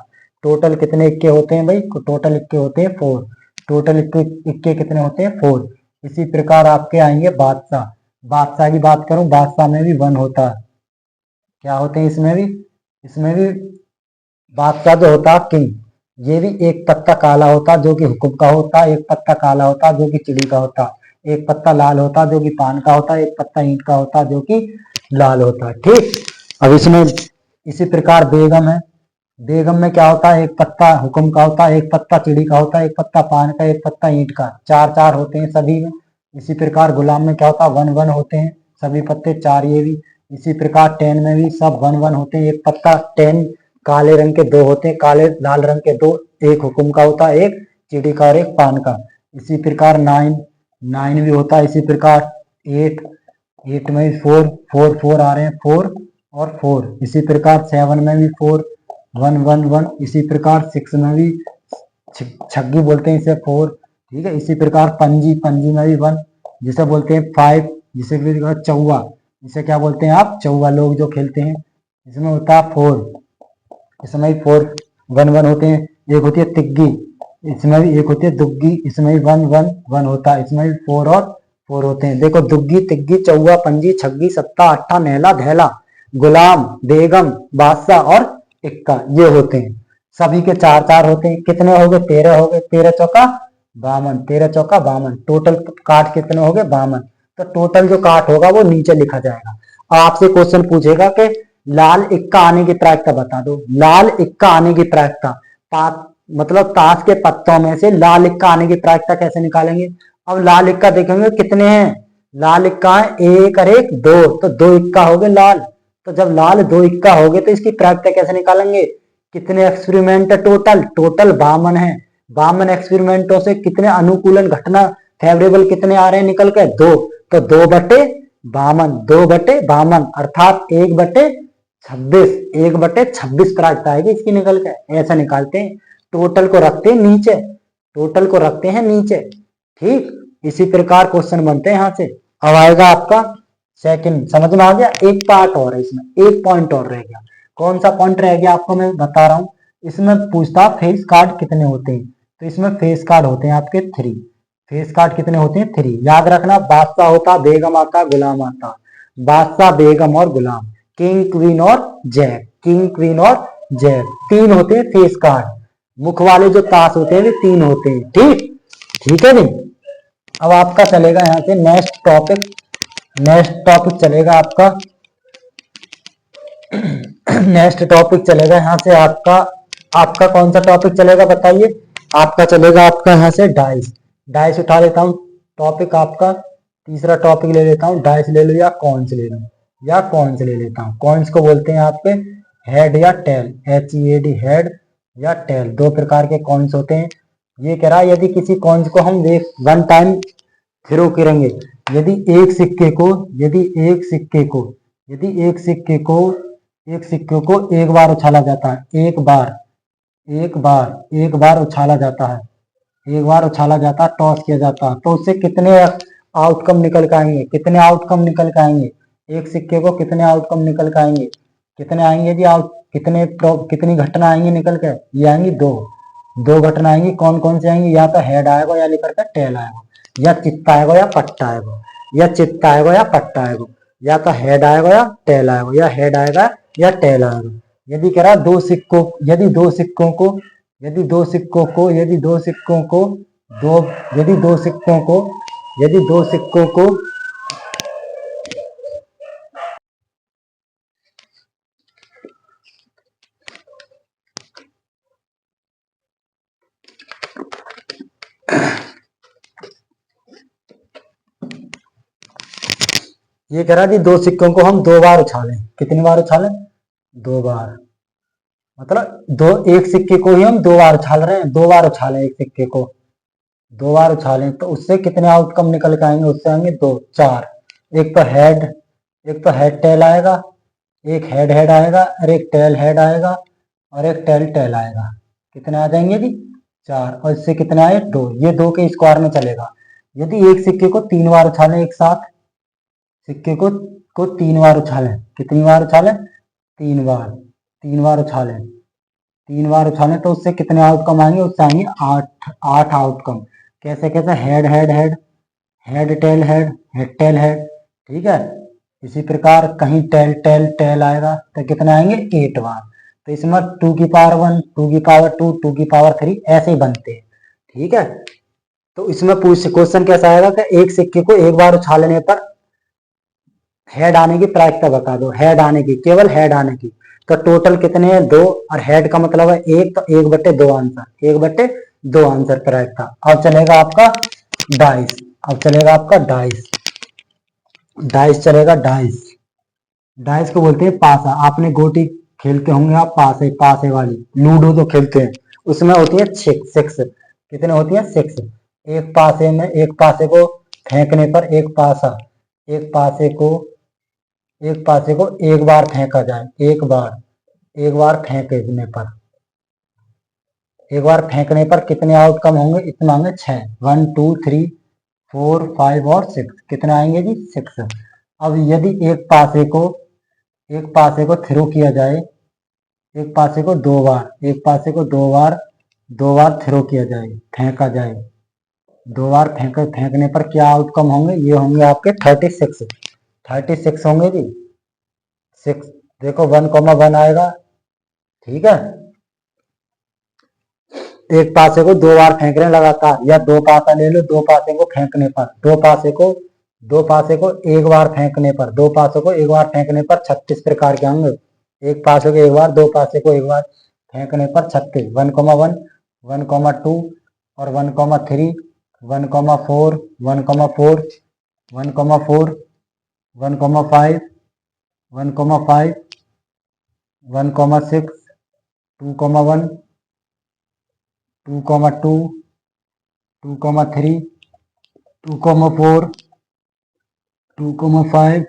टोटल कितने इक्के होते हैं भाई, टोटल इक्के होते हैं 4, टोटल इक्के कितने होते हैं 4। इसी प्रकार आपके आएंगे बादशाह, बादशाह की बात करूं, बादशाह में भी 1 होता है, क्या होते हैं इसमें भी बादशाह जो होता किंग, ये भी एक पत्ता काला होता जो कि हुकुम का होता, एक पत्ता काला होता जो कि चिड़ी का होता, एक पत्ता लाल होता जो कि पान का होता, एक पत्ता ईंट का होता जो कि लाल होता। ठीक, अब इसमें इसी प्रकार बेगम है, बेगम में क्या होता है, एक पत्ता हुकुम का होता, एक पत्ता चिड़ी का होता, एक पत्ता पान का, एक पत्ता ईंट का, 4 होते हैं सभी में। इसी प्रकार गुलाम में क्या होता, 1 होते हैं सभी पत्ते 4, ये भी। इसी प्रकार 10 में भी सब 1 होते हैं, एक पत्ता 10 काले रंग के 2 होते हैं, काले लाल रंग के 2, एक हुकुम का होता, एक चिड़ी का और एक पान का। इसी प्रकार 9 भी होता है। इसी प्रकार 8 में भी 4 आ रहे हैं, 4 और 4। इसी प्रकार 7 में भी 4, 1 इसी प्रकार 6 में भी छग्गी बोलते हैं इसे 4। ठीक है, इसी प्रकार पंजी में भी 1 जिसे बोलते हैं 5, जिसे चौवा, इसे क्या बोलते हैं आप, चौवा लोग जो खेलते हैं, इसमें होता है 4, इसमें भी 4 1 होते हैं। एक होती है तिग्गी, इसमें भी एक होती है दुग्गी, इसमें भी 1 होता है, इसमें भी 4 और 4 होते हैं। देखो दुग्गी, तिग्गी, चौवा, पंजी, छग्गी, सत्ता, अट्ठा, नहला, धैला, गुलाम, बेगम, बादशाह और इक्का, ये होते हैं। सभी के 4 होते हैं। कितने हो गए, 13 हो गए, 13 चौका 52, 13 चौका 52। टोटल काट कितने हो गए, 52। तो टोटल जो काट होगा वो नीचे लिखा जाएगा। आपसे क्वेश्चन पूछेगा कि लाल इक्का आने की प्रायिकता बता दो। लाल इक्का आने की प्रायिकता, मतलब ताश के पत्तों में से लाल इक्का आने की प्रायिकता कैसे निकालेंगे। अब लाल इक्का देखेंगे कितने हैं, लाल इक्का है 1 और 1 2, तो 2 इक्का हो गए लाल। तो जब लाल 2 इक्का हो गए तो इसकी प्रायिकता कैसे निकालेंगे। कितने एक्सपेरिमेंट है, टोटल 52 है। 52 एक्सपेरिमेंटों से कितने अनुकूलन घटना फेवरेबल कितने आ रहे हैं निकल के, 2। तो 2/52, 2/52 अर्थात 1/26, 1/26 प्रायिकता आएगी इसकी निकल के। ऐसा निकालते हैं, टोटल को रखते हैं नीचे, टोटल को रखते हैं नीचे। ठीक, इसी प्रकार क्वेश्चन बनते हैं यहाँ से। अब आएगा आपका सेकंड, समझ में आ गया। एक पार्ट और है इसमें, एक पॉइंट और रह गया। कौन सा पॉइंट रह गया आपको मैं बता रहा हूं। इसमें पूछता फेस कार्ड कितने होते हैं, तो इसमें फेस कार्ड होते हैं आपके 3। फेस कार्ड कितने होते हैं, 3। याद रखना, बादशाह होता, बेगम आता, गुलाम आता। बादशाह, बेगम और गुलाम, किंग, क्वीन और जैक, किंग, क्वीन और जैक, 3 होते हैं फेस कार्ड। मुख वाले जो ताश होते हैं वे 3 होते हैं। ठीक, ठीक है नहीं। अब आपका चलेगा यहाँ से नेक्स्ट टॉपिक, नेक्स्ट टॉपिक चलेगा आपका नेक्स्ट टॉपिक चलेगा यहाँ से आपका कौन सा टॉपिक चलेगा बताइए। आपका चलेगा आपका यहाँ से डाइस। डाइस उठा लेता हूँ। टॉपिक आपका तीसरा टॉपिक ले लेता हूँ, डाइस ले लो या कॉइन्स ले लो, या कॉइन्स ले लेता हूँ। कॉइन्स को बोलते हैं आपके हेड या टेल, HEAD, हेड या टेल, दो प्रकार के कॉइन्स होते हैं। ये कह रहा है यदि किसी कॉइन्स को हम वन टाइम थ्रो करेंगे, यदि एक सिक्के को यदि एक सिक्के को यदि एक सिक्के को एक बार उछाला जाता है, एक बार उछाला जाता है, एक बार उछाला जाता है, टॉस किया जाता है, तो उससे कितने आउटकम निकल के आएंगे, कितने आउटकम निकल के आएंगे, एक सिक्के को कितने आउटकम निकल के आएंगे, कितने आएंगे जी आउट, कितनी घटना आएंगी निकल के, ये आएंगी दो घटना आएंगी। कौन कौन सी आएंगी, या तो हेड आएगा या लेकर के टेल आएगा, या चित्ता आएगा या पट्टा आएगा, या चित्ता आएगा या पट्टा आएगा, या तो हेड आएगा या टेल आएगा, या हेड आएगा या टेल आएगा। यदि कह रहा दो सिक्कों यदि दो सिक्कों को यदि दो सिक्कों को यदि दो सिक्कों को दो यदि दो सिक्कों को यदि दो सिक्कों को ये कह रहा कि दो सिक्कों को हम दो बार उछालें, कितनी बार उछालें, दो बार, मतलब एक सिक्के को ही हम दो बार उछाल रहे हैं, दो बार उछालें एक सिक्के को, दो बार उछालें तो उससे कितने आउटकम निकल के आएंगे, उससे आएंगे दो, चार। एक तो हेड टेल आएगा, एक हेड हेड आएगा, और एक टेल हेड आएगा, और एक टेल टेल आएगा। कितने आ जाएंगे जी, चार। और इससे कितने आए, दो। ये दो के स्क्वायर में चलेगा। यदि एक सिक्के को तीन बार उछालें एक साथ, सिक्के को तीन बार उछालें, कितनी बार उछालें, तीन बार उछालें तो उससे कितने आउटकम आएंगे, उससे आएंगे आठ आउटकम। कैसे कैसे, head head head, head tail head, head tail head, ठीक है। इसी प्रकार कहीं टेल टेल टेल आएगा तो कितने आएंगे, 8 बार। तो इसमें 2 की पावर 1, 2 की पावर 2, 2 की पावर 3 ऐसे ही बनते हैं, ठीक है। तो इसमें क्वेश्चन कैसा आएगा कि एक सिक्के को एक बार उछालने पर हेड आने की प्रायिकता बता दो, हेड आने की, केवल हेड आने की। तो टोटल कितने हैं, दो, और हेड का मतलब है एक, तो 1/2 आंसर, 1/2 आंसर प्रायिकता। अब चलेगा आपका डाइस, चलेगा डाइस। डाइस को बोलते हैं पासा। आपने गोटी खेलते होंगे आप, पासे वाली लूडो जो खेलते हैं उसमें होती है सिक्स। कितने होती है, सिक्स। एक पासे को फेंकने पर एक पासे को एक बार फेंका जाए, एक बार फेंकने पर कितने आउटकम होंगे, इतना होंगे 6, 1 2 3 4 5 और 6, कितने आएंगे जी, 6। अब यदि एक पासे को थ्रो किया जाए, एक पासे को दो बार थ्रो किया जाए, फेंका जाए, दो बार फेंकने पर क्या आउटकम होंगे, ये होंगे आपके 36 होंगे जी, 6। देखो 1,1 आएगा, ठीक है। एक पासे को दो बार फेंक रहे हैं लगातार, या दो पासा ले लो, दो पासे को फेंकने पर, दो पासे को एक बार फेंकने पर, 36 प्रकार के होंगे। एक पासे को एक बार, दो पासे को एक बार फेंकने पर 36, 1,1, 1,2 और 1,3, 1,4, 1,4, 1,4, 1,5, 1,5, 1,6, 2,1, 2,2, 2,3, 2,4, 2,5,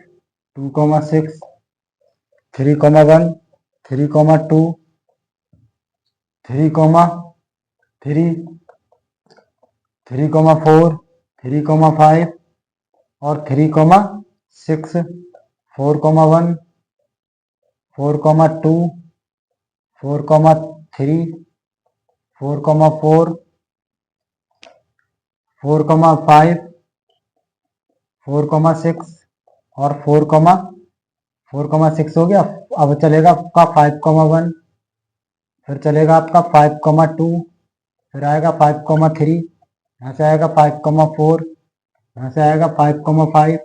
2,6, 3,1, 3,2, 3,3, 3,4, 3,5 और 3,6, 4,1, 4,2, 4,3, 4,4, 4,5, 4,6 और 4,6 हो गया। अब चलेगा आपका 5,1, फिर चलेगा आपका 5,2, फिर आएगा 5,3, यहाँ से आएगा 5,4, यहाँ से आएगा 5,5,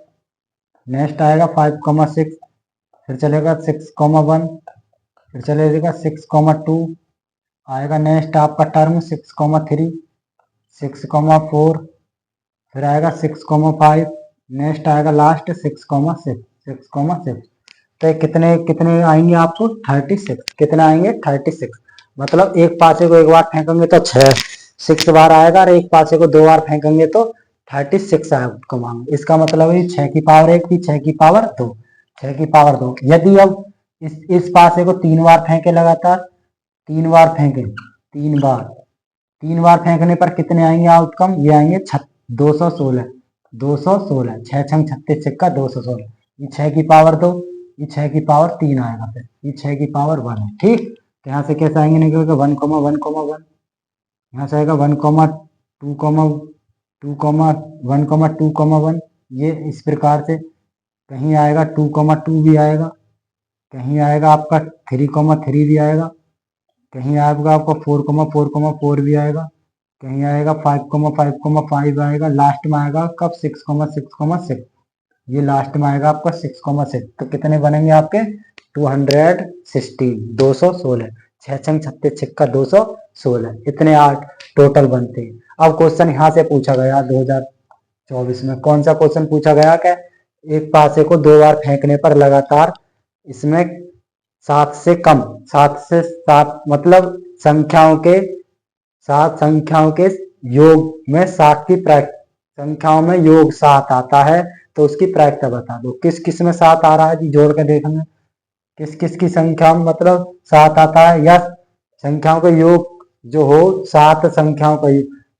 नेक्स्ट आएगा 5,6, फिर चलेगा 6,1, फिर चलेगा 6,2, आएगा नेक्स्ट आपका टर्म 6,3, 6,4, फिर आएगा 6,5, नेक्स्ट आएगा लास्ट 6,6, 6,6। तो कितने कितने आएंगे आपको 36, कितने आएंगे 36। मतलब एक पासे को एक बार फेंकेंगे तो 6 बार आएगा, और एक पासे को 2 बार फेंकेंगे तो 36 आउटकम आएंगे। इसका मतलब है 6 की पावर 1 थी, 6 की पावर 2, 6 की पावर 2। यदि अब इस पासे को 3 बार फेंके लगातार, 3 बार फेंके, 3 बार फेंकने पर कितने आएंगे आउटकम, ये आएंगे 216, 216, 6 छंग 36 छक्का 216। ये 6 की पावर 2, ये 6 की पावर 3 आएगा, फिर ये 6 की पावर 1 है। ठीक, तो यहाँ से कैसे आएंगे, निकलेगा 1,1,1, यहाँ से आएगा 1,2,1,2,1, ये इस प्रकार से। कहीं आएगा 2,2 भी आएगा, कहीं आएगा आपका 3,3 भी आएगा, कहीं आएगा आपका 4,4,4 भी आएगा, कहीं आएगा 5,5,5 आएगा, लास्ट में आएगा कब 6,6,6। ये लास्ट में आएगा आपका 6,6। तो कितने बनेंगे आपके 216, 216, 6 छंग 36 छक्का 216, इतने 8 टोटल बनते हैं। अब क्वेश्चन यहाँ से पूछा गया 2024 में, कौन सा क्वेश्चन पूछा गया, क्या एक पासे को 2 बार फेंकने पर लगातार इसमें 7 से कम, 7 से 7 मतलब संख्याओं के 7 संख्याओं के योग में 7 की संख्याओं में योग 7 आता है, तो उसकी प्रायिकता बता दो। किस किस में 7 आ रहा है जी, जोड़ के देखेंगे किस किस की संख्या में मतलब 7 आता है, या संख्याओं का योग जो हो 7 संख्याओं का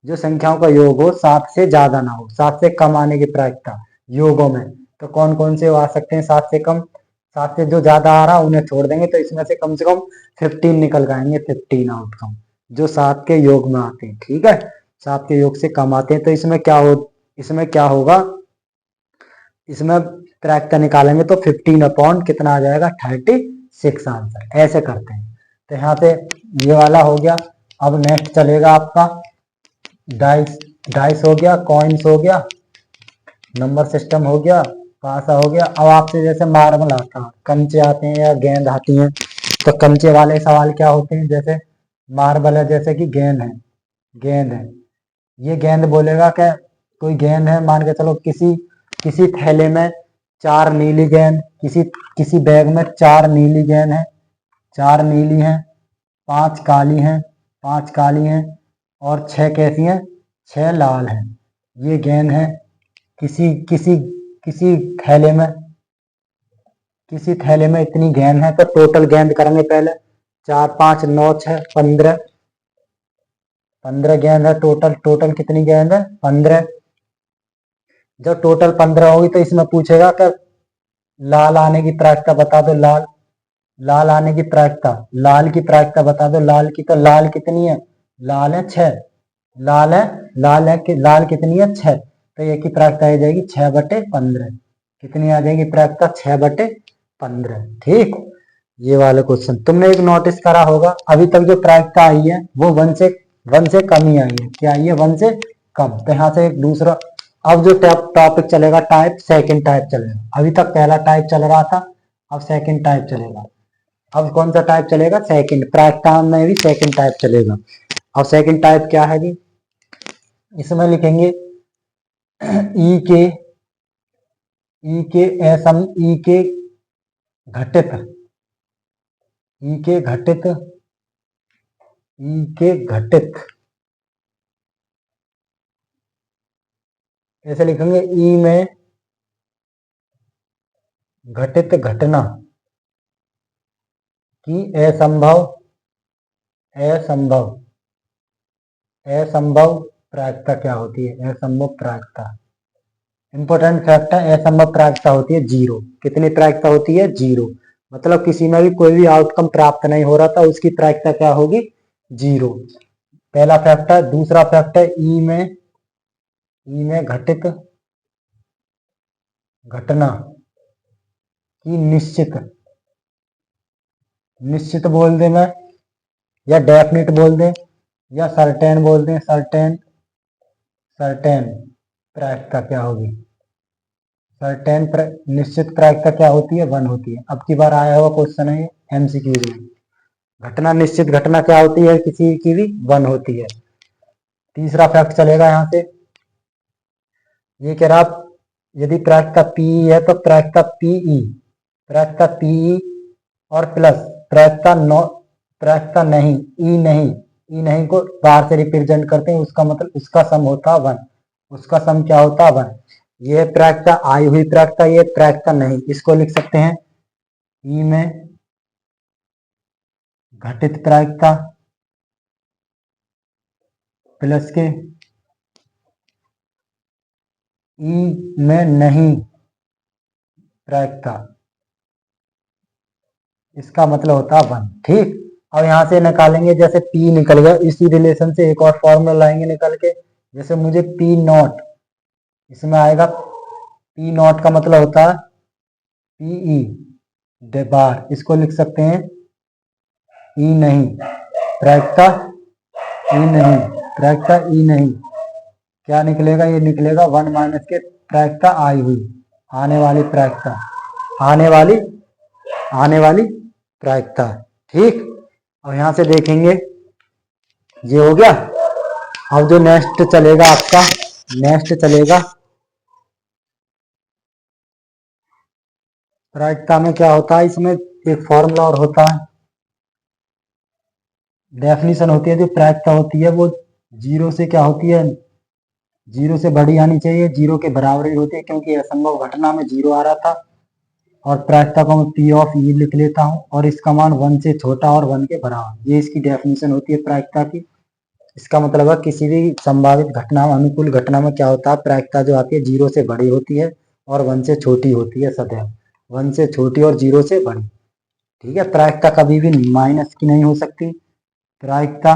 जो संख्याओं का योग हो 7 से ज्यादा ना हो, 7 से कम आने की प्रायिकता योगों में। तो कौन कौन से आ सकते हैं 7 से कम, 7 से जो ज्यादा आ रहा उन्हें छोड़ देंगे, तो इसमें से कम 15 निकल जाएंगे, 15 आउटकम जो 7 के योग में आते हैं। ठीक है, 7 के योग से कम आते हैं, तो इसमें क्या होगा, इसमें प्रायिकता निकालेंगे तो 15 अपॉन कितना आ जाएगा 36 आंसर। ऐसे करते हैं। तो यहाँ पे ये वाला हो गया। अब नेक्स्ट चलेगा आपका डाइस हो गया, कॉइन्स हो गया, नंबर सिस्टम हो गया, पासा हो गया। अब आपसे जैसे मार्बल आता है, कंचे आते हैं या गेंद आती हैं, तो कंचे वाले सवाल क्या होते हैं, जैसे मार्बल है, जैसे कि गेंद है, ये गेंद बोलेगा क्या, कोई गेंद है, मान के चलो किसी थैले में 4 नीली गेंद, किसी बैग में 4 नीली गेंद है, 4 नीली हैं, 5 काली हैं, 5 काली हैं, और 6 कैसी हैं, 6 लाल हैं। ये गेंद है किसी किसी किसी थैले में इतनी गेंद है, तो टोटल गेंद करेंगे पहले, 4 5 9 6 15 गेंद है टोटल कितनी गेंद है 15। जब टोटल 15 होगी तो इसमें पूछेगा कि लाल आने की प्रायिकता बता दो, लाल आने की प्रायिकता, लाल की प्रायिकता बता दो, लाल की। तो लाल कितनी है, लाल है 6, लाल कितनी है 6, तो ये की प्रायिकता आ जाएगी 6/15, कितनी आ जाएगी प्रायिकता 6/15। ठीक, ये वाले क्वेश्चन तुमने एक नोटिस करा होगा, अभी तक जो प्रायिकता आई है वो 1 से कम ही आई है, क्या आई है 1 से कम। तो यहाँ से एक दूसरा, अब जो टॉपिक चलेगा टाइप, सेकंड टाइप चलेगा। अभी तक पहला टाइप चल रहा था, अब सेकंड टाइप चलेगा। अब कौन सा टाइप चलेगा, सेकंड, प्रायिकता में भी सेकंड टाइप चलेगा। अब सेकंड टाइप क्या है जी, इसमें लिखेंगे ई के घटित, ऐसे लिखेंगे ई में घटित घटना की असंभव प्रायिकता क्या होती है, असंभव प्रायिकता। इंपॉर्टेंट फैक्ट है, असंभव प्रायिकता होती है 0। कितनी प्रायिकता होती है 0, मतलब किसी में भी कोई भी आउटकम प्राप्त नहीं हो रहा था, उसकी प्रायिकता क्या होगी 0। पहला फैक्ट है। दूसरा फैक्ट है ई में घटित घटना की निश्चित बोल दे मैं, या डेफिनेट बोल दे, या सर्टेन बोल दे, सर्टेन प्रायिकता क्या होगी, निश्चित प्रायिकता क्या होती है 1 होती है। अब की बार आया हुआ क्वेश्चन है एमसीक्यू में, घटना, निश्चित घटना क्या होती है किसी की भी 1 होती है। तीसरा फैक्ट चलेगा यहाँ से, ये कह रहा यदि प्रायिकता पीई है तो प्रायिकता पीई, प्रायिकता पीई और प्लस प्रायिकता नहीं, ई नहीं, ई नहीं को बाहर से रिप्रेजेंट करते हैं, उसका मतलब उसका सम होता है 1, उसका सम क्या होता है 1। ये प्रायिकता आई हुई प्रायिकता, ये प्रायिकता नहीं, इसको लिख सकते हैं ई में घटित प्रायिकता प्लस के ई में नहीं प्रायिकता, इसका मतलब होता है 1। ठीक, अब यहां से निकालेंगे, जैसे P निकल गया, इसी रिलेशन से एक और फॉर्मूला लाएंगे निकल के। जैसे मुझे P नॉट, इसमें आएगा P नॉट का मतलब होता है पीई डे बार, इसको लिख सकते हैं ई नहीं प्रायिकता, ई नहीं प्रायिकता, ई नहीं क्या निकलेगा, ये निकलेगा 1 माइनस के प्रायिकता आई हुई, आने वाली प्रायिकता, आने वाली प्रायिकता। ठीक, अब यहां से देखेंगे ये हो गया। अब जो नेक्स्ट चलेगा आपका, नेक्स्ट चलेगा प्रायिकता में क्या होता है, इसमें एक फॉर्मूला और होता है, डेफिनेशन होती है। जो प्रायिकता होती है वो जीरो से क्या होती है, जीरो से बड़ी आनी चाहिए, जीरो के बराबर ही होती है, क्योंकि असंभव घटना में जीरो आ रहा था। और प्रायिकता को मैं पी ऑफ ई लिख लेता हूँ, और इसका मान 1 से छोटा और 1 के बराबर, ये इसकी डेफिनेशन होती है प्रायिकता की। इसका मतलब है किसी भी संभावित घटना, अनुकूल घटना में क्या होता है, प्रायिकता जो आती है जीरो से बड़ी होती है और 1 से छोटी होती है, सदैव 1 से छोटी और जीरो से बड़ी। ठीक है, प्रायिकता कभी भी माइनस की नहीं हो सकती, प्रायिकता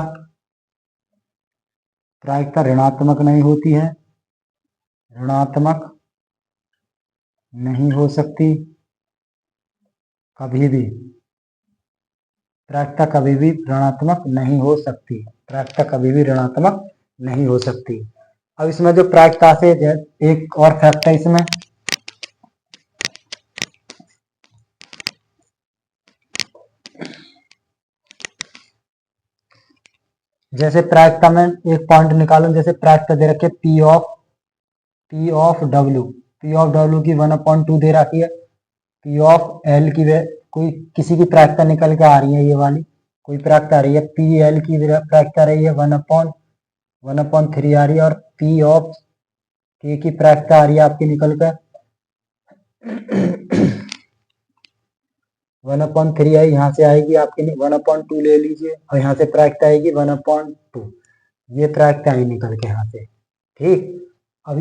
प्रायिकता ऋणात्मक नहीं होती है, ऋणात्मक नहीं हो सकती कभी भी, प्रायिकता कभी भी ऋणात्मक नहीं हो सकती, प्रायिकता कभी भी ऋणात्मक नहीं हो सकती। अब इसमें जो प्रायिकता से एक और फैक्ट है इसमें, जैसे प्रायिकता में एक पॉइंट निकालूं, जैसे प्रायिकता दे रखी है P of W, P of W की 1/2 दे रखी है, पी ऑफ एल की कोई किसी की प्रायिकता निकल के आ रही है, ये वाली कोई प्रायिकता आ रही है, पी एल की प्रायिकता रही है 1/3 आ रही है, और पी ऑफ के की प्रायिकता आ रही है आपकी निकल कर 1/3 आई, यहाँ से आएगी आपकी 1/2 ले लीजिए, और यहाँ से प्रायिकता आएगी 1/2, ये प्रायिकता आई निकल के यहाँ से। ठीक, अब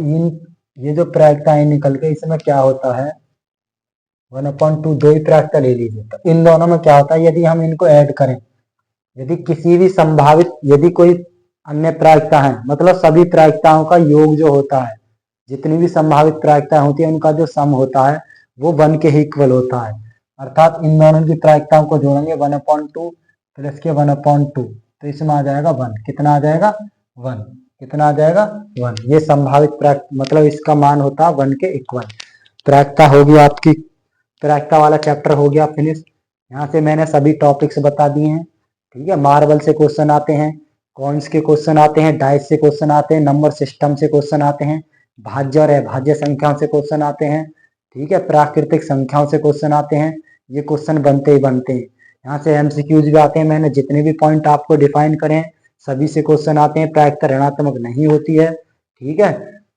ये जो प्रायिकता आई निकल के, इसमें क्या होता है 1/2 दो ही प्रायिकता ले लीजिए, तो इन दोनों में क्या होता है, यदि हम इनको ऐड करें, यदि किसी भी संभावित, यदि कोई अन्य प्रायिकता है, मतलब सभी प्रायिकताओं का योग जो होता है, जितनी भी संभावित प्रायिकताएं होती है उनका जो सम होता है वो 1 के ही इक्वल होता है। अर्थात इन दोनों की प्रायिकताओं को जोड़ेंगे 1/2 प्लस के 1/2, तो इसमें आ जाएगा 1, कितना आ जाएगा 1, कितना आ जाएगा 1, ये संभावित प्रायिकता, मतलब इसका मान होता है 1 के इक्वल। प्रायिकता होगी आपकी, प्रायिकता वाला चैप्टर हो गया फिनिश। यहाँ से मैंने सभी टॉपिक्स बता दिए हैं। ठीक है, मार्बल से क्वेश्चन आते हैं, कॉइन्स के क्वेश्चन आते हैं, डाइस से क्वेश्चन आते हैं, नंबर सिस्टम से क्वेश्चन आते हैं, भाज्य और अभाज्य संख्याओं से क्वेश्चन आते हैं। ठीक है, प्राकृतिक संख्याओं से क्वेश्चन आते हैं, ये क्वेश्चन बनते ही बनते हैं। यहाँ से एमसीक्यूज भी आते हैं, मैंने जितने भी पॉइंट आपको डिफाइन करे हैं सभी से क्वेश्चन आते हैं, प्रायिकता ऋणात्मक नहीं होती है। ठीक है,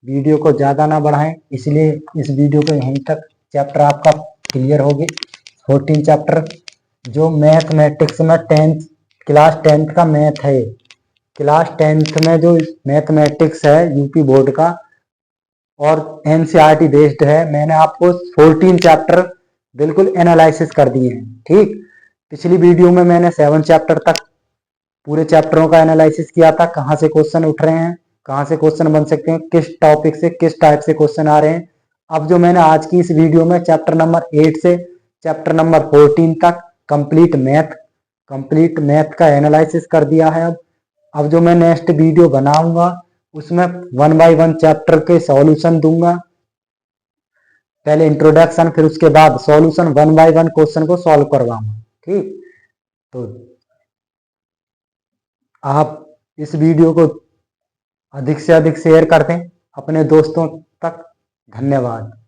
वीडियो को ज्यादा ना बढ़ाएं, इसलिए इस वीडियो को यहीं तक, चैप्टर आपका क्लियर होगी। 14 चैप्टर जो मैथमेटिक्स में क्लास 10th का मैथ है, क्लास 10th में जो मैथमेटिक्स है यूपी बोर्ड का और एनसीईआरटी बेस्ड है, मैंने आपको 14 चैप्टर बिल्कुल एनालिसिस कर दिए हैं। ठीक, पिछली वीडियो में मैंने 7 चैप्टर तक पूरे चैप्टरों का एनालिसिस किया था, कहाँ से क्वेश्चन उठ रहे हैं, कहाँ से क्वेश्चन बन सकते हैं, किस टॉपिक से किस टाइप से क्वेश्चन आ रहे हैं। अब जो मैंने आज की इस वीडियो में चैप्टर नंबर 8 से चैप्टर नंबर 14 तक कंप्लीट मैथ का एनालिसिस कर दिया है। अब जो मैं नेक्स्ट वीडियो बनाऊंगा उसमें 1 बाय 1 चैप्टर के सॉल्यूशन दूंगा, पहले इंट्रोडक्शन, फिर उसके बाद सॉल्यूशन, 1 बाय 1 क्वेश्चन को सॉल्व करवाऊंगा। ठीक, तो आप इस वीडियो को अधिक से अधिक शेयर कर दें अपने दोस्तों तक, धन्यवाद।